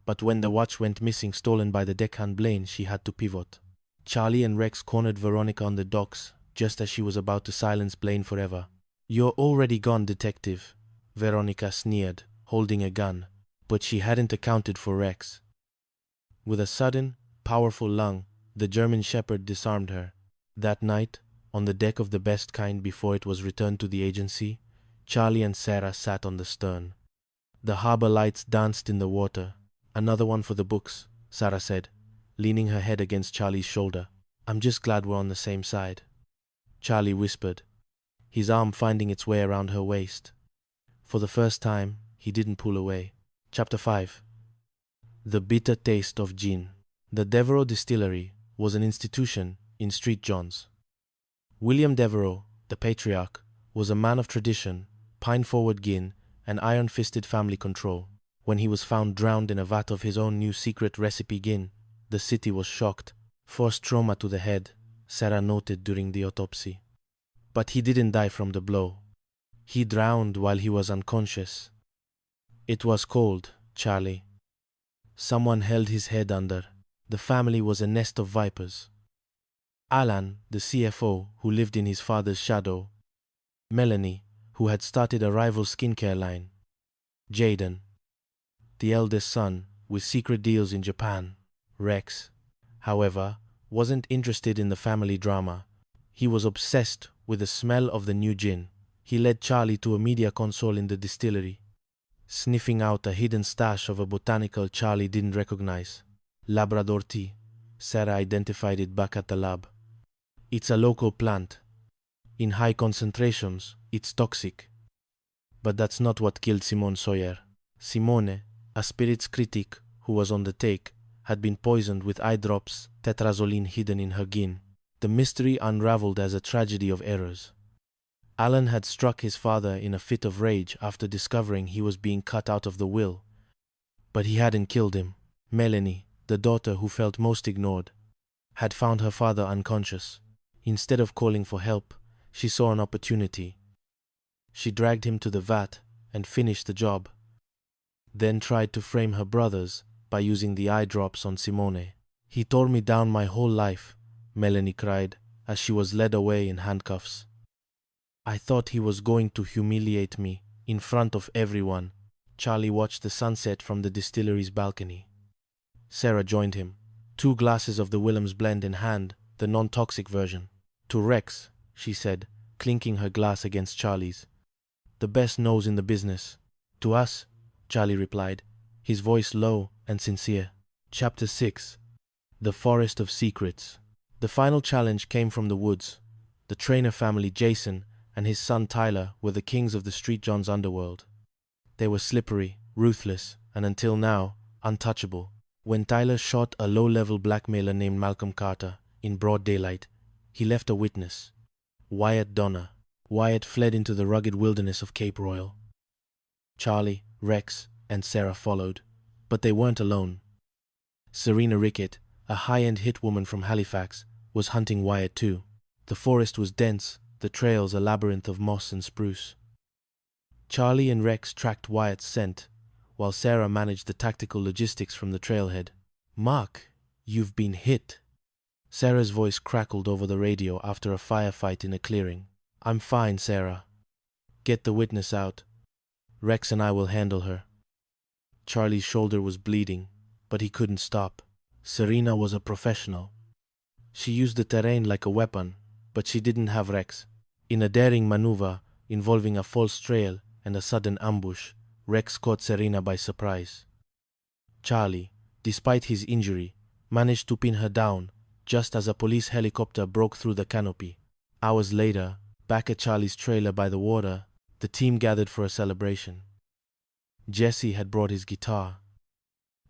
Speaker 17: but when the watch went missing stolen by the deckhand Blaine, she had to pivot. Charlie and Rex cornered Veronica on the docks just as she was about to silence Blaine forever. "You're already gone, detective," Veronica sneered, holding a gun, but she hadn't accounted for Rex. With a sudden, powerful lung, the German Shepherd disarmed her. That night, on the deck of the Best Kind before it was returned to the agency, Charlie and Sarah sat on the stern. The harbor lights danced in the water. "Another one for the books," Sarah said, leaning her head against Charlie's shoulder. "I'm just glad we're on the same side." Charlie whispered, his arm finding its way around her waist. For the first time, he didn't pull away. Chapter 5. The Bitter Taste of Gin. The Devereux Distillery was an institution in Street Johns. William Devereux, the patriarch, was a man of tradition, pine-forward gin, and iron-fisted family control. When he was found drowned in a vat of his own new secret recipe gin, the city was shocked. Forced trauma to the head, Sarah noted during the autopsy. But he didn't die from the blow. He drowned while he was unconscious. It was cold, Charlie. Someone held his head under. The family was a nest of vipers. Alan, the CFO, who lived in his father's shadow. Melanie, who had started a rival skincare line. Jaden, the eldest son, with secret deals in Japan. Rex, however, wasn't interested in the family drama. He was obsessed with the smell of the new gin. He led Charlie to a media console in the distillery, sniffing out a hidden stash of a botanical Charlie didn't recognize. Labrador tea. Sarah identified it back at the lab. It's a local plant. In high concentrations, it's toxic. But that's not what killed Simone Sawyer. Simone, a spirits critic who was on the take, had been poisoned with eye drops, tetrazoline hidden in her gin. The mystery unraveled as a tragedy of errors. Alan had struck his father in a fit of rage after discovering he was being cut out of the will. But he hadn't killed him. Melanie, the daughter who felt most ignored, had found her father unconscious. Instead of calling for help, she saw an opportunity. She dragged him to the vat and finished the job, then tried to frame her brothers by using the eye drops on Simone. He tore me down my whole life, Melanie cried as she was led away in handcuffs. I thought he was going to humiliate me in front of everyone. Charlie watched the sunset from the distillery's balcony. Sarah joined him, 2 glasses of the Willem's blend in hand, the non-toxic version. To Rex, she said, clinking her glass against Charlie's. The best nose in the business. To us, Charlie replied, his voice low and sincere. Chapter 6. The Forest of Secrets. The final challenge came from the woods. The Trainer family, Jason, and his son Tyler were the kings of the Street John's underworld. They were slippery, ruthless, and until now, untouchable. When Tyler shot a low-level blackmailer named Malcolm Carter in broad daylight, he left a witness, Wyatt Donner. Wyatt fled into the rugged wilderness of Cape Royal. Charlie, Rex, and Sarah followed, but they weren't alone. Serena Rickett, a high-end hit woman from Halifax, was hunting Wyatt too. The forest was dense, the trails a labyrinth of moss and spruce. Charlie and Rex tracked Wyatt's scent, while Sarah managed the tactical logistics from the trailhead. Mark, you've been hit. Sarah's voice crackled over the radio after a firefight in a clearing. I'm fine, Sarah. Get the witness out. Rex and I will handle her. Charlie's shoulder was bleeding, but he couldn't stop. Serena was a professional. She used the terrain like a weapon, but she didn't have Rex. In a daring maneuver involving a false trail and a sudden ambush, Rex caught Serena by surprise. Charlie, despite his injury, managed to pin her down just as a police helicopter broke through the canopy. Hours later, back at Charlie's trailer by the water, the team gathered for a celebration. Jesse had brought his guitar,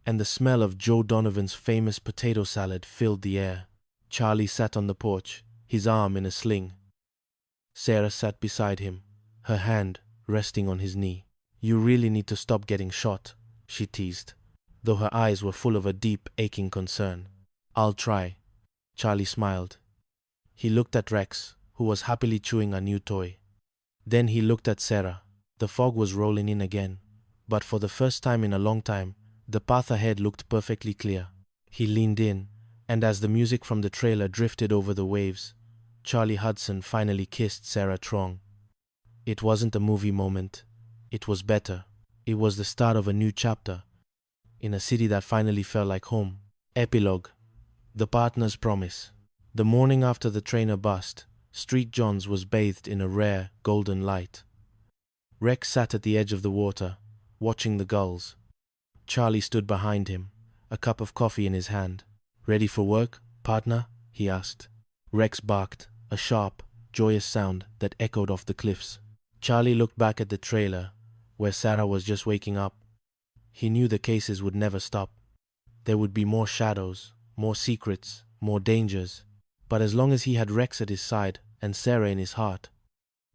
Speaker 17: and the smell of Joe Donovan's famous potato salad filled the air. Charlie sat on the porch, his arm in a sling. Sarah sat beside him, her hand resting on his knee. You really need to stop getting shot, she teased, though her eyes were full of a deep, aching concern. I'll try. Charlie smiled. He looked at Rex, who was happily chewing a new toy. Then he looked at Sarah. The fog was rolling in again, but for the first time in a long time, the path ahead looked perfectly clear. He leaned in, and as the music from the trailer drifted over the waves, Charlie Hudson finally kissed Sarah Trong. It wasn't a movie moment. It was better. It was the start of a new chapter, in a city that finally felt like home. Epilogue. The Partner's Promise. The morning after the trainer bust, Street John's was bathed in a rare, golden light. Rex sat at the edge of the water, watching the gulls. Charlie stood behind him, a cup of coffee in his hand. Ready for work, partner? He asked. Rex barked, a sharp, joyous sound that echoed off the cliffs. Charlie looked back at the trailer, where Sarah was just waking up. He knew the cases would never stop. There would be more shadows, more secrets, more dangers. But as long as he had Rex at his side and Sarah in his heart,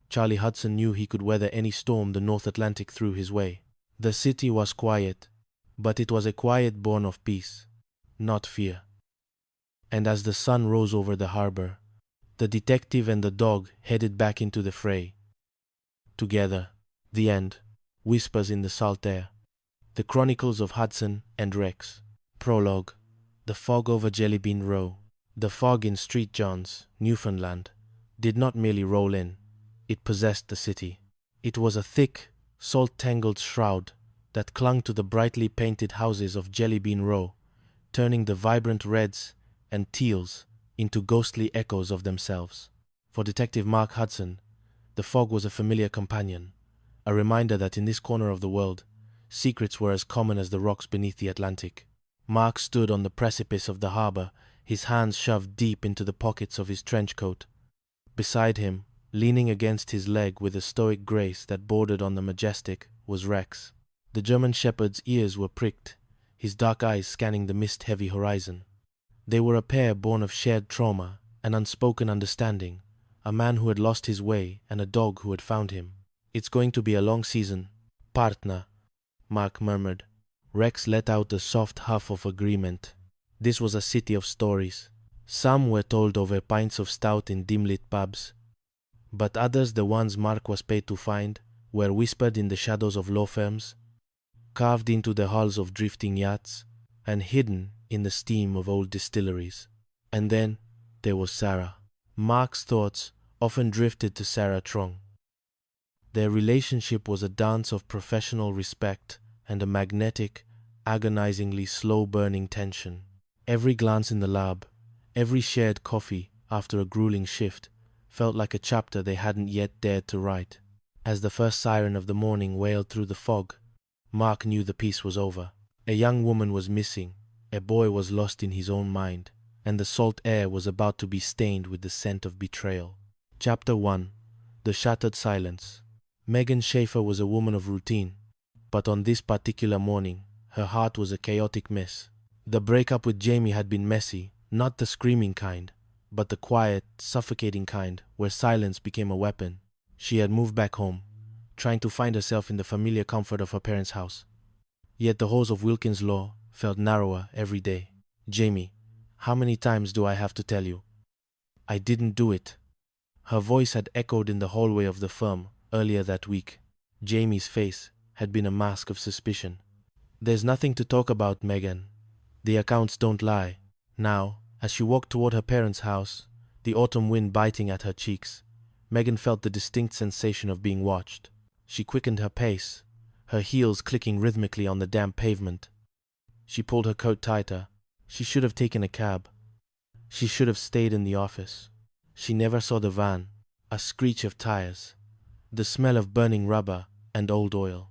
Speaker 17: Charlie Hudson knew he could weather any storm the North Atlantic threw his way. The city was quiet, but it was a quiet born of peace, not fear. And as the sun rose over the harbor, the detective and the dog headed back into the fray. Together, the end, whispers in the salt air. The Chronicles of Hudson and Rex. Prologue. The fog over Jellybean Row. The fog in Street John's, Newfoundland, did not merely roll in. It possessed the city. It was a thick, salt-tangled shroud that clung to the brightly painted houses of Jellybean Row, turning the vibrant reds and teals into ghostly echoes of themselves. For Detective Mark Hudson, the fog was a familiar companion, a reminder that in this corner of the world, secrets were as common as the rocks beneath the Atlantic. Mark stood on the precipice of the harbor, his hands shoved deep into the pockets of his trench coat. Beside him, leaning against his leg with a stoic grace that bordered on the majestic, was Rex. The German shepherd's ears were pricked, his dark eyes scanning the mist-heavy horizon. They were a pair born of shared trauma and unspoken understanding, a man who had lost his way and a dog who had found him. It's going to be a long season, partner, Mark murmured. Rex let out a soft huff of agreement. This was a city of stories. Some were told over pints of stout in dim-lit pubs, but others, the ones Mark was paid to find, were whispered in the shadows of law firms, carved into the hulls of drifting yachts, and hidden in the steam of old distilleries. And then there was Sarah. Mark's thoughts often drifted to Sarah Trong. Their relationship was a dance of professional respect and a magnetic, agonizingly slow-burning tension. Every glance in the lab, every shared coffee after a grueling shift, felt like a chapter they hadn't yet dared to write. As the first siren of the morning wailed through the fog, Mark knew the piece was over. A young woman was missing, a boy was lost in his own mind, and the salt air was about to be stained with the scent of betrayal. Chapter 1. The Shattered Silence. Megan Schaefer was a woman of routine, but on this particular morning, her heart was a chaotic mess. The breakup with Jamie had been messy, not the screaming kind, but the quiet, suffocating kind where silence became a weapon. She had moved back home, trying to find herself in the familiar comfort of her parents' house. Yet the halls of Wilkins Law felt narrower every day. Jamie, how many times do I have to tell you? I didn't do it. Her voice had echoed in the hallway of the firm earlier that week. Jamie's face had been a mask of suspicion. There's nothing to talk about, Megan. The accounts don't lie. Now, as she walked toward her parents' house, the autumn wind biting at her cheeks, Megan felt the distinct sensation of being watched. She quickened her pace, her heels clicking rhythmically on the damp pavement. She pulled her coat tighter. She should have taken a cab. She should have stayed in the office. She never saw the van, a screech of tires, the smell of burning rubber and old oil.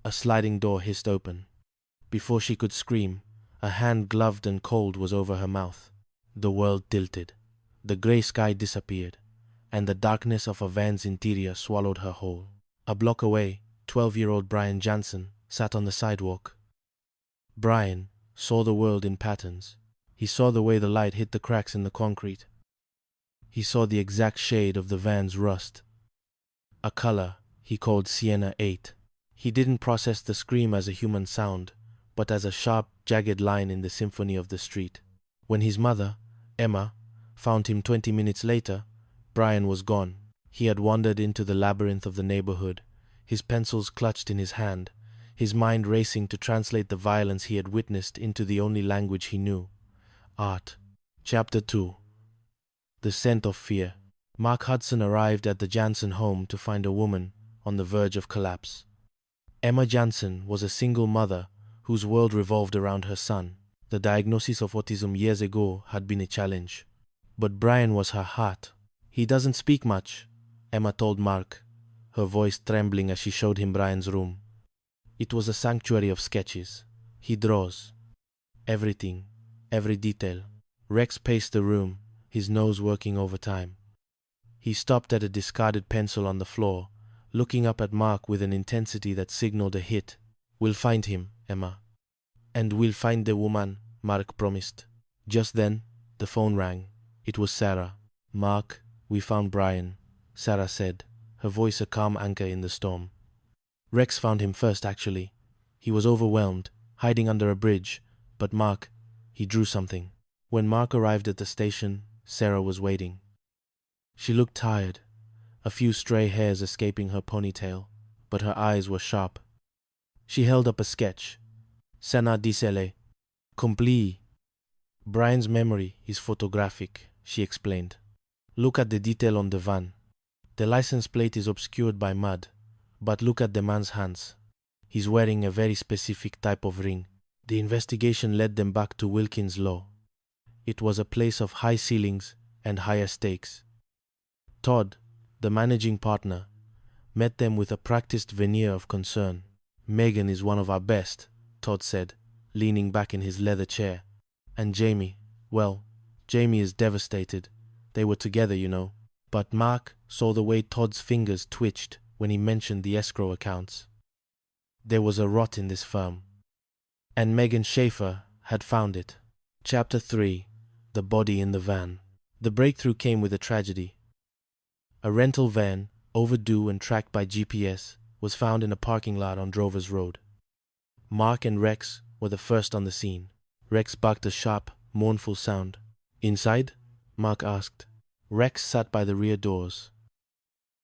Speaker 17: A sliding door hissed open. Before she could scream, a hand gloved and cold was over her mouth. The world tilted. The grey sky disappeared, and the darkness of a van's interior swallowed her whole. A block away, 12-year-old Brian Jansen sat on the sidewalk. Brian saw the world in patterns. He saw the way the light hit the cracks in the concrete. He saw the exact shade of the van's rust. A color he called Sienna 8. He didn't process the scream as a human sound, but as a sharp, jagged line in the symphony of the street. When his mother, Emma, found him 20 minutes later, Brian was gone. He had wandered into the labyrinth of the neighborhood, his pencils clutched in his hand, his mind racing to translate the violence he had witnessed into the only language he knew: art. Chapter 2. The Scent of Fear. Mark Hudson arrived at the Jansen home to find a woman on the verge of collapse. Emma Jansen was a single mother whose world revolved around her son. The diagnosis of autism years ago had been a challenge. But Brian was her heart. He doesn't speak much, Emma told Mark, her voice trembling as she showed him Brian's room. It was a sanctuary of sketches. He draws. Everything, every detail. Rex paced the room, his nose working overtime. He stopped at a discarded pencil on the floor, looking up at Mark with an intensity that signaled a hit. "We'll find him, Emma. And we'll find the woman," Mark promised. Just then, the phone rang. It was Sarah. "Mark, we found Brian," Sarah said, her voice a calm anchor in the storm. Rex found him first, actually. He was overwhelmed, hiding under a bridge, but Mark, he drew something. When Mark arrived at the station, Sarah was waiting. She looked tired, a few stray hairs escaping her ponytail, but her eyes were sharp. She held up a sketch. "Senna disele. Compli." "Brian's memory is photographic," she explained. "Look at the detail on the van. The license plate is obscured by mud, but look at the man's hands. He's wearing a very specific type of ring." The investigation led them back to Wilkins Law. It was a place of high ceilings and higher stakes. Todd, the managing partner, met them with a practiced veneer of concern. "Megan is one of our best," Todd said, leaning back in his leather chair. "And Jamie, well, Jamie is devastated. They were together, you know." But Mark saw the way Todd's fingers twitched when he mentioned the escrow accounts. There was a rot in this firm. And Megan Schaefer had found it. Chapter 3. The Body in the Van. The breakthrough came with a tragedy. A rental van, overdue and tracked by GPS, was found in a parking lot on Drovers Road. Mark and Rex were the first on the scene. Rex barked a sharp, mournful sound. "Inside?" Mark asked. Rex sat by the rear doors.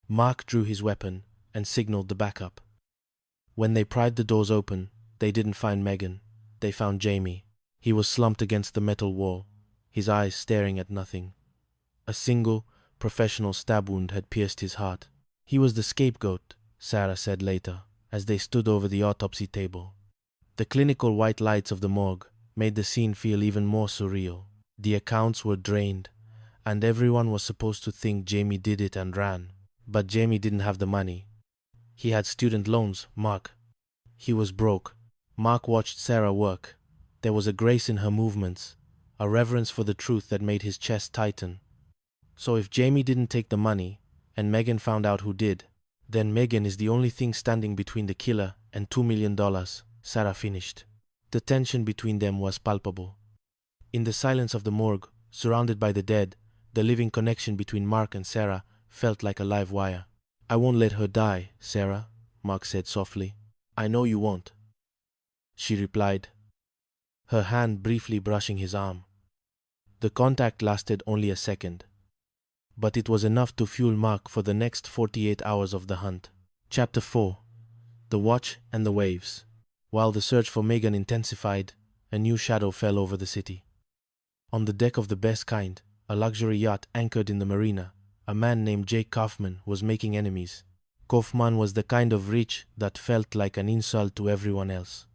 Speaker 17: Mark drew his weapon and signaled the backup. When they pried the doors open, they didn't find Megan. They found Jamie. He was slumped against the metal wall, his eyes staring at nothing. A single, professional stab wound had pierced his heart. He was the scapegoat, Sarah said later, as they stood over the autopsy table. The clinical white lights of the morgue made the scene feel even more surreal. The accounts were drained, and everyone was supposed to think Jamie did it and ran. But Jamie didn't have the money. He had student loans, Mark. He was broke. Mark watched Sarah work. There was a grace in her movements, a reverence for the truth that made his chest tighten. So if Jamie didn't take the money, and Megan found out who did, then Megan is the only thing standing between the killer and $2 million, Sarah finished. The tension between them was palpable. In the silence of the morgue, surrounded by the dead, the living connection between Mark and Sarah felt like a live wire. "I won't let her die, Sarah," Mark said softly. "I know you won't," she replied, her hand briefly brushing his arm. The contact lasted only a second, but it was enough to fuel Mark for the next 48 hours of the hunt. Chapter 4. The Watch and the Waves. While the search for Megan intensified, a new shadow fell over the city. On the deck of the best kind, a luxury yacht anchored in the marina, a man named Jake Kaufman was making enemies. Kaufman was the kind of rich that felt like an insult to everyone else.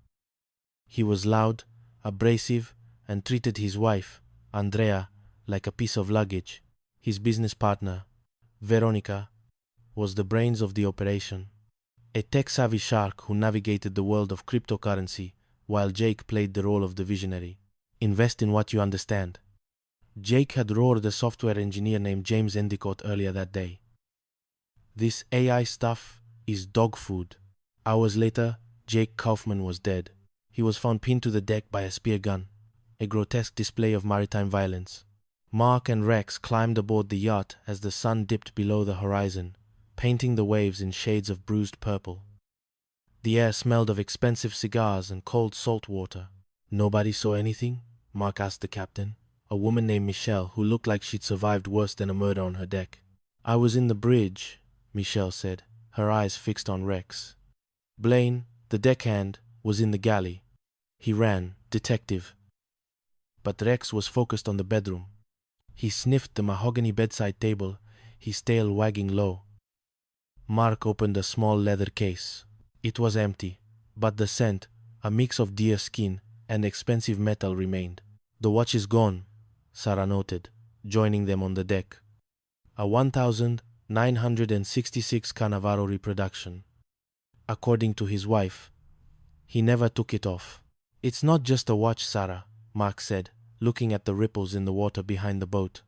Speaker 17: He was loud, abrasive, and treated his wife, Andrea, like a piece of luggage. His business partner, Veronica, was the brains of the operation. A tech-savvy shark who navigated the world of cryptocurrency, while Jake played the role of the visionary. Invest in what you understand. Jake had roared a software engineer named James Endicott earlier that day. "This AI stuff is dog food." Hours later, Jake Kaufman was dead. He was found pinned to the deck by a spear gun, a grotesque display of maritime violence. Mark and Rex climbed aboard the yacht as the sun dipped below the horizon, painting the waves in shades of bruised purple. The air smelled of expensive cigars and cold salt water. "Nobody saw anything?" Mark asked the captain, a woman named Michelle who looked like she'd survived worse than a murder on her deck. "I was in the bridge," Michelle said, her eyes fixed on Rex. Blaine, the deckhand, was in the galley. He ran, detective. But Rex was focused on the bedroom. He sniffed the mahogany bedside table, his tail wagging low. Mark opened a small leather case. It was empty, but the scent, a mix of deer skin and expensive metal, remained. "The watch is gone," Sarah noted, joining them on the deck. A 1966 Cannavaro reproduction. According to his wife, he never took it off. "It's not just a watch, Sarah," Mark said, looking at the ripples in the water behind the boat.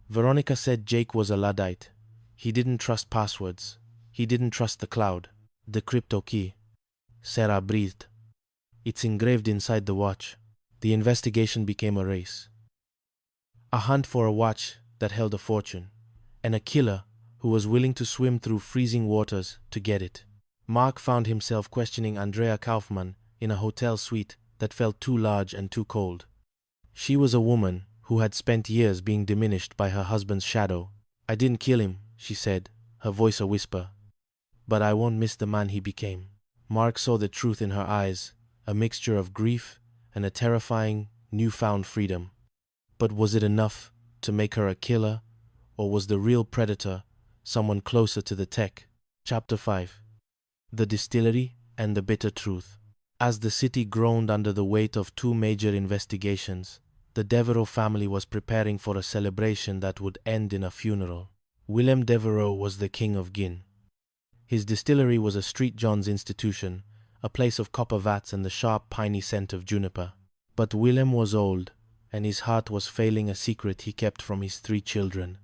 Speaker 17: Veronica said Jake was a Luddite. He didn't trust passwords. He didn't trust the cloud. "The crypto key." Sarah breathed. "It's engraved inside the watch." The investigation became a race. A hunt for a watch that held a fortune, and a killer who was willing to swim through freezing waters to get it. Mark found himself questioning Andrea Kaufman in a hotel suite that felt too large and too cold. She was a woman who had spent years being diminished by her husband's shadow. "I didn't kill him," she said, her voice a whisper. "But I won't miss the man he became." Mark saw the truth in her eyes, a mixture of grief and a terrifying, newfound freedom. But was it enough to make her a killer, or was the real predator someone closer to the tech? Chapter 5. The Distillery and the Bitter Truth. As the city groaned under the weight of two major investigations, the Devereaux family was preparing for a celebration that would end in a funeral. Willem Devereaux was the king of gin. His distillery was a Street John's institution, a place of copper vats and the sharp, piney scent of juniper. But Willem was old, and his heart was failing a secret he kept from his 3 children,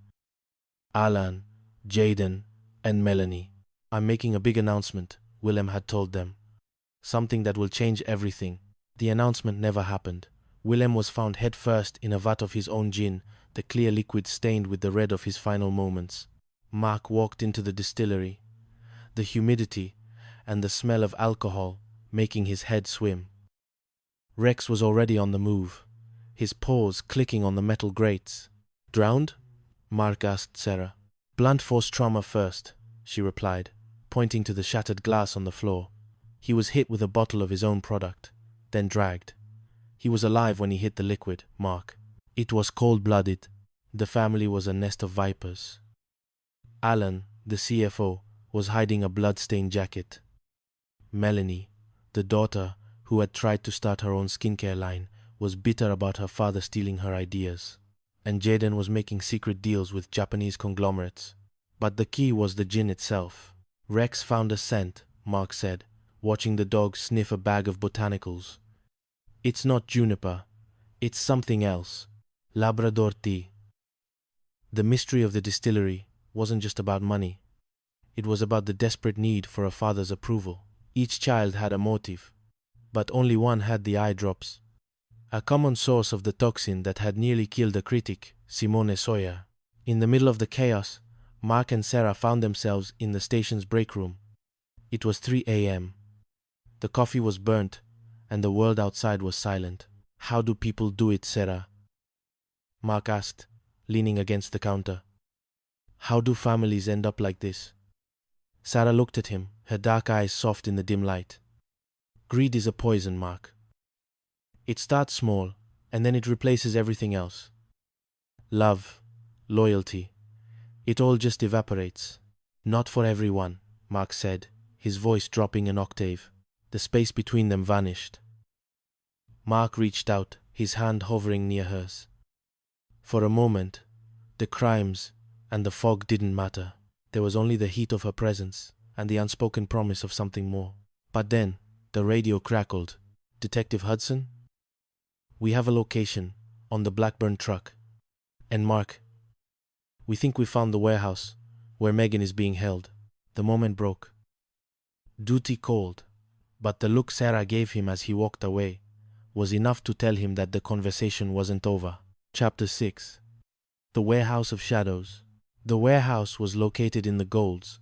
Speaker 17: Alan, Jaden, and Melanie. "I'm making a big announcement," Willem had told them. "Something that will change everything." The announcement never happened. Willem was found head first in a vat of his own gin, the clear liquid stained with the red of his final moments. Mark walked into the distillery, the humidity and the smell of alcohol making his head swim. Rex was already on the move, his paws clicking on the metal grates. "Drowned?" Mark asked Sarah. "Blunt force trauma first," she replied, pointing to the shattered glass on the floor. "He was hit with a bottle of his own product, then dragged. He was alive when he hit the liquid, Mark. It was cold-blooded. The family was a nest of vipers. Alan, the CFO, was hiding a blood-stained jacket. Melanie, the daughter who had tried to start her own skincare line, was bitter about her father stealing her ideas. And Jaden was making secret deals with Japanese conglomerates. But the key was the gin itself. Rex found a scent, Mark said, watching the dog sniff a bag of botanicals. It's not juniper. It's something else. Labrador tea. The mystery of the distillery wasn't just about money. It was about the desperate need for a father's approval. Each child had a motive, but only one had the eye drops. A common source of the toxin that had nearly killed a critic, Simone Sawyer. In the middle of the chaos, Mark and Sarah found themselves in the station's break room. It was 3 a.m. The coffee was burnt, and the world outside was silent. How do people do it, Sarah? Mark asked, leaning against the counter. How do families end up like this? Sarah looked at him, her dark eyes soft in the dim light. Greed is a poison, Mark. It starts small, and then it replaces everything else. Love, loyalty, it all just evaporates. Not for everyone, Mark said, his voice dropping an octave. The space between them vanished. Mark reached out, his hand hovering near hers. For a moment, the crimes and the fog didn't matter. There was only the heat of her presence and the unspoken promise of something more. But then, the radio crackled. Detective Hudson? We have a location on the Blackburn truck. And Mark, we think we found the warehouse where Megan is being held. The moment broke. Duty called, but the look Sarah gave him as he walked away was enough to tell him that the conversation wasn't over. Chapter 6. The Warehouse of Shadows. The warehouse was located in the Golds,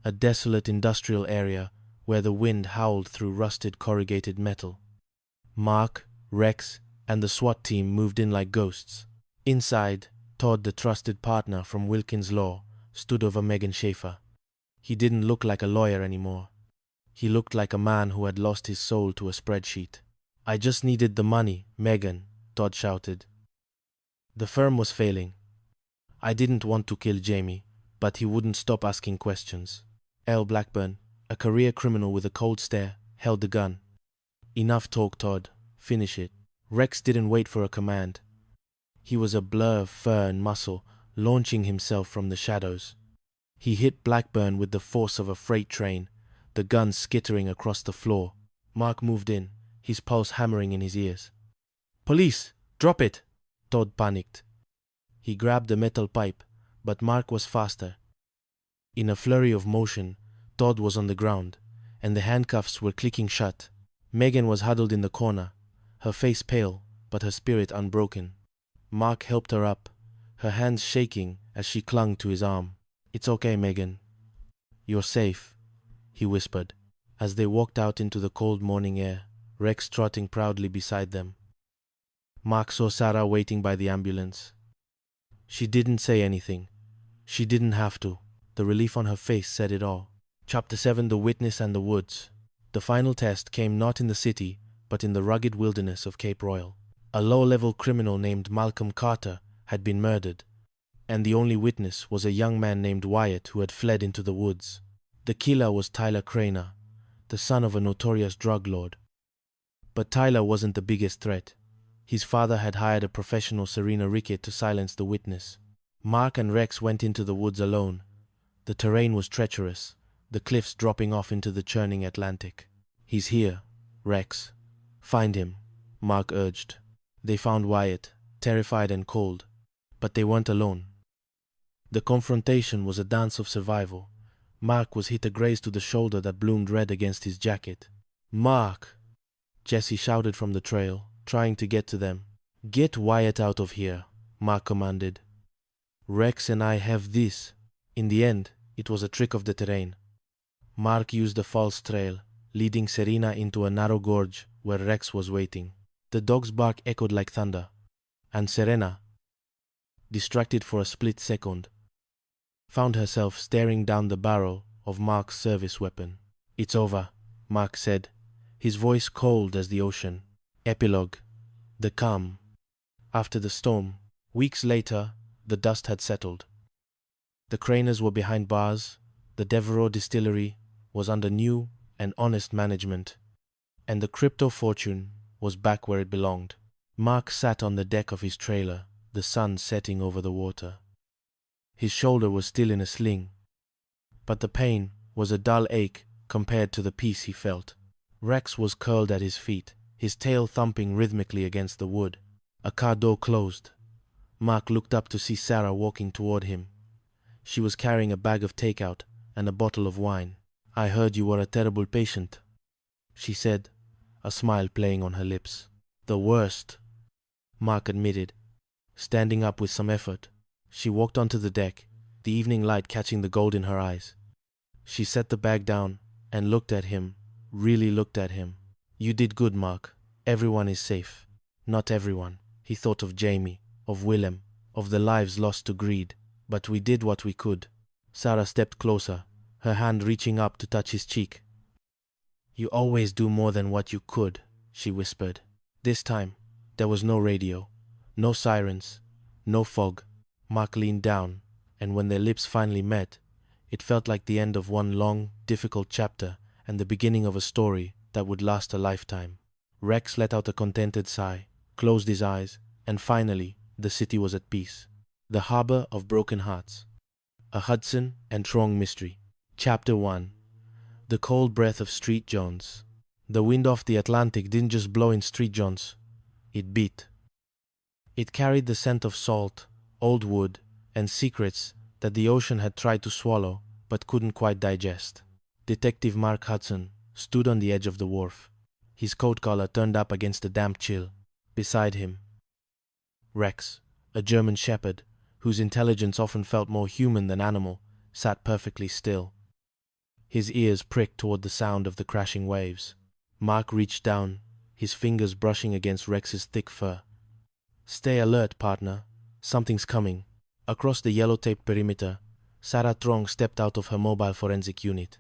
Speaker 17: a desolate industrial area where the wind howled through rusted corrugated metal. Mark, Rex, and the SWAT team moved in like ghosts. Inside, Todd, the trusted partner from Wilkins Law, stood over Megan Schaefer. He didn't look like a lawyer anymore. He looked like a man who had lost his soul to a spreadsheet. I just needed the money, Megan, Todd shouted. The firm was failing. I didn't want to kill Jamie, but he wouldn't stop asking questions. L. Blackburn, a career criminal with a cold stare, held the gun. Enough talk, Todd. Finish it. Rex didn't wait for a command. He was a blur of fur and muscle, launching himself from the shadows. He hit Blackburn with the force of a freight train, the gun skittering across the floor. Mark moved in, his pulse hammering in his ears. Police! Drop it! Todd panicked. He grabbed the metal pipe, but Mark was faster. In a flurry of motion, Todd was on the ground, and the handcuffs were clicking shut. Megan was huddled in the corner, her face pale, but her spirit unbroken. Mark helped her up, her hands shaking as she clung to his arm. It's okay, Megan. You're safe, he whispered, as they walked out into the cold morning air, Rex trotting proudly beside them. Mark saw Sarah waiting by the ambulance. She didn't say anything. She didn't have to. The relief on her face said it all. Chapter 7. The Witness and the Woods. The final test came not in the city, but in the rugged wilderness of Cape Royal. A low-level criminal named Malcolm Carter had been murdered, and the only witness was a young man named Wyatt who had fled into the woods. The killer was Tyler Craner, the son of a notorious drug lord. But Tyler wasn't the biggest threat. His father had hired a professional Serena Rickett to silence the witness. Mark and Rex went into the woods alone. The terrain was treacherous, the cliffs dropping off into the churning Atlantic. He's here, Rex. Find him, Mark urged. They found Wyatt, terrified and cold, but they weren't alone. The confrontation was a dance of survival. Mark was hit a graze to the shoulder that bloomed red against his jacket. Mark! Jesse shouted from the trail, trying to get to them. Get Wyatt out of here, Mark commanded. Rex and I have this. In the end, it was a trick of the terrain. Mark used a false trail, leading Serena into a narrow gorge where Rex was waiting. The dog's bark echoed like thunder, and Serena, distracted for a split second, found herself staring down the barrel of Mark's service weapon. It's over, Mark said, his voice cold as the ocean. Epilogue. The calm. After the storm, weeks later, the dust had settled. The Craners were behind bars, the Devereaux distillery was under new and honest management, and the crypto fortune was back where it belonged. Mark sat on the deck of his trailer, the sun setting over the water. His shoulder was still in a sling, but the pain was a dull ache compared to the peace he felt. Rex was curled at his feet, his tail thumping rhythmically against the wood. A car door closed. Mark looked up to see Sarah walking toward him. She was carrying a bag of takeout and a bottle of wine. "I heard you were a terrible patient," she said, a smile playing on her lips. "The worst," Mark admitted, standing up with some effort. She walked onto the deck, the evening light catching the gold in her eyes. She set the bag down and looked at him, really looked at him. "You did good, Mark. Everyone is safe." Not everyone. He thought of Jamie, of Willem, of the lives lost to greed. "But we did what we could." Sarah stepped closer, her hand reaching up to touch his cheek. "You always do more than what you could," she whispered. This time, there was no radio, no sirens, no fog. Mark leaned down, and when their lips finally met, it felt like the end of one long, difficult chapter and the beginning of a story that would last a lifetime. Rex let out a contented sigh, closed his eyes, and finally, the city was at peace. The Harbor of Broken Hearts. A Hudson and Rex mystery. Chapter 1. The cold breath of Street Jones. The wind off the Atlantic didn't just blow in Street Jones. It beat. It carried the scent of salt, old wood, and secrets that the ocean had tried to swallow but couldn't quite digest. Detective Mark Hudson stood on the edge of the wharf, his coat collar turned up against the damp chill. Beside him, Rex, a German shepherd, whose intelligence often felt more human than animal, sat perfectly still. His ears pricked toward the sound of the crashing waves. Mark reached down, his fingers brushing against Rex's thick fur. "Stay alert, partner. Something's coming." Across the yellow-taped perimeter, Sarah Trong stepped out of her mobile forensic unit.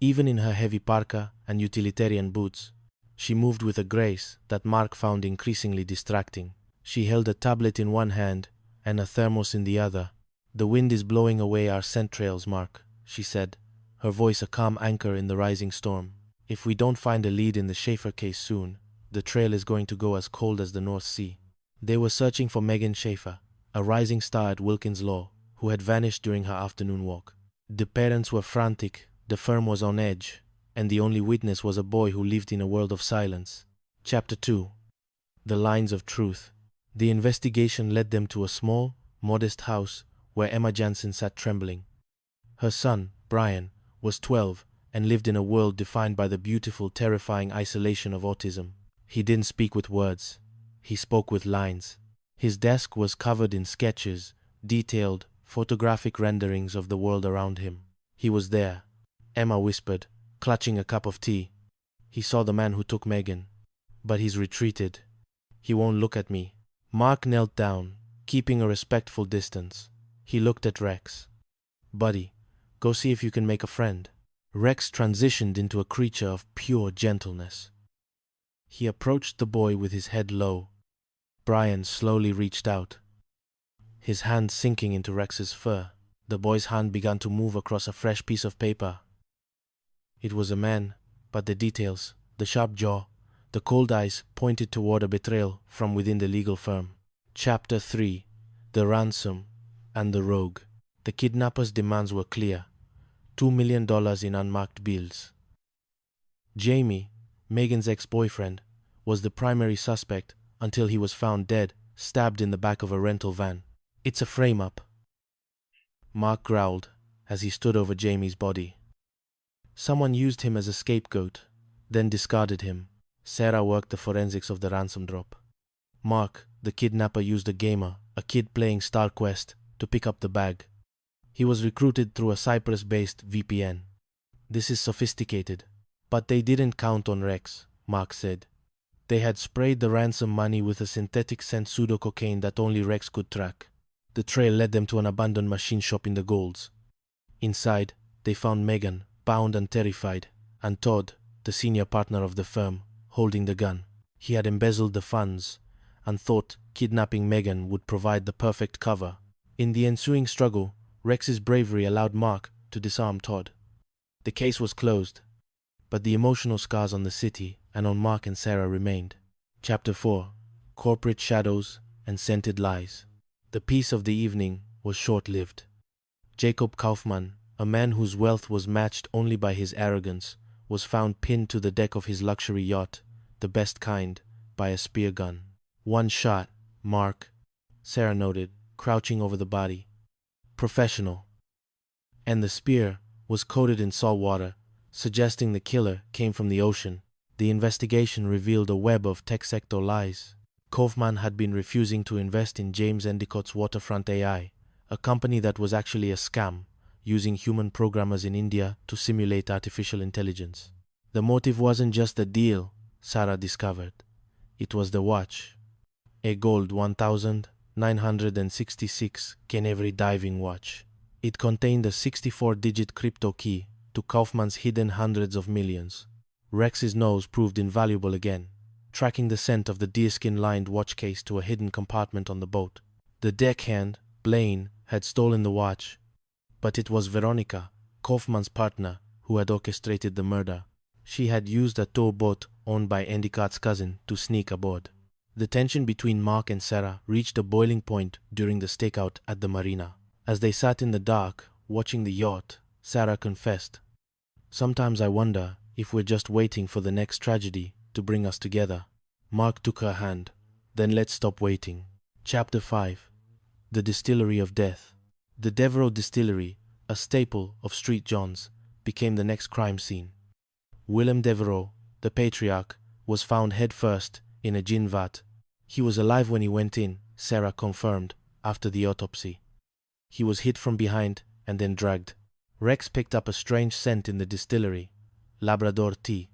Speaker 17: Even in her heavy parka and utilitarian boots, she moved with a grace that Mark found increasingly distracting. She held a tablet in one hand and a thermos in the other. "The wind is blowing away our scent trails, Mark," she said, her voice a calm anchor in the rising storm. "If we don't find a lead in the Schaefer case soon, the trail is going to go as cold as the North Sea." They were searching for Megan Schaefer, a rising star at Wilkins Law, who had vanished during her afternoon walk. The parents were frantic, the firm was on edge, and the only witness was a boy who lived in a world of silence. Chapter 2. The Lines of Truth. The investigation led them to a small, modest house where Emma Jansen sat trembling. Her son, Brian, was 12 and lived in a world defined by the beautiful, terrifying isolation of autism. He didn't speak with words. He spoke with lines. His desk was covered in sketches, detailed, photographic renderings of the world around him. He was there, Emma whispered, clutching a cup of tea. "He saw the man who took Megan, but he's retreated. He won't look at me." Mark knelt down, keeping a respectful distance. He looked at Rex. "Buddy, go see if you can make a friend." Rex transitioned into a creature of pure gentleness. He approached the boy with his head low. Brian slowly reached out, his hand sinking into Rex's fur. The boy's hand began to move across a fresh piece of paper. It was a man, but the details, the sharp jaw, the cold eyes pointed toward a betrayal from within the legal firm. Chapter 3. The Ransom and the Rogue. The kidnappers' demands were clear. $2 million in unmarked bills. Jamie, Megan's ex-boyfriend, was the primary suspect until he was found dead, stabbed in the back of a rental van. "It's a frame-up," Mark growled as he stood over Jamie's body. "Someone used him as a scapegoat, then discarded him." Sarah worked the forensics of the ransom drop. Mark, the kidnapper, used a gamer, a kid playing Star Quest, to pick up the bag. He was recruited through a Cyprus-based VPN. "This is sophisticated." "But they didn't count on Rex," Mark said. "They had sprayed the ransom money with a synthetic scent pseudo-cocaine that only Rex could track." The trail led them to an abandoned machine shop in the Golds. Inside, they found Megan, bound and terrified, and Todd, the senior partner of the firm, holding the gun. He had embezzled the funds, and thought kidnapping Megan would provide the perfect cover. In the ensuing struggle, Rex's bravery allowed Mark to disarm Todd. The case was closed, but the emotional scars on the city and on Mark and Sarah remained. Chapter 4: Corporate Shadows and Scented Lies. The peace of the evening was short-lived. Jacob Kaufman, a man whose wealth was matched only by his arrogance, was found pinned to the deck of his luxury yacht, the best kind, by a spear gun. "One shot, Mark," Sarah noted, crouching over the body. "Professional." And the spear was coated in salt water, suggesting the killer came from the ocean. The investigation revealed a web of tech sector lies. Kaufman had been refusing to invest in James Endicott's Waterfront AI, a company that was actually a scam, using human programmers in India to simulate artificial intelligence. The motive wasn't just the deal, Sarah discovered. It was the watch. A gold 1966 Canevri diving watch. It contained a 64-digit crypto key to Kaufman's hidden hundreds of millions. Rex's nose proved invaluable again, tracking the scent of the deerskin-lined watch case to a hidden compartment on the boat. The deckhand, Blaine, had stolen the watch, but it was Veronica, Kaufman's partner, who had orchestrated the murder. She had used a tow boat owned by Endicott's cousin to sneak aboard. The tension between Mark and Sarah reached a boiling point during the stakeout at the marina. As they sat in the dark, watching the yacht, Sarah confessed, "Sometimes I wonder if we're just waiting for the next tragedy to bring us together." Mark took her hand. "Then let's stop waiting." Chapter 5: The Distillery of Death. The Devereaux Distillery, a staple of Street John's, became the next crime scene. Willem Devereaux, the patriarch, was found head-first in a gin vat. He was alive when he went in, Sarah confirmed, after the autopsy. He was hit from behind and then dragged. Rex picked up a strange scent in the distillery, Labrador tea.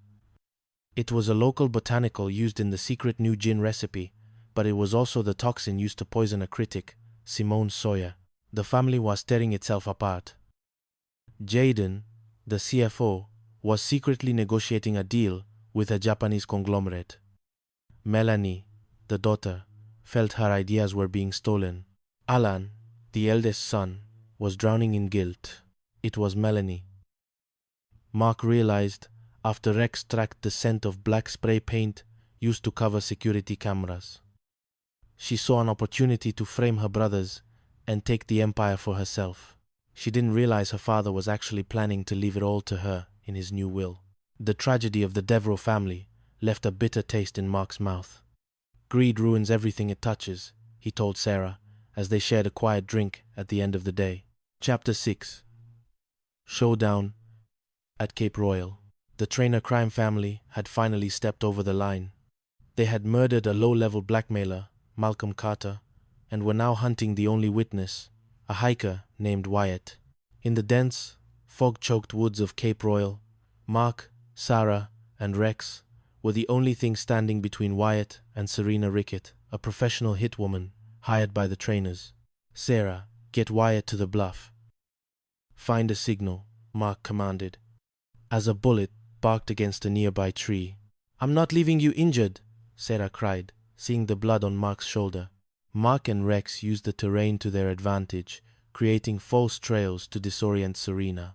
Speaker 17: It was a local botanical used in the secret new gin recipe, but it was also the toxin used to poison a critic, Simone Sawyer. The family was tearing itself apart. Jaden, the CFO, was secretly negotiating a deal with a Japanese conglomerate. Melanie, the daughter, felt her ideas were being stolen. Alan, the eldest son, was drowning in guilt. It was Melanie. Mark realized after Rex tracked the scent of black spray paint used to cover security cameras. She saw an opportunity to frame her brothers and take the empire for herself. She didn't realize her father was actually planning to leave it all to her in his new will. The tragedy of the Devereaux family left a bitter taste in Mark's mouth. "Greed ruins everything it touches," he told Sarah, as they shared a quiet drink at the end of the day. Chapter 6: Showdown at Cape Royal. The Trainer crime family had finally stepped over the line. They had murdered a low-level blackmailer, Malcolm Carter, and were now hunting the only witness, a hiker named Wyatt. In the dense, fog-choked woods of Cape Royal, Mark, Sarah, and Rex were the only things standing between Wyatt and Serena Rickett, a professional hit woman hired by the Trainers. "Sarah, get Wyatt to the bluff." "Find a signal," Mark commanded, as a bullet barked against a nearby tree. "I'm not leaving you injured," Sarah cried, seeing the blood on Mark's shoulder. Mark and Rex used the terrain to their advantage, creating false trails to disorient Serena.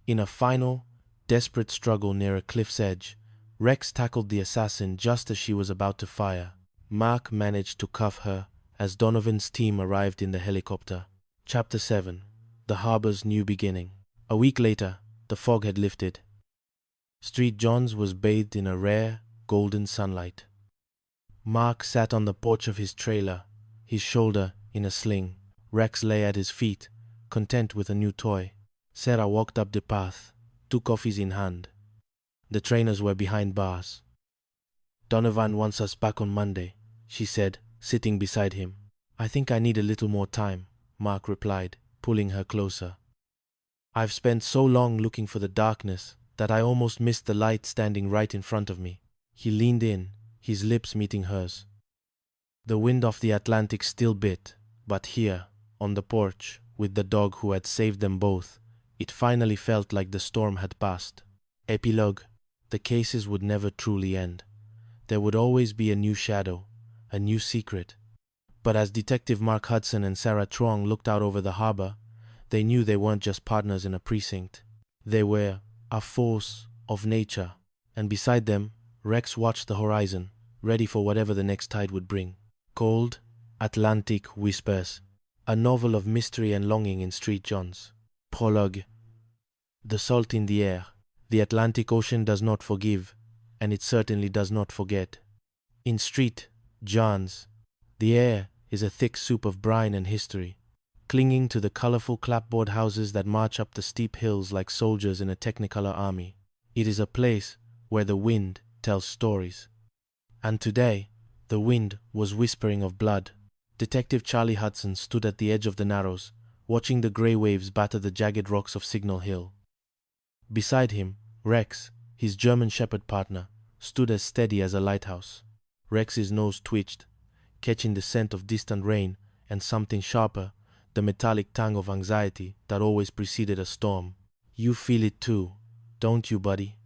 Speaker 17: In a final, desperate struggle near a cliff's edge, Rex tackled the assassin just as she was about to fire. Mark managed to cuff her as Donovan's team arrived in the helicopter. Chapter 7: The Harbor's New Beginning. A week later, the fog had lifted. Street John's was bathed in a rare, golden sunlight. Mark sat on the porch of his trailer, his shoulder in a sling. Rex lay at his feet, content with a new toy. Sarah walked up the path, 2 coffees in hand. The Trainers were behind bars. "Donovan wants us back on Monday," she said, sitting beside him. "I think I need a little more time," Mark replied, pulling her closer. "I've spent so long looking for the darkness that I almost missed the light standing right in front of me." He leaned in, his lips meeting hers. The wind off the Atlantic still bit, but here, on the porch, with the dog who had saved them both, it finally felt like the storm had passed. Epilogue: the cases would never truly end. There would always be a new shadow, a new secret. But as Detective Mark Hudson and Sarah Trong looked out over the harbor, they knew they weren't just partners in a precinct. They were a force of nature, and beside them, Rex watched the horizon, ready for whatever the next tide would bring. Cold Atlantic Whispers, a novel of mystery and longing in Street Johns. Prologue. The salt in the air. The Atlantic Ocean does not forgive, and it certainly does not forget. In Street Johns, the air is a thick soup of brine and history, clinging to the colorful clapboard houses that march up the steep hills like soldiers in a technicolor army. It is a place where the wind tells stories. And today, the wind was whispering of blood. Detective Charlie Hudson stood at the edge of the Narrows, watching the gray waves batter the jagged rocks of Signal Hill. Beside him, Rex, his German Shepherd partner, stood as steady as a lighthouse. Rex's nose twitched, catching the scent of distant rain and something sharper, the metallic tang of anxiety that always preceded a storm. "You feel it too, don't you, buddy?"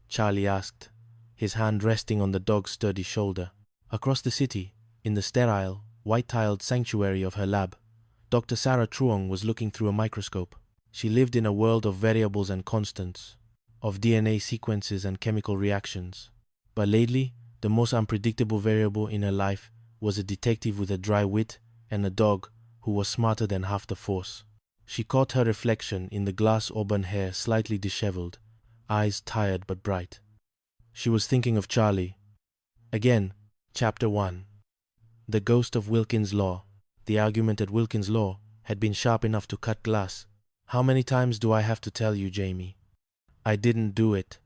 Speaker 17: Charlie asked, his hand resting on the dog's sturdy shoulder. Across the city, in the sterile, white-tiled sanctuary of her lab, Dr. Sarah Truong was looking through a microscope. She lived in a world of variables and constants, of DNA sequences and chemical reactions. But lately, the most unpredictable variable in her life was a detective with a dry wit and a dog who was smarter than half the force. She caught her reflection in the glass auburn hair slightly disheveled, eyes tired but bright. She was thinking of Charlie. Again, Chapter 1. The Ghost of Wilkins Law. The argument at Wilkins Law had been sharp enough to cut glass. "How many times do I have to tell you, Jamie? I didn't do it."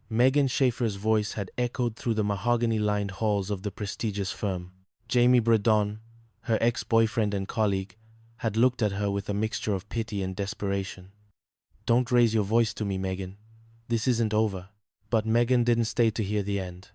Speaker 17: Megan Schaefer's voice had echoed through the mahogany-lined halls of the prestigious firm. Jamie Bredon, her ex-boyfriend and colleague, had looked at her with a mixture of pity and desperation. "Don't raise your voice to me, Megan. This isn't over." But Megan didn't stay to hear the end.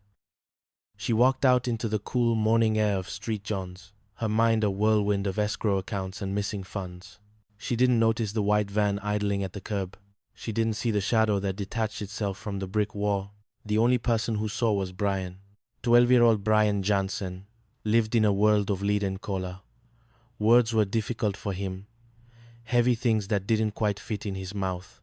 Speaker 17: She walked out into the cool morning air of Street Johns, her mind a whirlwind of escrow accounts and missing funds. She didn't notice the white van idling at the curb. She didn't see the shadow that detached itself from the brick wall. The only person who saw was Brian. 12-year-old Brian Jansen lived in a world of lead and cola. Words were difficult for him, heavy things that didn't quite fit in his mouth.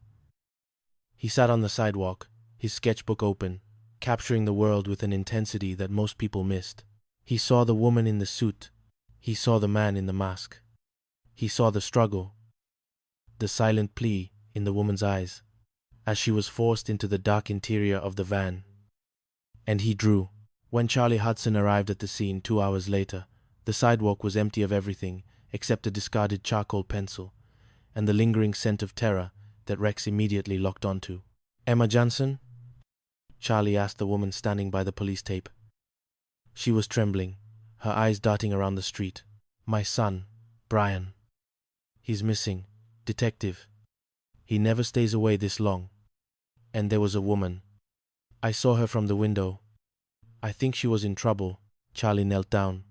Speaker 17: He sat on the sidewalk, his sketchbook open, capturing the world with an intensity that most people missed. He saw the woman in the suit. He saw the man in the mask. He saw the struggle, the silent plea in the woman's eyes, as she was forced into the dark interior of the van. And he drew. When Charlie Hudson arrived at the scene 2 hours later, the sidewalk was empty of everything except a discarded charcoal pencil and the lingering scent of terror that Rex immediately locked onto. "Emma Johnson?" Charlie asked the woman standing by the police tape. She was trembling, her eyes darting around the street. "My son, Brian. He's missing. Detective. He never stays away this long. And there was a woman. I saw her from the window. I think she was in trouble." Charlie knelt down.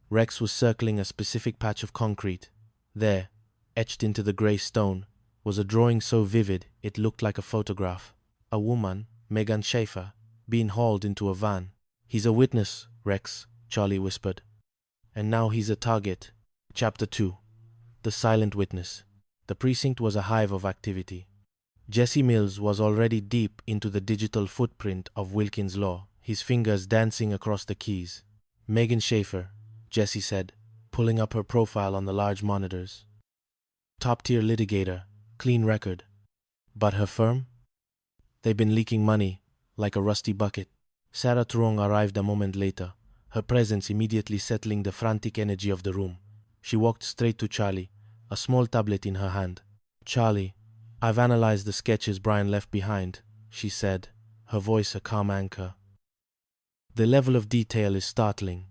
Speaker 17: Rex was circling a specific patch of concrete. There, etched into the grey stone, was a drawing so vivid it looked like a photograph. A woman, Megan Schaefer, being hauled into a van. "He's a witness, Rex," Charlie whispered. "And now he's a target." Chapter 2. The Silent Witness. The precinct was a hive of activity. Jesse Mills was already deep into the digital footprint of Wilkins Law, his fingers dancing across the keys. "Megan Schaefer," Jesse said, pulling up her profile on the large monitors. "Top-tier litigator, clean record. But her firm? They've been leaking money, like a rusty bucket." Sarah Truong arrived a moment later, her presence immediately settling the frantic energy of the room. She walked straight to Charlie, a small tablet in her hand. "Charlie, I've analyzed the sketches Brian left behind," she said, her voice a calm anchor. "The level of detail is startling.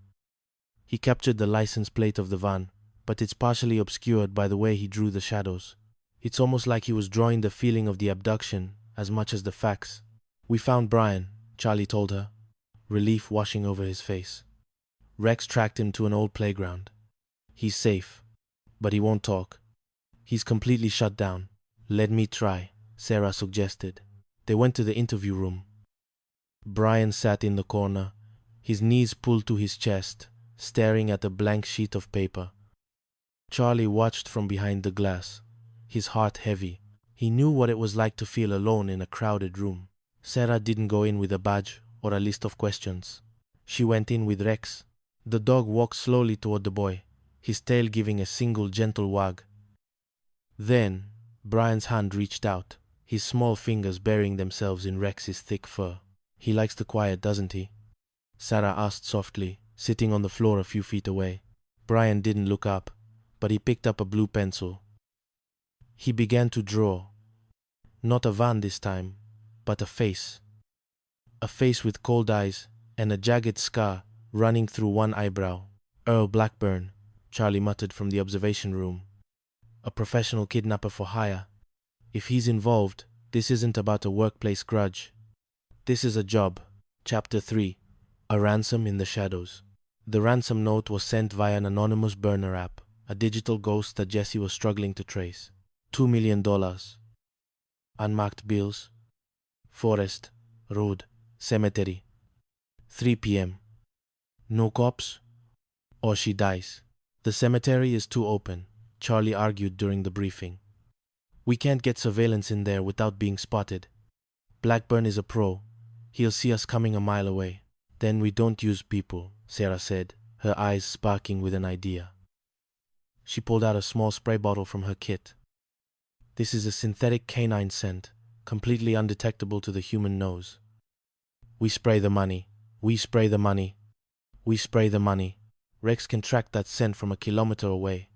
Speaker 17: He captured the license plate of the van, but it's partially obscured by the way he drew the shadows. It's almost like he was drawing the feeling of the abduction as much as the facts." "We found Brian," Charlie told her, relief washing over his face. "Rex tracked him to an old playground. He's safe, but he won't talk. He's completely shut down." "Let me try," Sarah suggested. They went to the interview room. Brian sat in the corner, his knees pulled to his chest, staring at a blank sheet of paper. Charlie watched from behind the glass, his heart heavy. He knew what it was like to feel alone in a crowded room. Sarah didn't go in with a badge or a list of questions. She went in with Rex. The dog walked slowly toward the boy, his tail giving a single gentle wag. Then, Brian's hand reached out, his small fingers burying themselves in Rex's thick fur. "He likes the quiet, doesn't he?" Sarah asked softly, sitting on the floor a few feet away. Brian didn't look up, but he picked up a blue pencil. He began to draw. Not a van this time, but a face. A face with cold eyes and a jagged scar running through one eyebrow. "Earl Blackburn," Charlie muttered from the observation room. "A professional kidnapper for hire. If he's involved, this isn't about a workplace grudge. This is a job." Chapter 3. A Ransom in the Shadows. The ransom note was sent via an anonymous burner app, a digital ghost that Jesse was struggling to trace. $2 million. Unmarked bills. Forest, road, cemetery. 3 p.m. No cops, or she dies. "The cemetery is too open," Charlie argued during the briefing. "We can't get surveillance in there without being spotted. Blackburn is a pro. He'll see us coming a mile away." "Then we don't use people," Sarah said, her eyes sparking with an idea. She pulled out a small spray bottle from her kit. "This is a synthetic canine scent, completely undetectable to the human nose. We spray the money. We spray the money. We spray the money. Rex can track that scent from a kilometer away,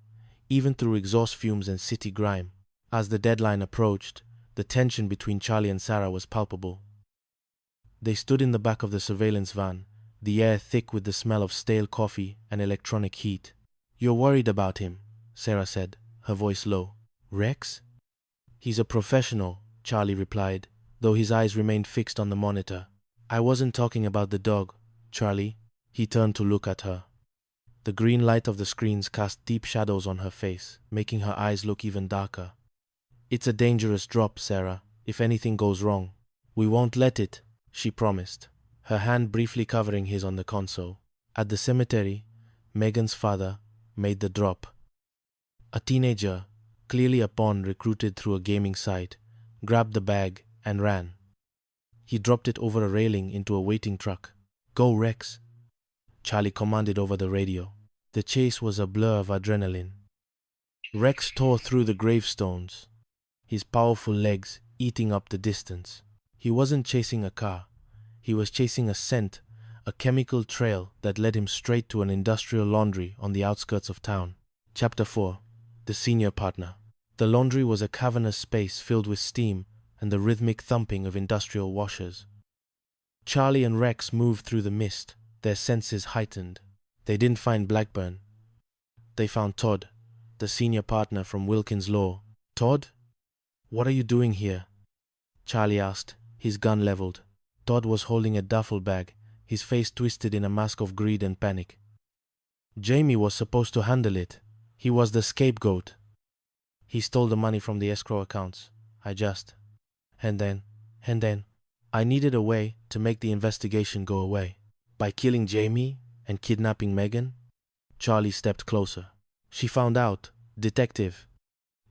Speaker 17: even through exhaust fumes and city grime." As the deadline approached, the tension between Charlie and Sarah was palpable. They stood in the back of the surveillance van, the air thick with the smell of stale coffee and electronic heat. "You're worried about him," Sarah said, her voice low. "Rex?" "He's a professional," Charlie replied, though his eyes remained fixed on the monitor. "I wasn't talking about the dog, Charlie." He turned to look at her. The green light of the screens cast deep shadows on her face, making her eyes look even darker. "It's a dangerous drop, Sarah, if anything goes wrong. We won't let it," she promised, her hand briefly covering his on the console. At the cemetery, Megan's father made the drop. A teenager, clearly a pawn recruited through a gaming site, grabbed the bag and ran. He dropped it over a railing into a waiting truck. "Go, Rex," Charlie commanded over the radio. The chase was a blur of adrenaline. Rex tore through the gravestones, his powerful legs eating up the distance. He wasn't chasing a car. He was chasing a scent, a chemical trail that led him straight to an industrial laundry on the outskirts of town. Chapter 4. The Senior Partner. The laundry was a cavernous space filled with steam and the rhythmic thumping of industrial washers. Charlie and Rex moved through the mist, their senses heightened. They didn't find Blackburn. They found Todd, the senior partner from Wilkins Law. "Todd? What are you doing here?" Charlie asked, his gun leveled. Todd was holding a duffel bag, his face twisted in a mask of greed and panic. "Jamie was supposed to handle it. He was the scapegoat. He stole the money from the escrow accounts. And then, I needed a way to make the investigation go away. By killing Jamie and kidnapping Megan?" Charlie stepped closer. "She found out. Detective.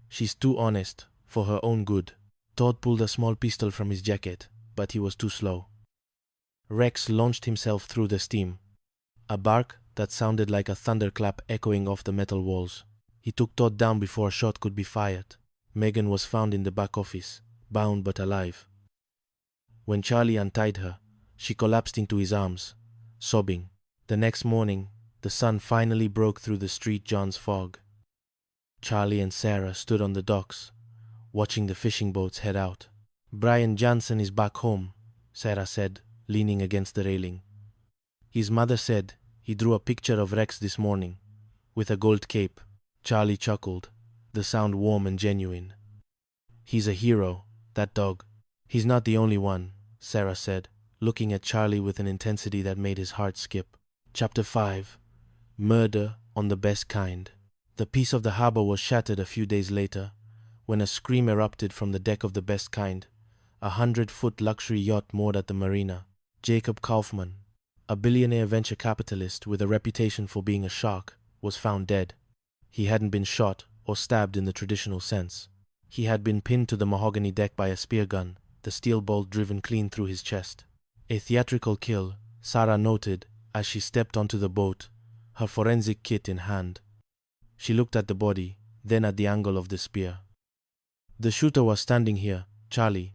Speaker 17: She's too honest, for her own good." Todd pulled a small pistol from his jacket, but he was too slow. Rex launched himself through the steam, a bark that sounded like a thunderclap echoing off the metal walls. He took Todd down before a shot could be fired. Megan was found in the back office, bound but alive. When Charlie untied her, she collapsed into his arms, sobbing. The next morning, the sun finally broke through the Street John's fog. Charlie and Sarah stood on the docks, watching the fishing boats head out. "Brian Jansen is back home," Sarah said, leaning against the railing. "His mother said he drew a picture of Rex this morning, with a gold cape." Charlie chuckled, the sound warm and genuine. "He's a hero, that dog." "He's not the only one," Sarah said, looking at Charlie with an intensity that made his heart skip. Chapter 5. Murder on the Best Kind. The peace of the harbor was shattered a few days later, when a scream erupted from the deck of the Best Kind, a 100-foot luxury yacht moored at the marina. Jacob Kaufman, A billionaire venture capitalist with a reputation for being a shark was found dead. He hadn't been shot or stabbed in the traditional sense. He had been pinned to the mahogany deck by a spear gun, the steel bolt driven clean through his chest. A theatrical kill, Sarah noted as she stepped onto the boat, her forensic kit in hand. She looked at the body, then at the angle of the spear. The shooter was standing here, Charlie,